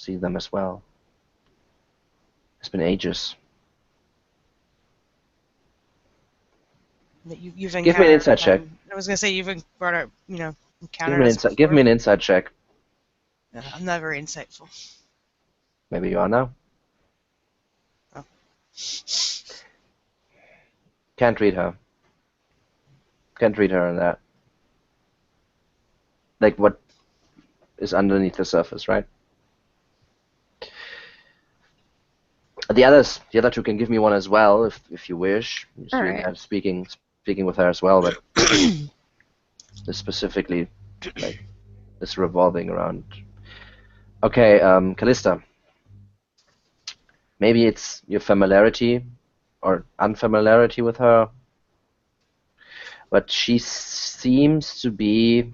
S1: them as well. It's been ages.
S3: You've encountered.
S1: Give me an insight check.
S3: I was gonna say you've encountered
S1: Give me an
S3: us
S1: insight.
S3: before.
S1: Give me an insight check.
S3: I'm not very insightful.
S1: Maybe you are now.
S3: Oh.
S1: Can't read her. Can't read her in that. Like what is underneath the surface, right? The other two can give me one as well if you wish. So you
S4: Alright.
S1: can have speaking with her as well, but this specifically like this revolving around. Okay, Callista. Maybe it's your familiarity or unfamiliarity with her, but she seems to be,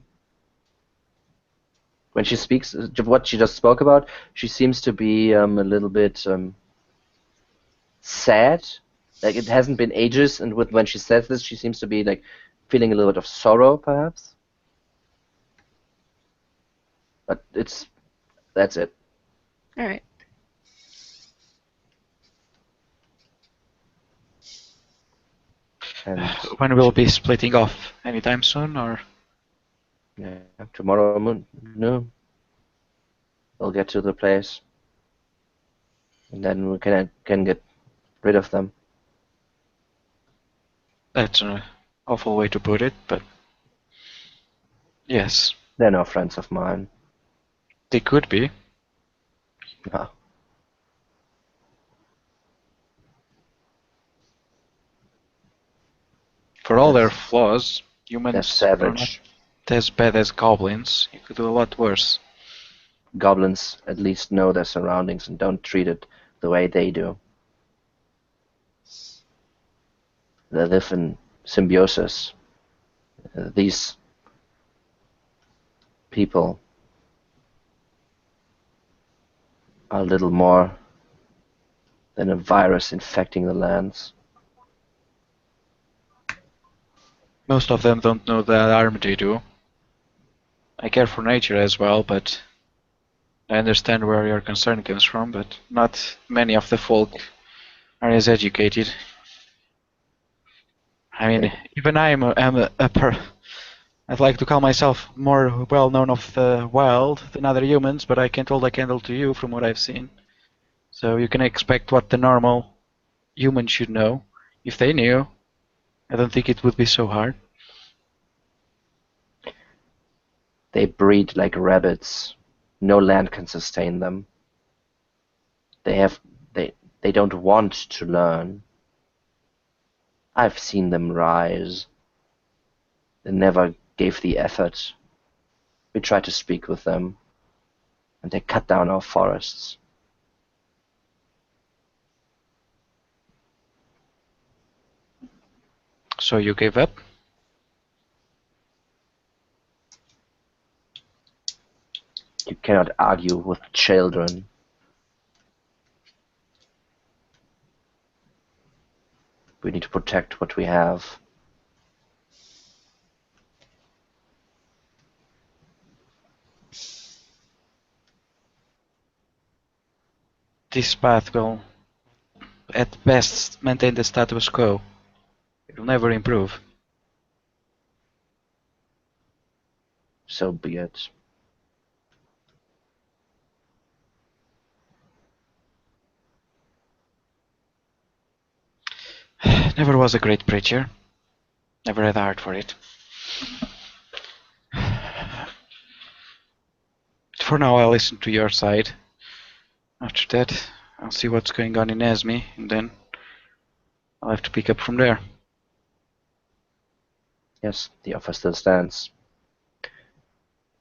S1: when she speaks, what she just spoke about, she seems to be a little bit sad. Like it hasn't been ages, and when she says this, she seems to be like feeling a little bit of sorrow, perhaps. But that's it.
S4: Alright.
S1: And
S2: When we'll be splitting off? Anytime soon, or?
S1: yeah, tomorrow noon, we'll get to the place, and then we can get rid of them.
S2: That's an awful way to put it, but yes,
S1: They're no friends of mine.
S2: they could be.
S1: No.
S2: For all their
S1: They're
S2: flaws, humans are not
S1: savage.
S2: as bad as goblins. You could do a lot worse.
S1: Goblins at least know their surroundings and don't treat it the way they do. They live in symbiosis. These people are little more than a virus infecting the lands.
S2: Most of them don't know the harm they do. I care for nature as well, but I understand where your concern comes from, but not many of the folk are as educated. I mean, even I'd like to call myself more well-known of the wild than other humans, but I can't hold a candle to you from what I've seen. So you can expect what the normal human should know. If they knew, I don't think it would be so hard.
S1: They breed like rabbits. No land can sustain them. They don't want to learn. I've seen them rise. They never gave the effort. We tried to speak with them, and they cut down our forests.
S2: So you gave up?
S1: You cannot argue with children. We need to protect what we have.
S2: This path will, at best, maintain the status quo. It will never improve.
S1: So be it.
S2: Never was a great preacher. Never had a heart for it. For now, I'll listen to your side. After that, I'll see what's going on in Esme, and then I'll have to pick up from there.
S1: Yes, the offer still stands.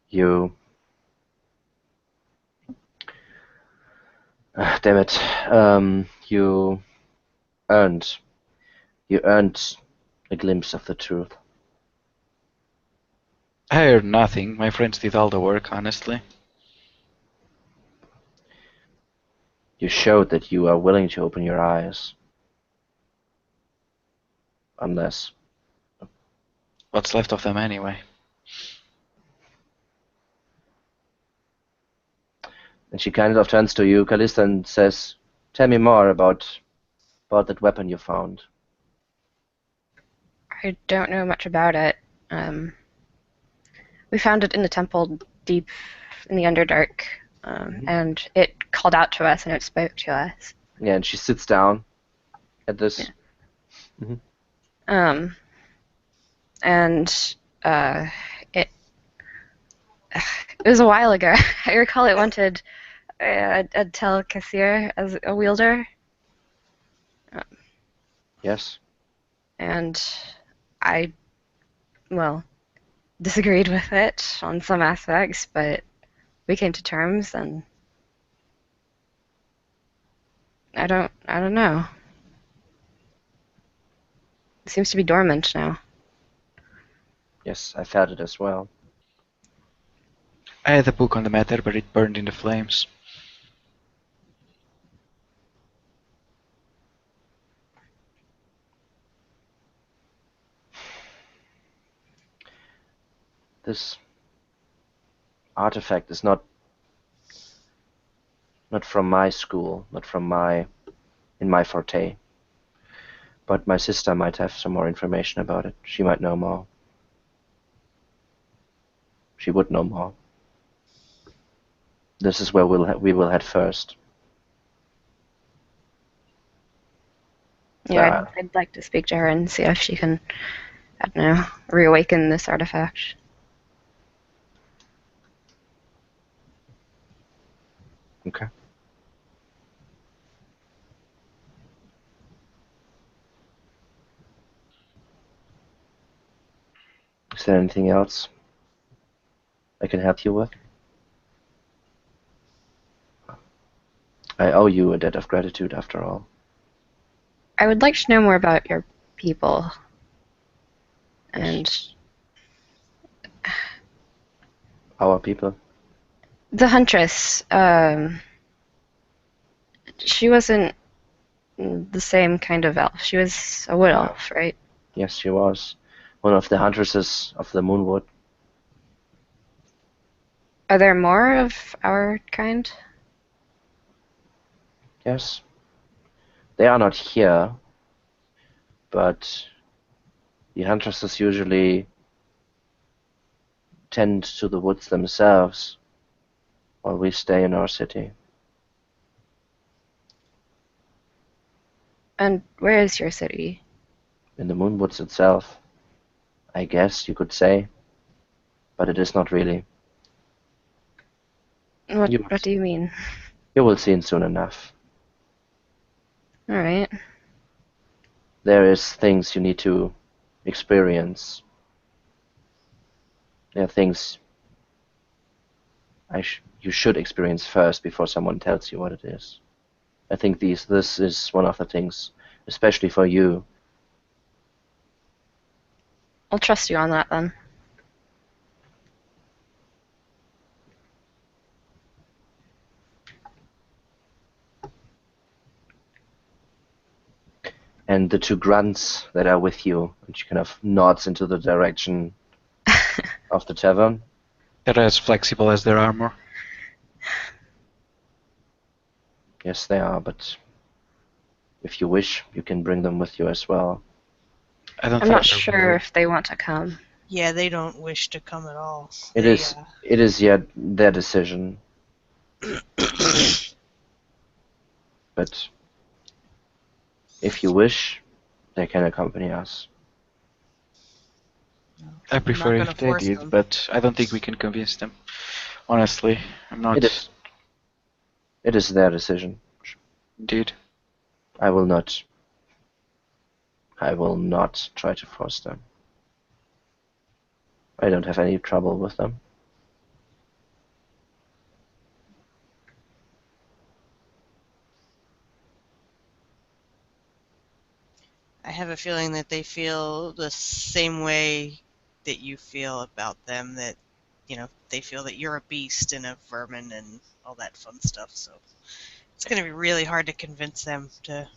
S1: You... damn it. You earned a glimpse of the truth.
S2: I heard nothing. My friends did all the work, honestly.
S1: You showed that you are willing to open your eyes. Unless...
S2: What's left of them anyway?
S1: And she kind of turns to you, Callista, and says, "Tell me more about that weapon you found."
S4: I don't know much about it. We found it in the temple deep in the Underdark, and it called out to us and it spoke to us.
S1: Yeah, and she sits down at this.
S4: Yeah. And it was a while ago. I recall it wanted a Tel Kassir as a wielder.
S1: Yes.
S4: And I, well, disagreed with it on some aspects, but we came to terms, and I don't know. It seems to be dormant now.
S1: Yes, I felt it as well.
S2: I had a book on the matter, but it burned in the flames.
S1: This artifact is not from my school, not in my forte. But my sister might have some more information about it. She might know more. She would know more. This is where we will head first.
S4: Yeah, I'd like to speak to her and see if she can, I don't know, reawaken this artifact.
S1: Okay. Is there anything else I can help you with? I owe you a debt of gratitude, after all.
S4: I would like to know more about your people. And
S1: Our people.
S4: the Huntress, she wasn't the same kind of elf. She was a wood elf, right?
S1: Yes, she was. One of the huntresses of the Moonwood.
S4: Are there more of our kind?
S1: Yes. They are not here, but the huntresses usually tend to the woods themselves while we stay in our city.
S4: And where is your city?
S1: In the Moonwoods itself, I guess you could say, but it is not really.
S4: What do you mean?
S1: You will see soon enough.
S4: Alright.
S1: There is things you need to experience. There are things you should experience first before someone tells you what it is. I think this is one of the things, especially for you.
S4: I'll trust you on that then.
S1: And the two grunts that are with you, and she kind of nods into the direction of the tavern.
S2: They're as flexible as their armor.
S1: Yes, they are, but if you wish, you can bring them with you as well.
S4: I'm not sure if they want to come.
S3: Yeah, they don't wish to come at all.
S1: It is yet their decision. But if you wish, they can accompany us.
S2: I prefer
S3: not
S2: if
S3: gonna
S2: they
S3: force
S2: did,
S3: them.
S2: but I don't think we can convince them. Honestly, I'm not.
S1: It is their decision.
S2: Indeed.
S1: I will not try to force them. I don't have any trouble with them.
S3: I have a feeling that they feel the same way that you feel about them, that, they feel that you're a beast and a vermin and all that fun stuff, so it's going to be really hard to convince them to...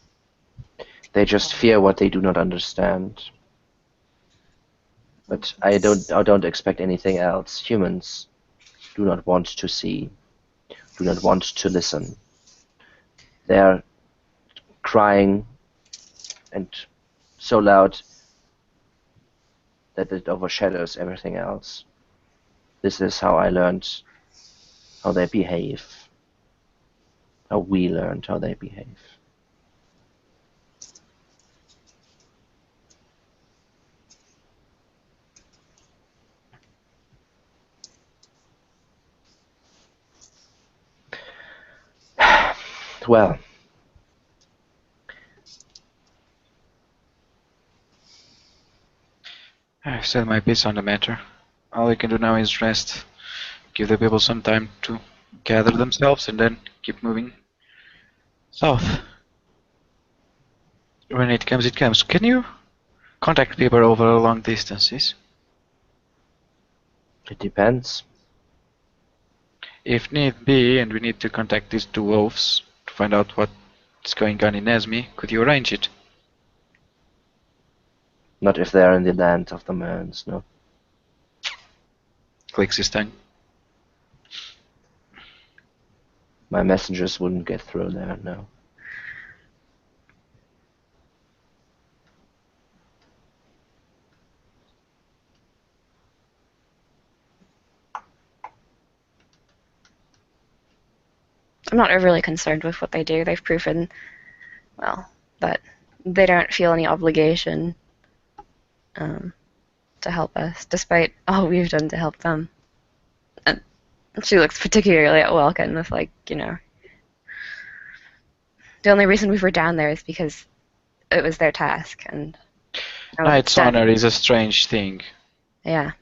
S1: They just fear what they do not understand. But I don't expect anything else. Humans do not want to see, do not want to listen. They're crying and so loud that it overshadows everything else. This is how I learned how they behave. How we learned how they behave. Well,
S2: I've said my piece on the matter. All we can do now is rest. Give the people some time to gather themselves and then keep moving south. When it comes, it comes. Can you contact people over long distances?
S1: it depends.
S2: If need be, and we need to contact these two wolves to find out what's going on in Esme, could you arrange it?
S1: Not if they're in the land of the Merns, no.
S2: Clicks his tongue.
S1: My messengers wouldn't get through there, no.
S4: I'm not overly concerned with what they do. They've proven, well, that they don't feel any obligation to help us, despite all we've done to help them. And she looks particularly at Welkin with, the only reason we were down there is because it was their task, and
S2: Knight's honor is a strange thing.
S4: Yeah.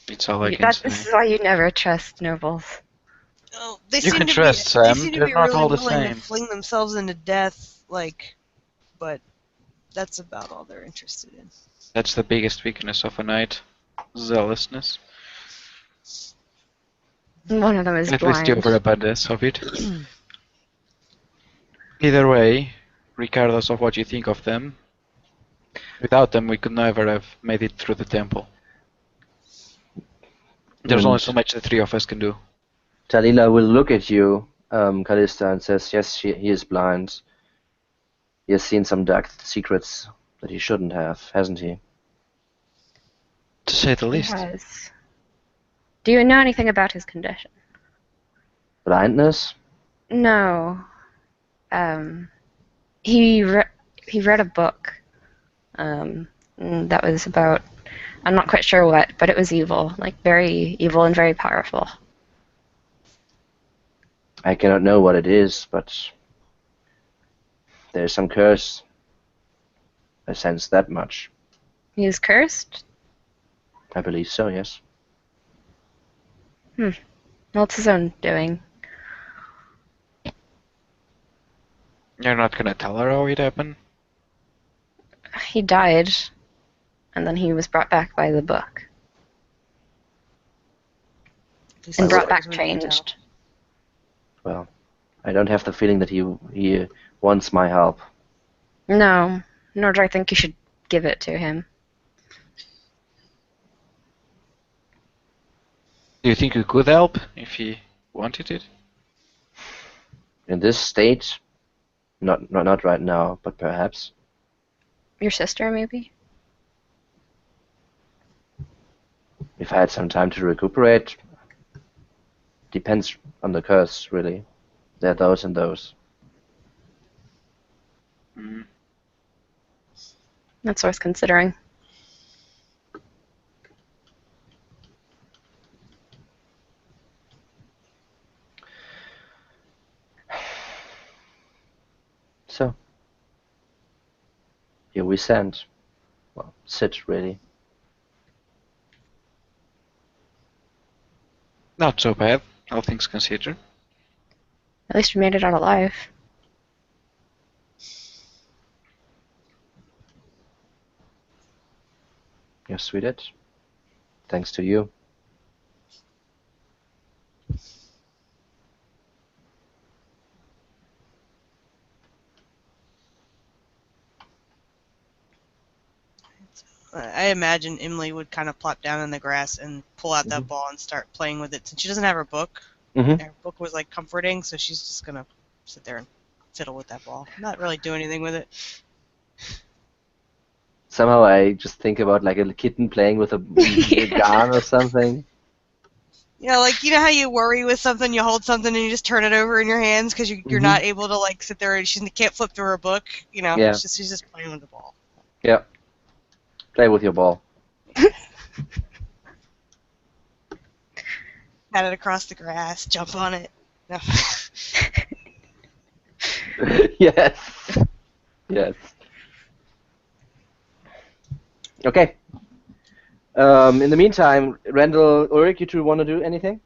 S2: It's all I can say.
S4: This is why you never trust nobles.
S3: Oh, they
S2: You
S3: seem
S2: can
S3: to
S2: trust
S3: be. They
S2: Sam.
S3: seem to
S2: They're
S3: be
S2: not
S3: really
S2: all the
S3: willing to
S2: same.
S3: fling themselves into death, like. But that's about all they're interested in.
S2: That's the biggest weakness of a knight. Zealousness.
S4: One of them is
S2: At least the
S4: blind.
S2: overabundance of it. Either way, regardless of what you think of them, without them we could never have made it through the temple. There's only
S1: And
S2: so much the three of us can do.
S1: Talila will look at you, Callista, and says, yes, he is blind. He has seen some dark secrets that he shouldn't have, hasn't he?
S2: To say the
S4: He
S2: least.
S4: has. Do you know anything about his condition?
S1: Blindness?
S4: No. He read a book. That was about. I'm not quite sure what, but it was evil, like very evil and very powerful.
S1: I cannot know what it is, but there's some curse. I sense that much.
S4: He is cursed?
S1: I believe so, yes.
S4: Well, it's his own doing.
S2: You're not gonna tell her how it happened?
S4: He died, and then he was brought back by the book. And brought back changed.
S1: Well, I don't have the feeling that he wants my help.
S4: No, nor do I think you should give it to him.
S2: Do you think you could help if he wanted it?
S1: In this state, not right now, but perhaps.
S4: Your sister, maybe?
S1: If I had some time to recuperate, depends on the curse, really. There are those and those.
S2: Mm.
S4: That's worth considering.
S1: So, here we stand. Well, sit, really.
S2: Not so bad, all things considered.
S4: At least we made it out alive.
S1: Yes, we did. Thanks to you.
S3: I imagine Emily would kind of plop down in the grass and pull out that ball and start playing with it. Since she doesn't have her book, her book was like comforting, so she's just gonna sit there and fiddle with that ball. Not really do anything with it.
S1: Somehow I just think about like a kitten playing with a gun or something.
S3: Yeah, like you know how you worry with something, you hold something and you just turn it over in your hands because you're not able to like sit there and she can't flip through her book. You know,
S1: Yeah.
S3: she's just playing with the ball.
S1: Yeah. Play with your ball.
S3: Pat it across the grass, jump on it. No.
S1: Yes. Yes. Okay. In the meantime, Randall, Ulrich, you two want to do anything?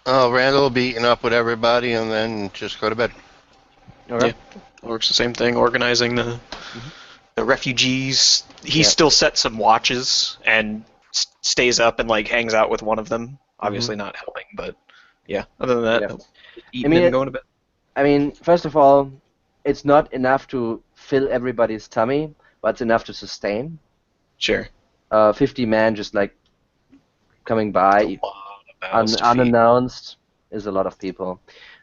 S6: Randall will be eating up with everybody and then just go to bed.
S1: All right.
S5: Works the same thing, organizing the refugees. He
S1: Yeah.
S5: still sets some watches and stays up and like hangs out with one of them. Obviously not helping, but yeah. Other than that,
S1: Yeah.
S5: eating
S1: I mean,
S5: and going to bed.
S1: I mean, first of all, it's not enough to fill everybody's tummy, but it's enough to sustain.
S5: Sure.
S1: 50 men just like coming by unannounced is a lot of people.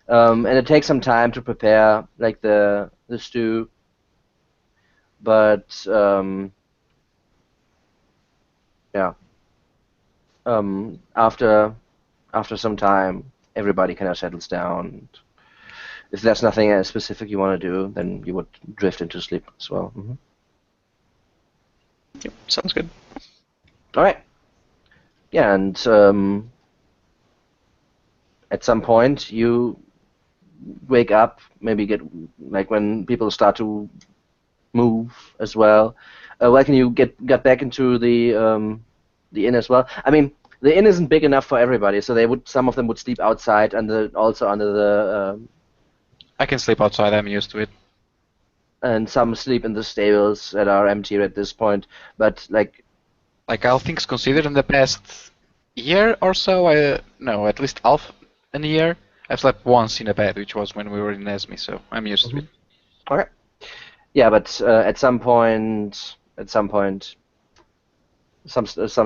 S1: And it takes some time to prepare like the stew. But yeah. After some time, everybody kind of settles down. If there's nothing specific you want to do, then you would drift into sleep as well.
S5: Yep, sounds good.
S1: All right. Yeah, and at some point you wake up, maybe get like when people start to move as well. Can you get back into the inn as well? I mean, the inn isn't big enough for everybody, so some of them would sleep outside and also under the
S2: I can sleep outside. I'm used to it.
S1: and some sleep in the stables that are empty at this point. But like,
S2: All things considered, in the past year or so, no, at least half in a year, I've slept once in a bed, which was when we were in Nesme, so I'm used to it.
S1: okay, yeah, but at some point, some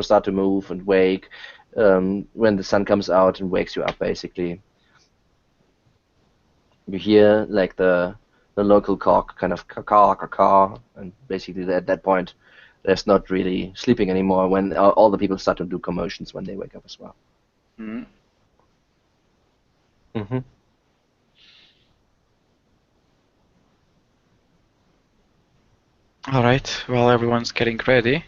S1: start to move and wake when the sun comes out and wakes you up. Basically, you hear like the local cock kind of caw, and basically at that point, there's not really sleeping anymore when all the people start to do commotions when they wake up as well.
S2: Mm.
S1: Mm-hmm.
S2: Alright, while everyone's getting ready,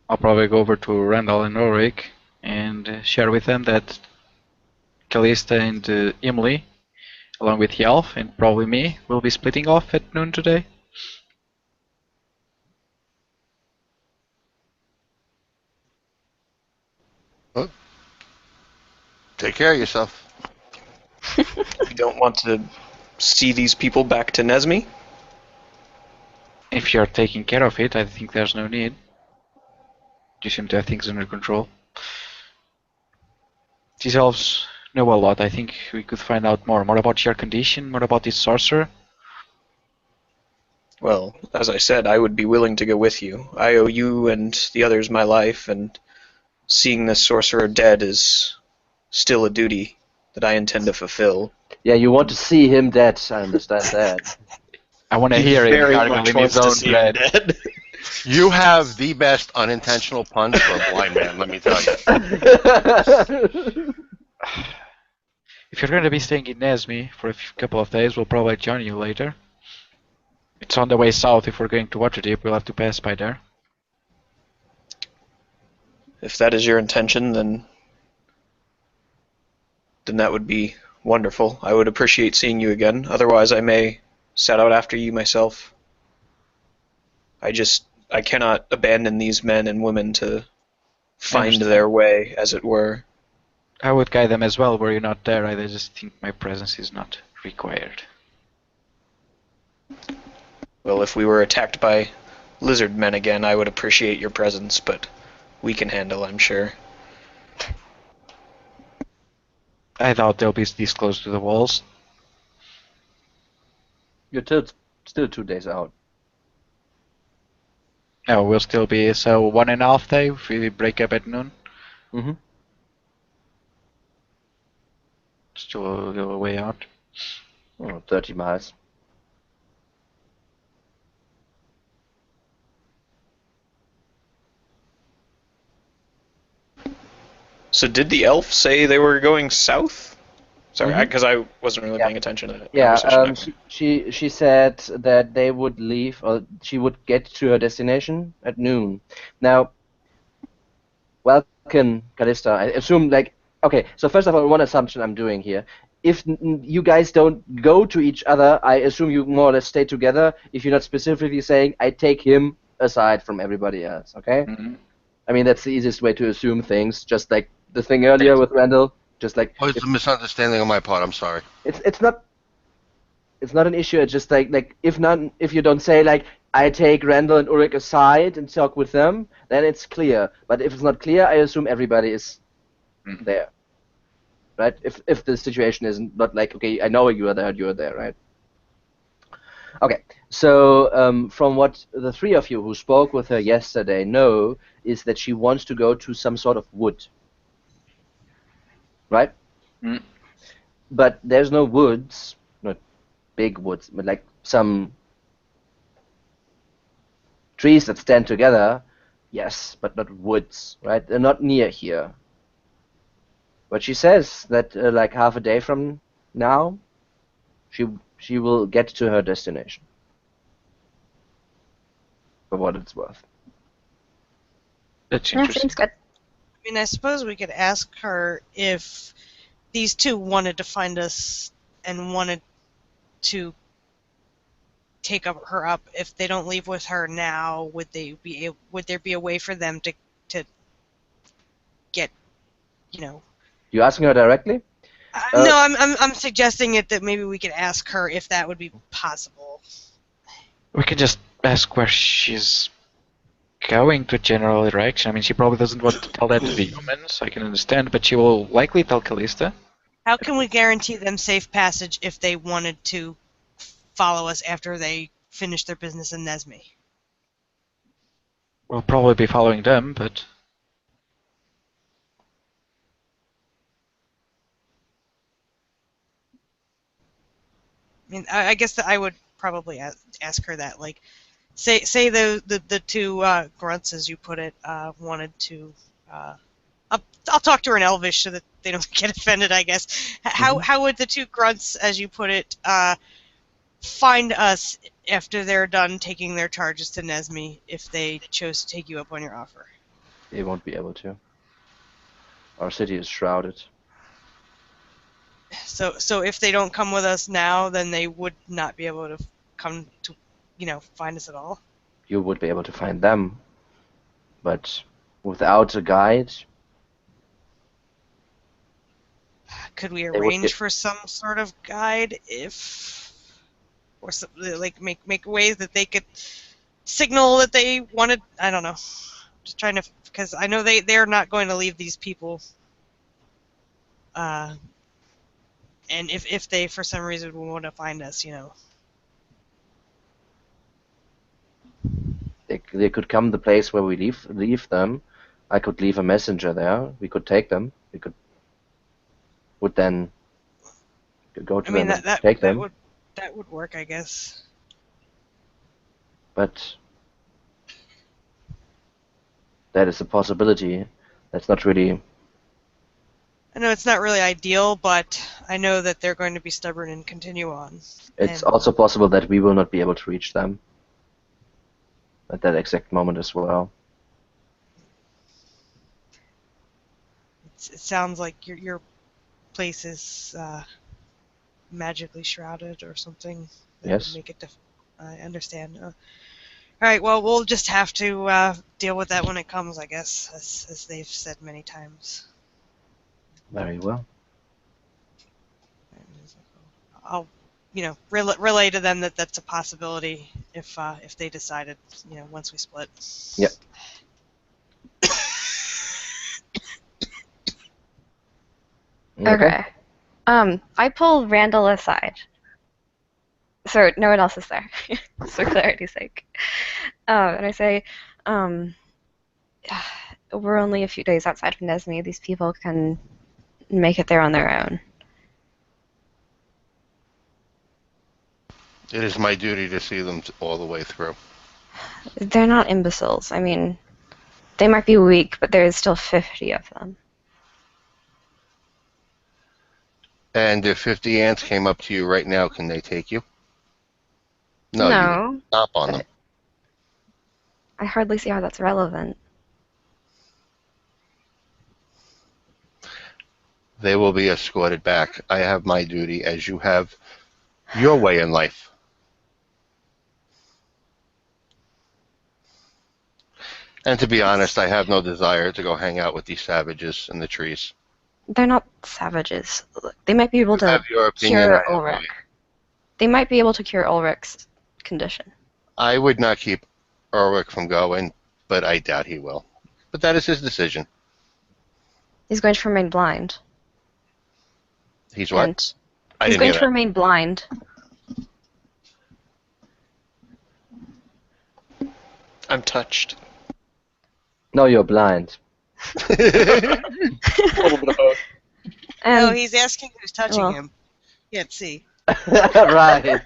S2: I'll probably go over to Randall and Ulrich and share with them that Callista and Emily, along with Yalf and probably me, will be splitting off at noon today.
S6: Take care of yourself.
S5: You don't want to see these people back to Nesme?
S2: If you're taking care of it, I think there's no need. You seem to have things under control. These elves know a lot. I think we could find out more. More about your condition, more about this sorcerer.
S5: Well, as I said, I would be willing to go with you. I owe you and the others my life, and seeing this sorcerer dead is still a duty that I intend to fulfill.
S1: Yeah, you want to see him dead. I understand that.
S2: I want to
S5: He
S2: hear him
S5: very
S2: gargle
S5: much
S2: in his
S5: wants to
S2: own
S5: see him
S2: blood.
S5: dead.
S6: You have the best unintentional puns for a blind man, let me tell you.
S2: If you're going to be staying in Nesme for a couple of days, we'll probably join you later. It's on the way south. If we're going to Waterdeep, we'll have to pass by there.
S5: If that is your intention, then that would be wonderful. I would appreciate seeing you again. Otherwise, I may set out after you myself. I cannot abandon these men and women to find
S2: Understand.
S5: their way, as it were.
S2: I would guide them as well were you not there. I just think my presence is not required.
S5: Well, if we were attacked by lizard men again, I would appreciate your presence, but we can handle, I'm sure.
S2: I doubt they'll be this close to the walls.
S1: You're still 2 days out.
S2: No, we'll still be, so 1.5 day if we break up at noon.
S1: Mm-hmm.
S2: Still a little way out.
S1: Oh, 30 miles.
S5: So did the elf say they were going south? Sorry,
S1: Mhm.
S5: because I wasn't really
S1: Yeah.
S5: paying attention to that
S1: Yeah,
S5: conversation.
S1: she said that they would leave, or she would get to her destination at noon. Now, welcome, Callista. I assume, like, okay, so first of all, one assumption I'm doing here. If you guys don't go to each other, I assume you more or less stay together. If you're not specifically saying, I take him aside from everybody else, okay?
S2: Mm-hmm.
S1: I mean, that's the easiest way to assume things, just like the thing earlier with Randall. Just like,
S6: Oh, it's a misunderstanding on my part, I'm sorry.
S1: it's not an issue. It's just like if you don't say like I take Randall and Ulrich aside and talk with them, then it's clear. But if it's not clear, I assume everybody is there, right? If the situation is not like okay, I know you are there, right? Okay, so from what the three of you who spoke with her yesterday know is that she wants to go to some sort of wood, right?
S2: Mm.
S1: But there's no woods, not big woods, but like some trees that stand together, yes, but not woods, right? They're not near here. But she says that like half a day from now, she will get to her destination. For what it's worth.
S2: That's
S4: Yeah,
S2: interesting.
S4: seems good.
S3: I mean, I suppose we could ask her if these two wanted to find us and wanted to take her up. If they don't leave with her now, would there be a way for them to you know.
S1: You asking her directly?
S3: No, I'm suggesting it that maybe we could ask her if that would be possible.
S2: We can just ask where she's going to general direction. I mean, she probably doesn't want to tell that to the humans, I can understand, but she will likely tell Callista.
S3: How can we guarantee them safe passage if they wanted to follow us after they finish their business in Nesme?
S2: We'll probably be following them, but
S3: I mean, I guess that I would probably ask her that. Like, say the two grunts, as you put it, wanted to. I'll talk to her in Elvish so that they don't get offended. I guess. How would the two grunts, as you put it, find us after they're done taking their charges to Nesme if they chose to take you up on your offer?
S1: They won't be able to. Our city is shrouded.
S3: So if they don't come with us now, then they would not be able to come to, find us at all.
S1: You would be able to find them, but without a guide,
S3: Could we
S1: would
S3: arrange
S1: get-
S3: for some sort of guide or like make ways that they could signal that they wanted? I don't know. Just trying to, because I know they're not going to leave these people. And if they for some reason want to find us,
S1: they could come the place where we leave them. I could leave a messenger there. We could take them. We would then go to
S3: I mean
S1: them and
S3: that
S1: take them.
S3: that would work, I guess.
S1: But that is a possibility. That's not really.
S3: I know it's not really ideal, but I know that they're going to be stubborn and continue on.
S1: It's
S3: And
S1: also possible that we will not be able to reach them at that exact moment as well.
S3: it sounds like your place is magically shrouded or something. That
S1: Yes.
S3: would make it I understand. All right, well, we'll just have to deal with that when it comes, I guess, as they've said many times.
S1: Very well.
S3: I'll, relay to them that that's a possibility if they decided, once we split.
S1: Yep.
S4: Okay. I pull Randall aside. So no one else is there, for clarity's sake. And I say, we're only a few days outside of Nesme. These people can make it there on their own.
S6: It is my duty to see them all the way through.
S4: They're not imbeciles. I mean, they might be weak, but there's still 50 of them.
S6: And if 50 ants came up to you right now, can they take you? No. You would stop on them.
S4: I hardly see how that's relevant.
S6: They will be escorted back. I have my duty as you have your way in life. And to be honest, I have no desire to go hang out with these savages in the trees.
S4: They're not savages. They might be able
S6: You
S4: to
S6: have your opinion,
S4: cure
S6: I have
S4: Ulrich.
S6: mine.
S4: They might be able to cure Ulrich's condition.
S6: I would not keep Ulrich from going, but I doubt he will. But that is his decision.
S4: He's going to remain blind.
S6: He's what?
S4: And
S6: I
S4: he's
S6: didn't
S4: going
S6: hear
S4: to
S6: that.
S4: remain blind.
S5: I'm touched.
S1: No, you're blind.
S5: A little bit of both.
S3: No,
S4: And
S3: he's asking who's touching
S4: well.
S3: him. Can't see.
S1: Right.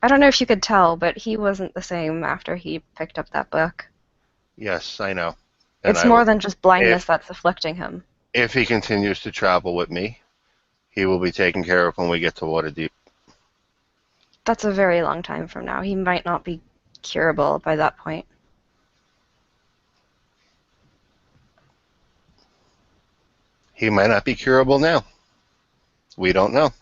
S4: I don't know if you could tell, but he wasn't the same after he picked up that book.
S6: Yes, I know. And
S4: It's
S6: I
S4: more
S6: will-
S4: than just blindness that's afflicting him.
S6: If he continues to travel with me, he will be taken care of when we get to Waterdeep.
S4: That's a very long time from now. He might not be curable by that point.
S6: He might not be curable now. We don't know.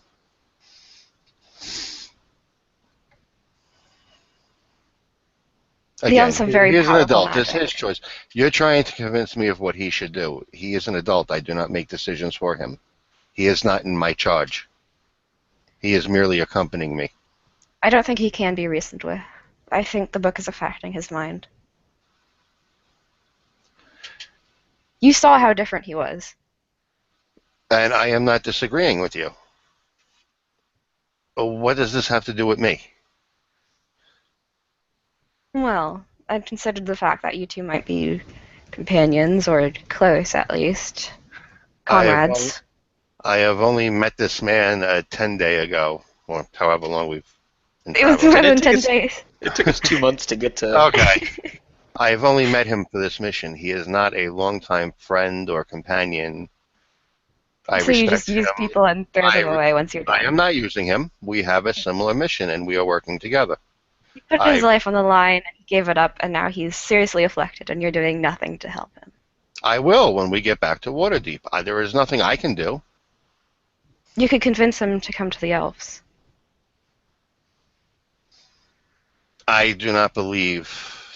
S4: The
S6: Again,
S4: elves have
S6: he
S4: very
S6: is an
S4: powerful
S6: adult. It's
S4: magic.
S6: his choice. You're trying to convince me of what he should do. He is an adult. I do not make decisions for him. He is not in my charge. He is merely accompanying me.
S4: I don't think he can be reasoned with. I think the book is affecting his mind. You saw how different he was.
S6: And I am not disagreeing with you. What does this have to do with me?
S4: Well, I've considered the fact that you two might be companions, or close at least. Comrades.
S6: I have only met this man 10 days ago, or however long we've been
S4: It was
S6: traveling.
S4: more
S5: Did it
S4: than
S5: take
S4: 10
S5: us-
S4: days.
S5: It took us 2 months to get to.
S6: Okay. I have only met him for this mission. He is not a longtime friend or companion. I
S4: So you
S6: respect
S4: just use
S6: him.
S4: people and throw them
S6: I-
S4: away once you're
S6: I
S4: done.
S6: am not using him. We have a similar mission, and we are working together.
S4: He put his life on the line and he gave it up, and now he's seriously afflicted, and you're doing nothing to help him.
S6: I will when we get back to Waterdeep. There is nothing I can do.
S4: You could convince him to come to the elves.
S6: I do not believe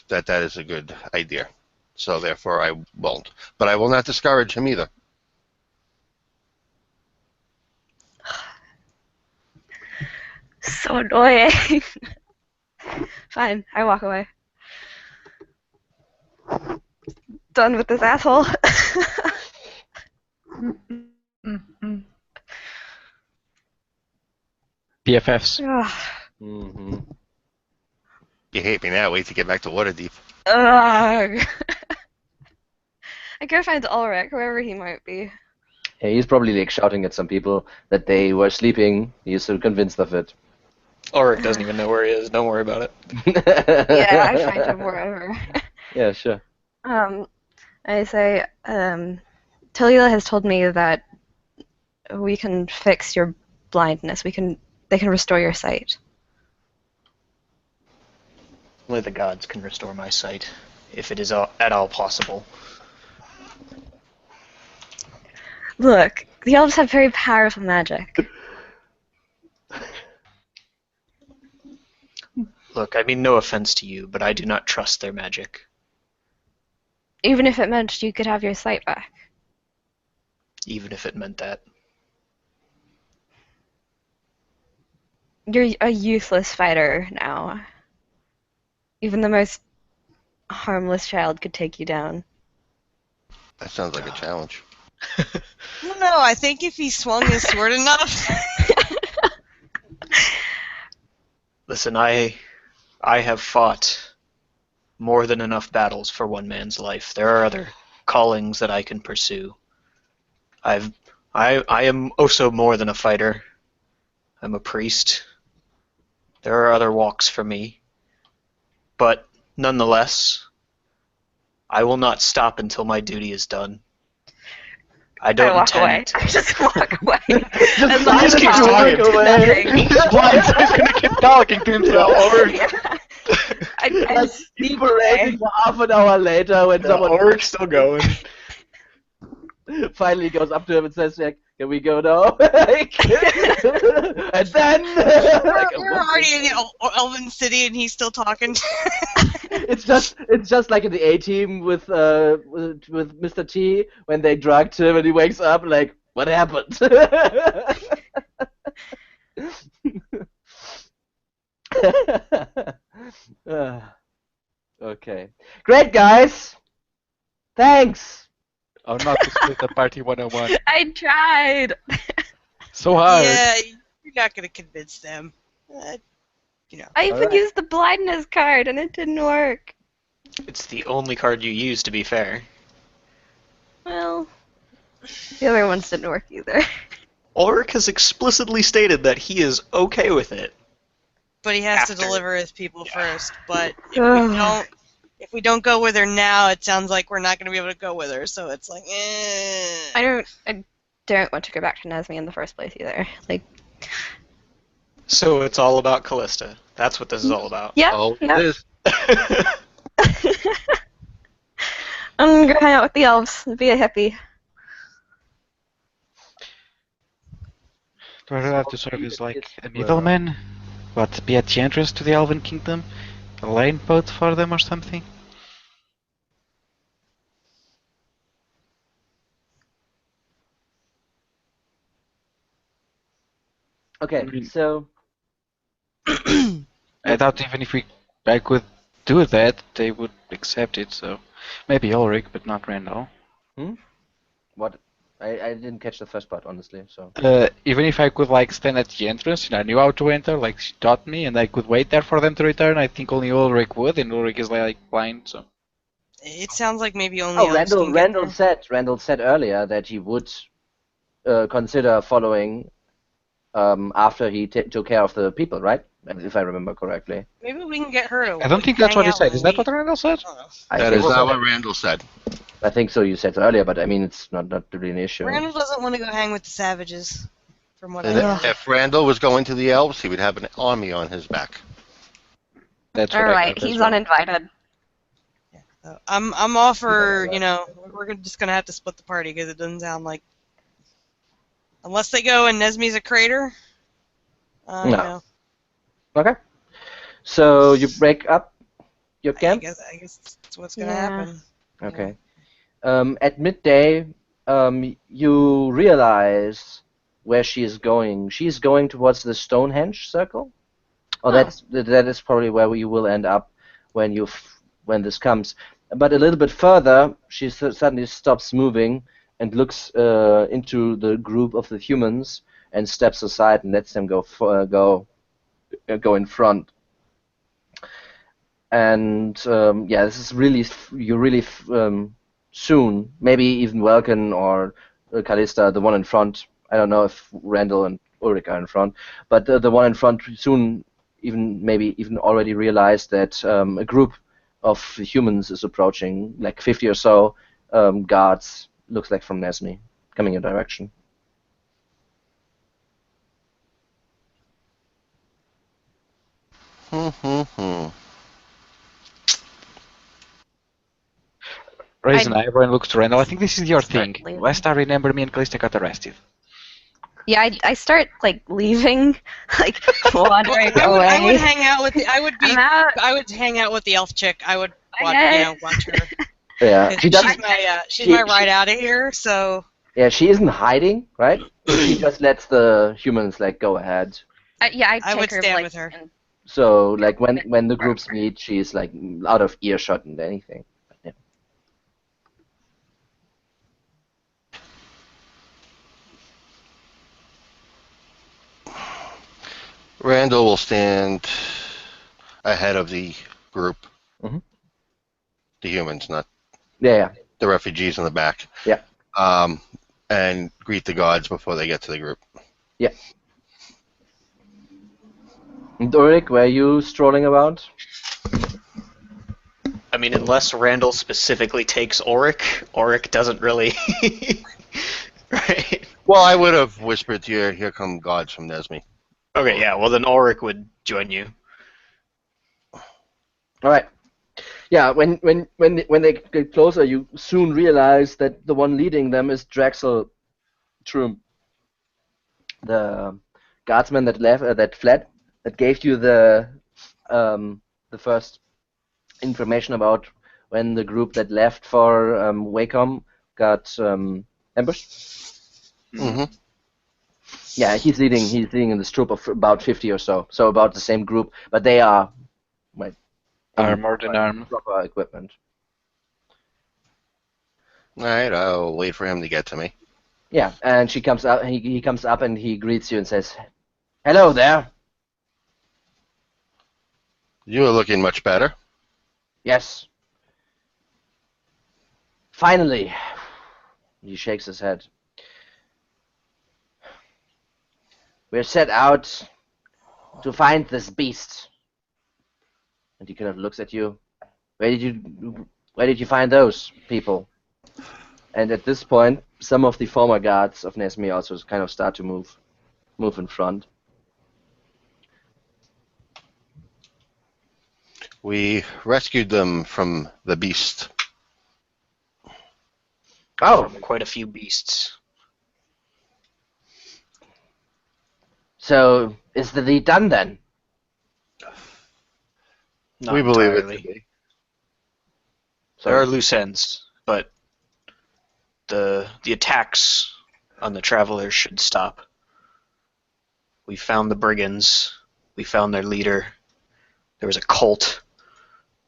S6: that that is a good idea. So therefore I won't. But I will not discourage him either.
S4: So annoying. Fine, I walk away. Done with this asshole.
S2: BFFs.
S4: Ugh.
S1: Mm-hmm.
S6: You hate me now. Wait to get back to Waterdeep.
S4: Ugh. I go find Ulrich, whoever he might be.
S1: Yeah, he's probably like shouting at some people that they were sleeping. He's so convinced of it.
S5: Ulrich doesn't even know where he is. Don't worry about it.
S4: Yeah, I find him wherever.
S1: Yeah, sure.
S4: I say, Talila has told me that we can fix your blindness. They can restore your sight.
S5: Only the gods can restore my sight, if it is at all possible.
S4: Look, the elves have very powerful magic.
S5: Look, I mean no offense to you, but I do not trust their magic.
S4: Even if it meant you could have your sight back.
S5: Even if it meant that.
S4: You're a useless fighter now. Even the most harmless child could take you down.
S6: That sounds like a challenge.
S3: I don't know. I think if he swung his sword enough.
S5: Listen, I have fought more than enough battles for one man's life. There are other callings that I can pursue. I am also more than a fighter. I'm a priest. There are other walks for me. But nonetheless, I will not stop until my duty is done. I don't
S4: I walk away.
S5: intend.
S4: I just walk away.
S1: Just
S4: As
S5: just keep
S4: long as
S5: talking.
S4: I do nothing.
S2: He's gonna keep talking to himself.
S4: I
S1: Like,
S4: just
S1: he's
S4: sneak
S1: parading
S4: away.
S1: for half an hour later when someone
S5: Ulrich's still going.
S1: finally goes up to him and says, like, can we go now? And then
S3: We're already in the Elven City and he's still talking.
S1: it's just like in the A-Team with Mr. T when they drugged him and he wakes up like, what happened? Okay. Great, guys. Thanks.
S2: Oh, not to split the party 101.
S4: I tried.
S2: So hard.
S3: Yeah, you're not going to convince them.
S4: I even
S1: Alright.
S4: used the blindness card and it didn't work.
S5: It's the only card you use, to be fair.
S4: Well, the other ones didn't work either.
S5: Ulrich has explicitly stated that he is okay with it.
S3: But he has to
S5: After.
S3: deliver his people first. But
S4: Ugh.
S3: if we don't go with her now, it sounds like we're not going to be able to go with her. So it's like,
S4: I don't want to go back to Nesme in the first place either. Like,
S5: So it's all about Callista. That's what this is all about.
S4: yeah,
S6: Oh,
S4: no.
S6: it is.
S4: I'm gonna hang out with the elves and be a hippie.
S2: Do I have to serve as like a middleman? But be at the entrance to the Elven Kingdom? a lane boat for them or something?
S1: Okay,
S2: Mm.
S1: so
S2: I doubt even if I could do that, they would accept it. So maybe Ulrich, but not Randall.
S1: what? I didn't catch the first part, honestly. So
S2: Even if I could like stand at the entrance and I knew how to enter, like she taught me, and I could wait there for them to return, I think only Ulrich would, and Ulrich is like blind, so.
S3: It sounds like maybe only
S1: oh,
S3: elves can get there.
S1: Randall said earlier that he would consider following after he took care of the people, right? If I remember correctly.
S3: Maybe we can get her to
S2: I don't think that's
S3: hang
S2: what he
S3: out
S2: said.
S3: with
S2: Is that
S3: me.
S2: what Randall said?
S3: I don't know.
S1: I
S6: That
S1: think
S6: is
S1: so.
S6: not what Randall said.
S1: I think so. You said earlier, but I mean, it's not really an issue.
S3: Randall doesn't want to go hang with the savages, from what I
S6: And
S3: gather.
S6: if Randall was going to the elves, he would have an army on his back.
S2: That's what
S4: All
S2: I
S4: right,
S2: got as
S4: he's
S2: well.
S4: uninvited.
S3: So I'm all for,
S1: Yeah.
S3: you know, just gonna have to split the party because it doesn't sound like, unless they go and Nesme's a crater.
S1: No.
S3: You know,
S1: Okay. So you break up your
S3: I
S1: camp.
S3: guess that's what's gonna
S4: Yeah.
S3: happen.
S1: Okay. At midday, you realize where she is going. She's going towards the Stonehenge circle. Oh,
S4: Oh.
S1: that is probably where you will end up when this comes. But a little bit further, she suddenly stops moving and looks into the group of the humans and steps aside and lets them go in front. And yeah, this is really you really soon, maybe even Welkin or Callista, the one in front. I don't know if Randall and Ulrich are in front, but the one in front soon maybe even already realized that a group of humans is approaching, like 50 or so guards, looks like from Nesme, coming your direction.
S2: Raise an eyebrow and looks to Randall. I think this is your
S4: Start
S2: thing.
S4: leaving.
S2: Last I remember, me and Callista got arrested.
S4: Yeah, I start like leaving, like wandering
S3: I
S4: away.
S3: would hang out with the.
S4: I'm out.
S3: I would hang out with the elf chick. I would watch,
S4: Okay.
S3: watch her.
S1: Yeah, she doesn't.
S3: She's
S1: she-
S3: my ride out of here. So
S1: Yeah, she isn't hiding, right? She just lets the humans like go ahead.
S4: Yeah, I
S3: I
S4: take
S3: would
S4: her
S3: stand
S4: like,
S3: with her.
S4: and-
S1: So like when the groups meet, she's like out of earshot and anything. Yeah.
S6: Randall will stand ahead of the group.
S1: Mhm.
S6: The humans, not
S1: Yeah.
S6: the refugees in the back.
S1: Yeah.
S6: And greet the gods before they get to the group.
S1: And Ulrich, were you strolling about?
S5: I mean, unless Randall specifically takes Ulrich doesn't really. Right?
S6: Well, I would have whispered to you, here come gods from Nesme.
S5: Okay, yeah, well then Ulrich would join you.
S1: All right. Yeah. When they get closer, you soon realize that the one leading them is Draxel Trum, the guardsman that fled, that gave you the first information about when the group that left for Wacom got ambushed.
S6: Mm-hmm.
S1: Yeah, he's leading in this troop of about 50 or so about the same group, but they are like
S2: Armored and armed.
S1: proper equipment.
S6: All right, I'll wait for him to get to me.
S1: Yeah, and she comes up. He comes up and he greets you and says, "Hello there."
S6: You are looking much better.
S1: Yes. Finally. He shakes his head. We're set out to find this beast. And he kind of looks at you. Where did you find those people? And at this point, some of the former guards of Nesme also kind of start to move in front.
S6: We rescued them from the beast.
S1: Oh,
S5: Quite a few beasts.
S1: so is the deed done then?
S5: Not
S6: We believe it
S5: entirely.
S6: to be.
S5: There are
S1: So
S5: loose ends, but the attacks on the travelers should stop. We found the brigands. We found their leader. There was a cult,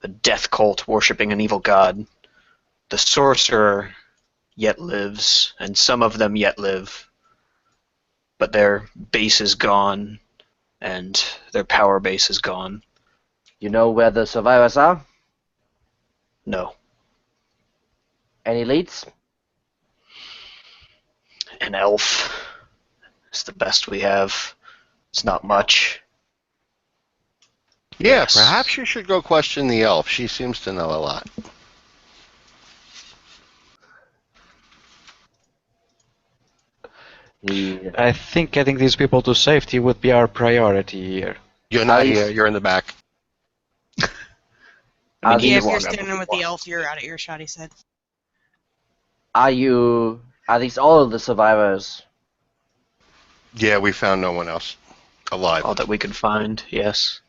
S5: a death cult worshipping an evil god. The sorcerer yet lives, and some of them yet live. But their base is gone, and their power base is gone.
S1: you know where the survivors are?
S5: No.
S1: Any leads?
S5: An elf is the best we have. It's not much.
S6: Yeah,
S5: Yes.
S6: perhaps you should go question the elf. She seems to know a lot.
S1: He
S2: I think getting these people to safety would be our priority here.
S6: You're not
S1: Alice-
S6: here. You're in the back.
S5: I
S1: Are
S5: mean, he
S3: Yeah,
S1: these
S3: if you're
S5: walked up
S3: standing with
S5: before.
S3: the elf, you're out of earshot, he said.
S1: are these all the survivors?
S6: Yeah, we found no one else alive.
S5: All that we could find, yes.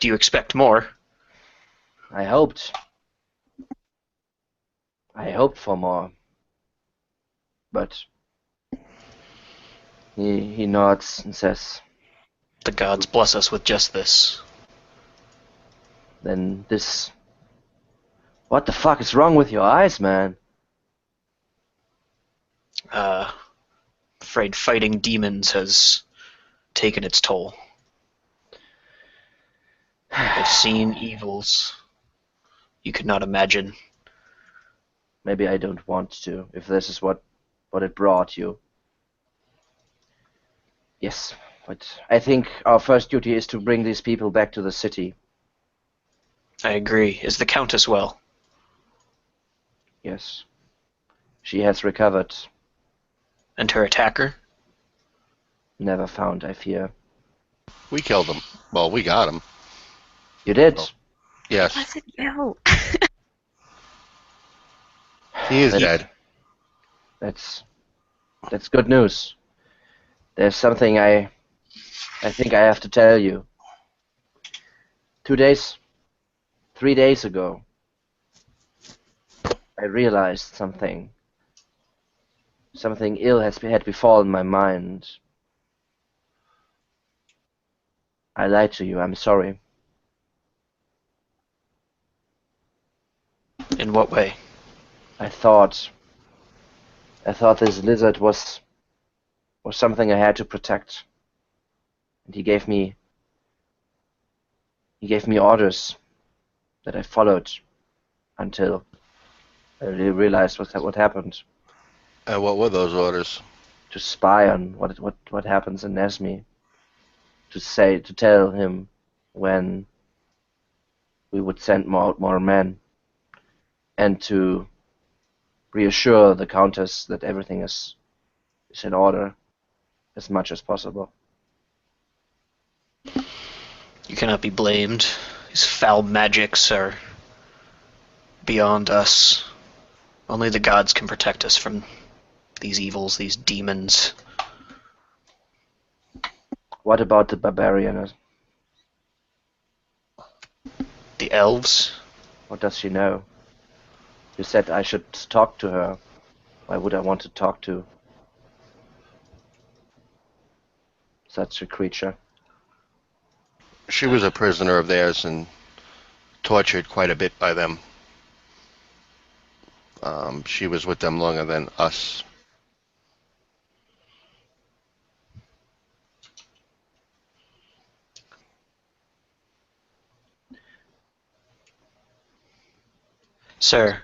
S5: Do you expect more?
S1: I hoped. I hoped for more. But he nods and says,
S5: The gods bless us with just this.
S1: then this... What the fuck is wrong with your eyes, man?
S5: Afraid fighting demons has taken its toll. I've seen evils you could not imagine.
S1: Maybe I don't want to, if this is what it brought you. Yes, but I think our first duty is to bring these people back to the city.
S5: I agree. Is the Countess well?
S1: Yes. She has recovered.
S5: And her attacker?
S1: Never found, I fear.
S6: We killed him. Well, we got him.
S1: You did?
S6: Oh. Yes,
S4: Wasn't you?
S6: he is dead.
S1: That's good news. There's something I think I have to tell you. 3 days ago, I realized something. Something ill had befallen my mind. I lied to you, I'm sorry.
S5: In what way?
S1: I thought this lizard was something I had to protect. And he gave me orders that I followed until I really realized what happened.
S6: What were those orders?
S1: To spy on what happens in Nesme. To tell him when we would send more men, and to reassure the Countess that everything is in order as much as possible.
S5: You cannot be blamed. These foul magics are beyond us. Only the gods can protect us from these evils, these demons.
S1: What about the barbarian?
S5: The elves?
S1: What does she know? You said I should talk to her. Why would I want to talk to such a creature?
S6: She was a prisoner of theirs and tortured quite a bit by them. She was with them longer than us.
S5: Sir,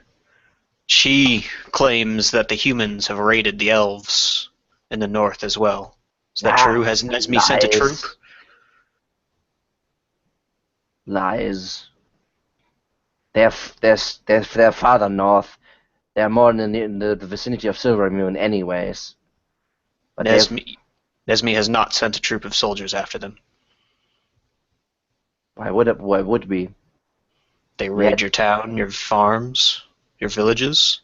S5: she claims that the humans have raided the elves in the north as well. Is that true? Has Nesme sent a troop?
S1: Lies. They're farther north. They're more in the vicinity of Silvermoon anyways. But
S5: Nesme has not sent a troop of soldiers after them.
S1: why would we?
S5: They raid your town, your farms, your villages.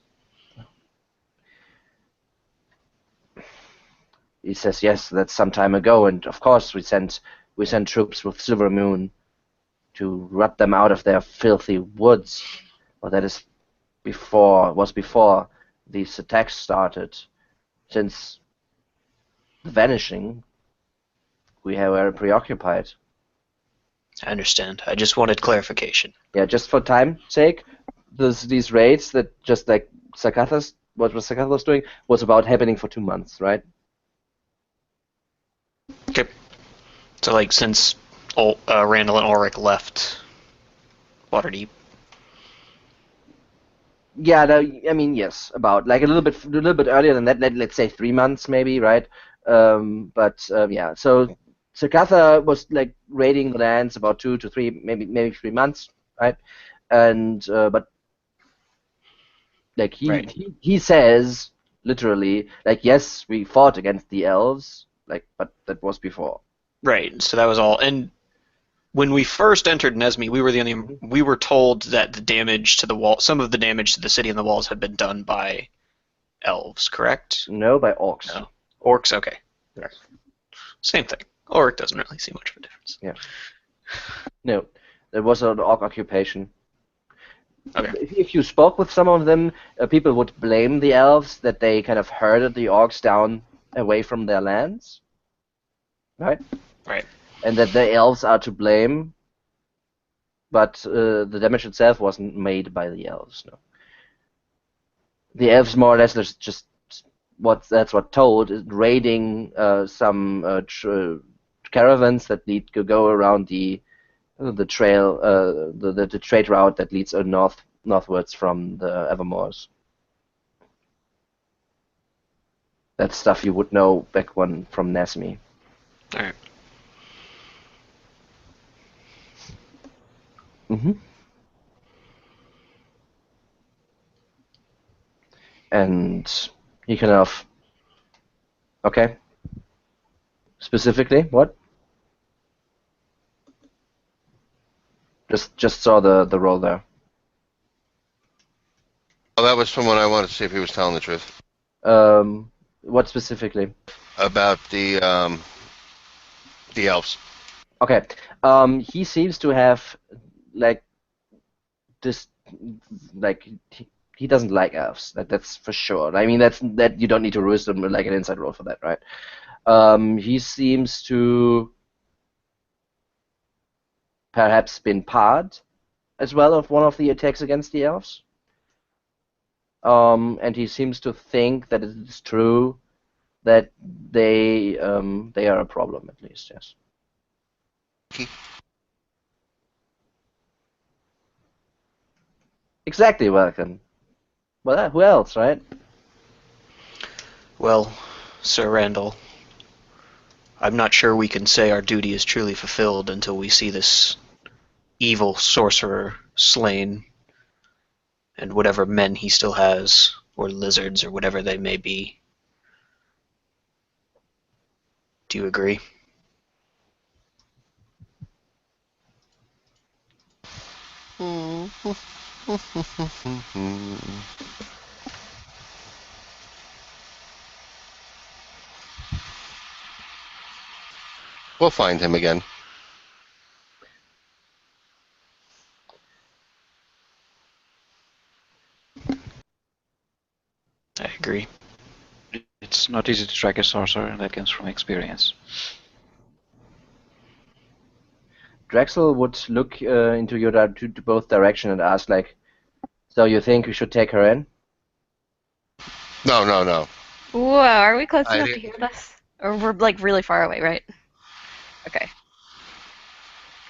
S1: He says yes, that's some time ago, and of course we sent troops with Silvermoon to root them out of their filthy woods. Well, that is before these attacks started. Since the vanishing, we were preoccupied.
S5: I understand. I just wanted clarification.
S1: Yeah, just for time's sake, these raids that just like Sakatha's, what was Sakatha's doing, was about happening for 2 months, right?
S5: Okay. So, like, since Randall and Ulrich left Waterdeep.
S1: Yeah, I mean, yes, about like a little bit earlier than that. Let's say 3 months, maybe, right? Yeah. So Sakatha was like raiding the lands about 2 to 3, maybe 3 months, right? And but like
S5: Right.
S1: he says literally, like, yes, we fought against the elves, like, but that was before.
S5: Right. So that was all. And when we first entered Nesme, we were told that the damage to the wall, some of the damage to the city and the walls had been done by elves, correct?
S1: No, by orcs.
S5: No. Orcs, okay.
S1: Yes.
S5: Same thing. Orc doesn't really see much of a difference.
S1: Yeah. No, there was an orc occupation.
S5: Okay.
S1: If you spoke with some of them, people would blame the elves that they kind of herded the orcs down away from their lands, right?
S5: Right.
S1: And that the elves are to blame, but the damage itself wasn't made by the elves. No, the elves more or less just that's what told is raiding some caravans that go around the trail, the trade route that leads northwards from the Evermoors. That's stuff you would know back from Nesme.
S5: All right.
S1: Mm-hmm. And he kind of, okay. Specifically, what? Just saw the roll there.
S6: Oh, that was from when I wanted to see if he was telling the truth
S1: What specifically?
S6: about the elves.
S1: Okay. He seems to have like this, like he doesn't like elves. That's for sure. I mean, that you don't need to roast him like an inside roll for that, right? He seems to perhaps been part as well of one of the attacks against the elves. And he seems to think that it is true that they are a problem, at least, yes. Exactly, Welcome. Well, who else, right?
S5: Well, Sir Randall, I'm not sure we can say our duty is truly fulfilled until we see this evil sorcerer slain and whatever men he still has, or lizards, or whatever they may be. Do you agree?
S6: We'll find him again.
S5: I agree.
S2: It's not easy to track a sorcerer, and that comes from experience.
S1: Drexel would look into your to both direction and ask, like, so you think we should take her in?
S6: No.
S4: Whoa, are we close
S6: I
S4: enough to
S6: didn't-
S4: hear this? Or we're like really far away, right? Okay.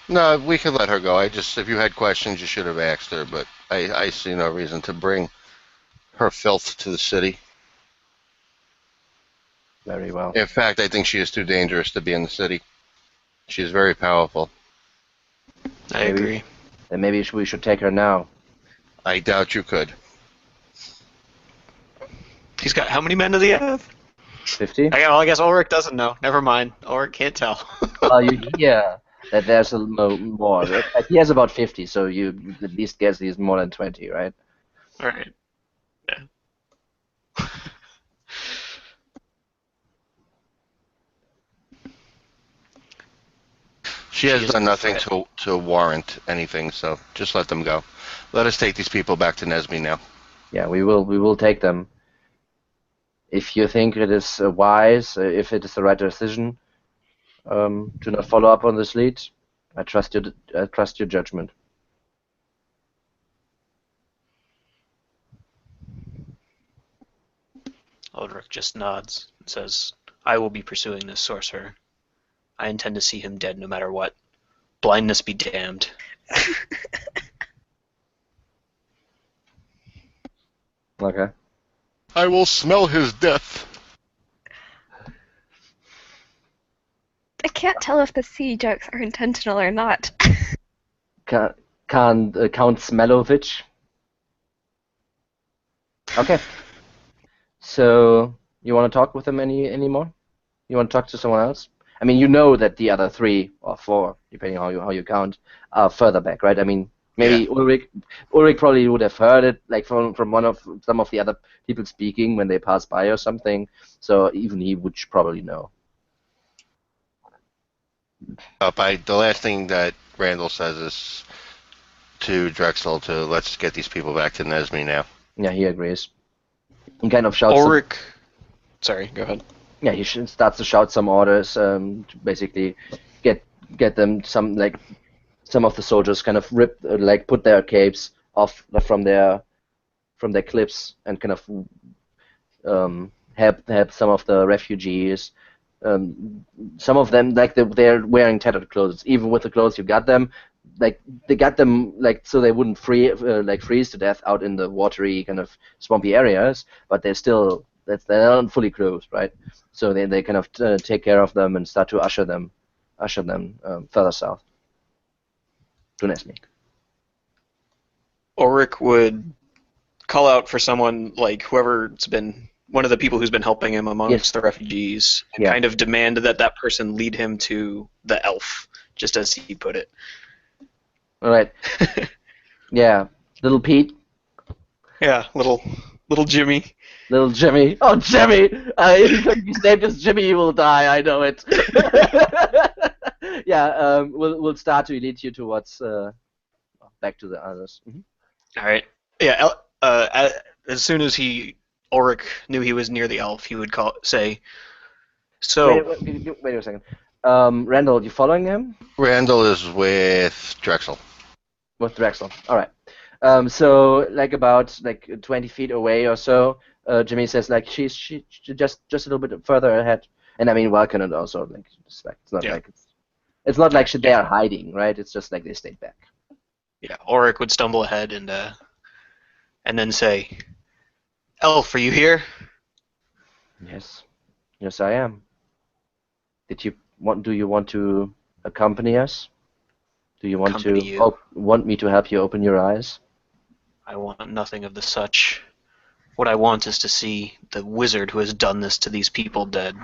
S6: No, we could let her go. If you had questions, you should have asked her, but I see no reason to bring her filth to the city.
S1: Very well.
S6: In fact, I think she is too dangerous to be in the city. She is very powerful.
S5: I agree.
S1: Then maybe we should take her now.
S6: I doubt you could.
S5: He's got how many men does he have?
S1: 50?
S5: I guess Ulrich doesn't know. Never mind. Ulrich can't tell.
S1: You hear that there's a more. Right? He has about 50, so you at least guess he's more than 20, right?
S5: All right. Yeah.
S6: She has
S5: isn't
S6: done
S5: a
S6: nothing
S5: threat.
S6: to warrant anything, so just let them go. Let us take these people back to Nesme now.
S1: Yeah, we will take them. If you think it is wise, if it is the right decision, do not follow up on this lead. I trust your judgment.
S5: Ulrich just nods and says, I will be pursuing this sorcerer. I intend to see him dead no matter what. Blindness be damned.
S1: Okay.
S6: I will smell his death.
S4: I can't tell if the sea jokes are intentional or not.
S1: Count Smelovich. Okay. So you want to talk with him anymore? You want to talk to someone else? I mean, you know that the other 3 or 4, depending on how you count, are further back, right? I mean, maybe Ulrich probably would have heard it, like from some of the other people speaking when they pass by or something. So even he would probably know.
S6: The last thing that Randall says is to Drexel to let's get these people back to Nesme now.
S1: Yeah, he agrees. He kind of shouts.
S5: Ulrich... Sorry, go ahead.
S1: Yeah, he starts to shout some orders to basically get them some of the soldiers kind of put their capes off from their clips and kind of help some of the refugees. Some of them they're wearing tattered clothes. Even with the clothes you got them, they got them so they wouldn't freeze to death out in the watery kind of swampy areas, but they're not fully clothed, right? So they kind of take care of them and start to usher them further south to Nesme.
S5: Ulrich would call out for someone like whoever's been one of the people who's been helping him amongst the refugees and kind of demand that person lead him to the elf, just as he put it.
S1: All right. Yeah, little Pete.
S5: Yeah, little Jimmy.
S1: Little Jimmy. Oh, Jimmy! If he's named as Jimmy, he will die. I know it. Yeah, we'll start to lead you towards back to the others. Mm-hmm.
S5: All right. Yeah. As soon as Ulrich knew he was near the elf, he would say, "So."
S1: Wait a second. Randall, you following him?
S6: Randall is with Drexel.
S1: With Drexel. All right. So about 20 feet away or so, Jimmy says she's just a little bit further ahead, and I mean Welkin also it's not it's not like they are hiding, right? It's just they stayed back.
S5: Yeah, Ulrich would stumble ahead and then say, "Elf, are you here?"
S1: Yes, I am. Do you want to accompany us? Do you want want me to help you open your eyes?
S5: I want nothing of the such. What I want is to see the wizard who has done this to these people dead.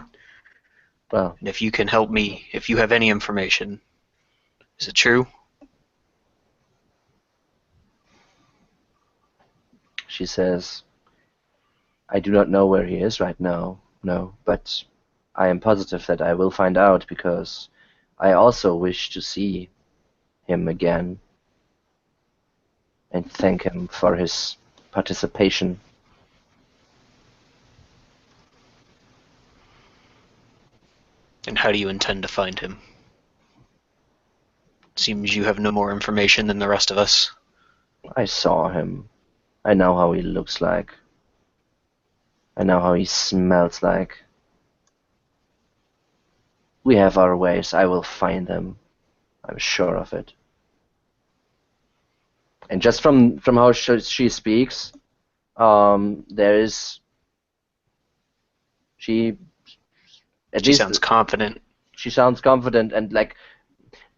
S1: Well,
S5: and if you can help me, if you have any information, is it true?
S1: She says, I do not know where he is right now, no, but I am positive that I will find out because I also wish to see him again and thank him for his participation.
S5: And how do you intend to find him? Seems you have no more information than the rest of us.
S1: I saw him. I know how he looks like. I know how he smells like. We have our ways. I will find them. I'm sure of it. And just from how she speaks, there is she
S5: sounds confident.
S1: She sounds confident and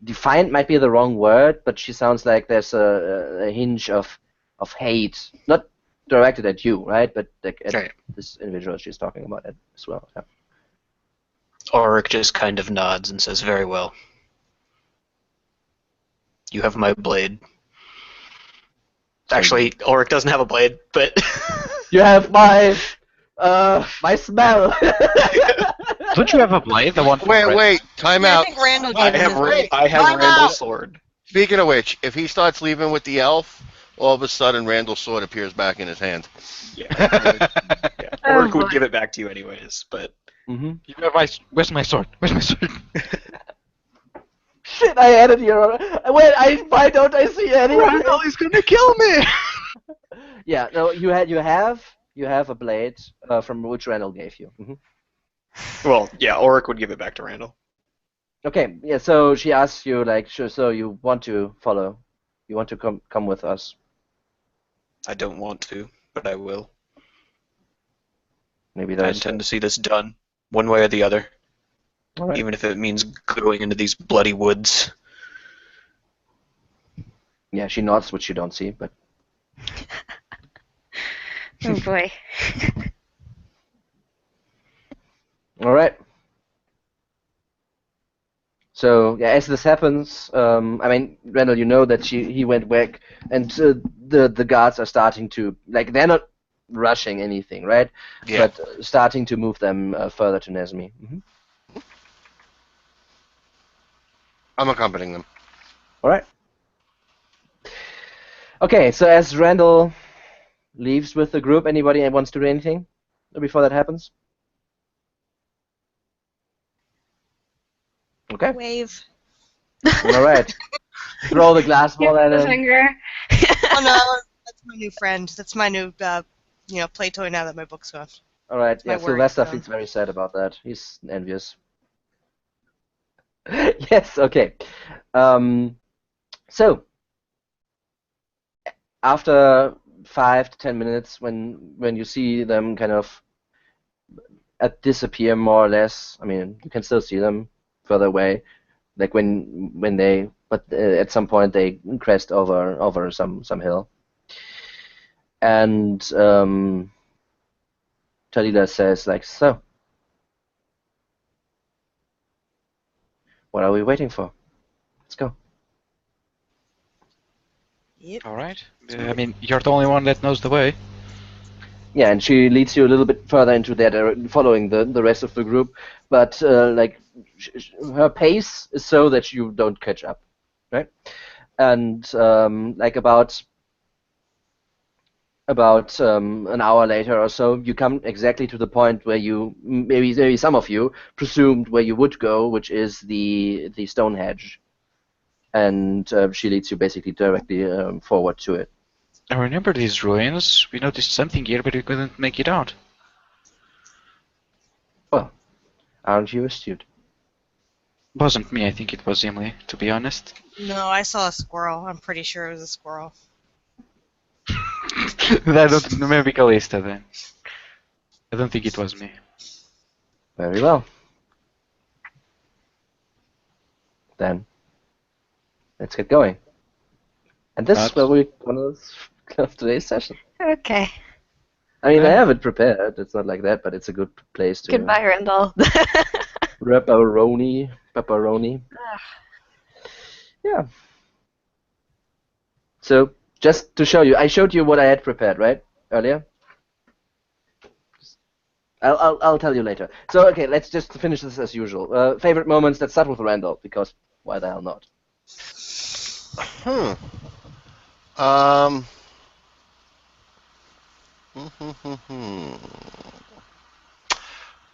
S1: defiant might be the wrong word, but she sounds like there's a hinge of hate, not directed at you, right? But at this individual she's talking about it as well. Yeah.
S5: Ulrich just kind of nods and says, "Very well. You have my blade." Actually, Ulrich doesn't have a blade, but
S1: you have my smell.
S2: Don't you have a blade? The one from
S6: Wait, time
S3: Yeah, I
S6: out.
S3: think Randall
S5: I
S3: gave him
S5: have
S3: his
S5: I have
S6: Time
S5: Randall's
S6: out!
S5: sword.
S6: Speaking of which, if he starts leaving with the elf, all of a sudden Randall's sword appears back in his hand.
S5: Yeah. Yeah.
S4: Oh,
S5: Oric would
S4: boy.
S5: give it back to you anyways, but
S1: Mm-hmm.
S2: Where's my sword? Where's my sword?
S1: Shit, I added your. Wait, why don't I see anything?
S2: Randall is gonna kill me!
S1: Yeah, no, you have a blade from which Randall gave you.
S5: well, yeah, Oric would give it back to Randall.
S1: Okay, yeah. So she asks you like, sure. So you want to follow? You want to come with us?
S5: I don't want to, but I will.
S1: Maybe
S5: I
S1: there's.
S5: intend to see this done, one way or the other,
S1: All right.
S5: even if it means going into these bloody woods.
S1: Yeah, she nods, which you don't see, but
S4: Oh boy.
S1: all right. So yeah, as this happens, I mean, Randall, you know that he went back, and the guards are starting to like they're not rushing anything, right?
S6: Yeah.
S1: But starting to move them further to Nesmi.
S6: I'm accompanying them.
S1: All right. Okay, so as Randall leaves with the group, anybody wants to do anything before that happens? Okay.
S3: wave.
S1: All right. Throw the glass ball at
S4: The
S1: him.
S4: finger.
S3: Oh no, that's my new friend. That's my new, play toy now that my book's gone.
S1: All right.
S3: my
S1: Yeah,
S3: worry
S1: Sylvester
S3: zone.
S1: feels very sad about that. He's envious. Yes. Okay. So after 5 to 10 minutes, when you see them kind of disappear more or less, I mean, you can still see them further away, like when they, but at some point they crest over some hill, and Talila says like, so, what are we waiting for? Let's go.
S3: Yep.
S2: Alright. I mean, you're the only one that knows the way.
S1: Yeah, and she leads you a little bit further into that, following the rest of the group. But her pace is so that you don't catch up, right? And like about an hour later or so, you come exactly to the point where you maybe some of you presumed where you would go, which is the stone hedge, and she leads you basically directly forward to it.
S2: I remember these ruins. We noticed something here, but we couldn't make it out.
S1: Well, aren't you astute?
S2: Wasn't me, I think it was Emily, to be honest.
S3: No, I saw a squirrel. I'm pretty sure it was a squirrel.
S2: I don't maybe Calista then. I don't think it was me.
S1: Very well. Then let's get going. And this is where we're gonna close today's session.
S4: Okay.
S1: I mean, I have it prepared. It's not like that, but it's a good place to.
S4: Goodbye, Randall.
S1: Pepperoni. Yeah. So just to show you, I showed you what I had prepared, right, earlier. I'll tell you later. So okay, let's just finish this as usual. Favorite moments. Let's start with Randall, because why the hell not?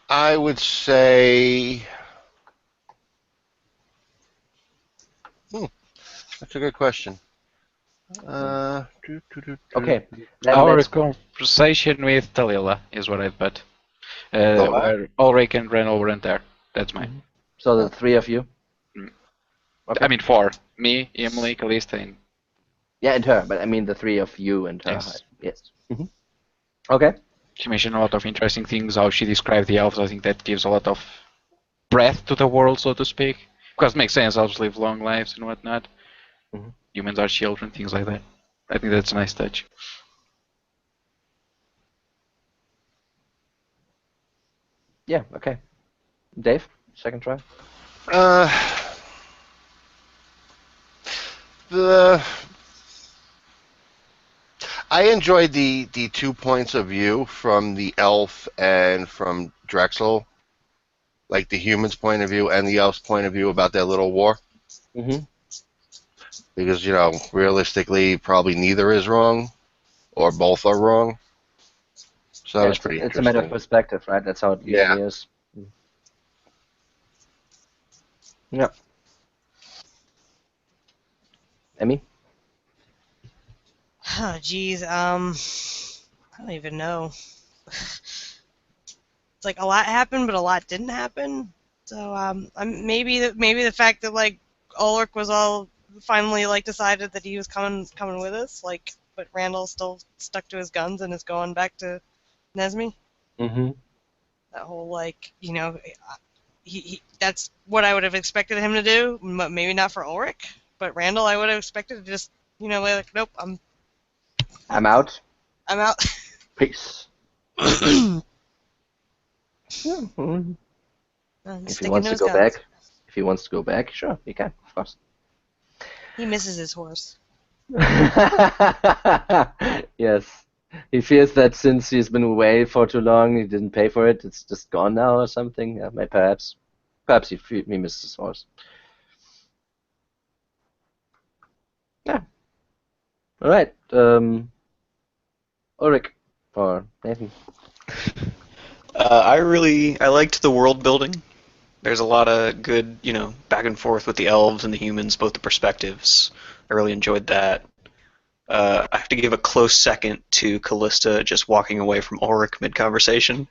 S6: I would say. That's a good question.
S1: Okay.
S2: Our conversation with Talila is what I bet. Where Ulrich and Reynold weren't there. That's mine.
S1: So the three of you. Okay.
S2: I mean, four. Me, Emily, Calista, and...
S1: Yeah, and her, but I mean the three of you and her.
S2: Yes.
S1: Yes. Okay.
S2: She mentioned a lot of interesting things, how she described the elves. I think that gives a lot of breath to the world, so to speak. Because it makes sense, elves live long lives and whatnot. Humans are children, things like that. I think that's a nice touch.
S1: Yeah, okay. Dave, second try.
S6: I enjoyed the 2 points of view from the elf and from Drexel. like the human's point of view and the elf's point of view about their little war?
S1: Mm-hmm.
S6: Because, realistically, probably neither is wrong, or both are wrong. So that was pretty
S1: It's a matter of
S6: interesting.
S1: perspective, right? That's how it
S6: Yeah.
S1: usually is. Yeah. Emmy?
S3: Oh, geez. I don't even know. It's like a lot happened, but a lot didn't happen. So maybe the fact that like Ulrich was all finally like decided that he was coming with us, like, but Randall still stuck to his guns and is going back to Nesme.
S1: Mm-hmm.
S3: That whole like he that's what I would have expected him to do. Maybe not for Ulrich, but Randall I would have expected to just like nope,
S1: I'm out.
S3: I'm out.
S1: Peace. Yeah. If he
S3: Sticking
S1: wants
S3: to
S1: to
S3: his
S1: go
S3: guns.
S1: back, sure, he can, of course.
S3: He misses his horse.
S1: Yes. He feels that since he's been away for too long, he didn't pay for it, it's just gone now or something. Yeah, perhaps. Perhaps he misses his horse. Yeah. Alright. Ulrich or Nathan.
S5: I liked the world building. There's a lot of good, back and forth with the elves and the humans, both the perspectives. I really enjoyed that. I have to give a close second to Callista just walking away from Ulrich mid-conversation.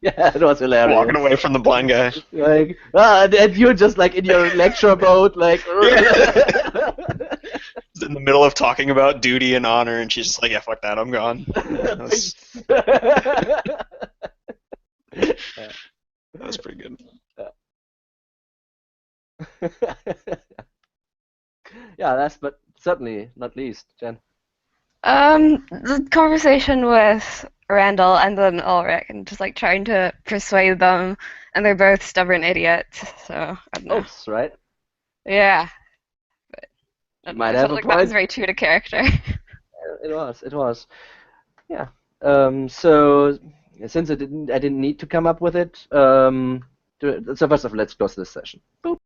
S1: Yeah, it was hilarious.
S5: Walking away from the blind guy.
S1: Like, and you're just like in your lecture mode, like.
S5: In the middle of talking about duty and honor, and she's just like, yeah, fuck that, I'm gone. That was pretty good.
S1: Yeah, last but certainly not least, Jen.
S4: The conversation with Randall and then Ulrich, and just like trying to persuade them, and they're both stubborn idiots. So I don't know.
S1: Oops, right?
S4: Yeah. But I
S1: You
S4: don't know,
S1: might
S4: I
S1: have
S4: felt
S1: a
S4: like that was
S1: point.
S4: very true to character.
S1: It was. Yeah. So since I didn't need to come up with it. So first of all, let's close this session. Boop.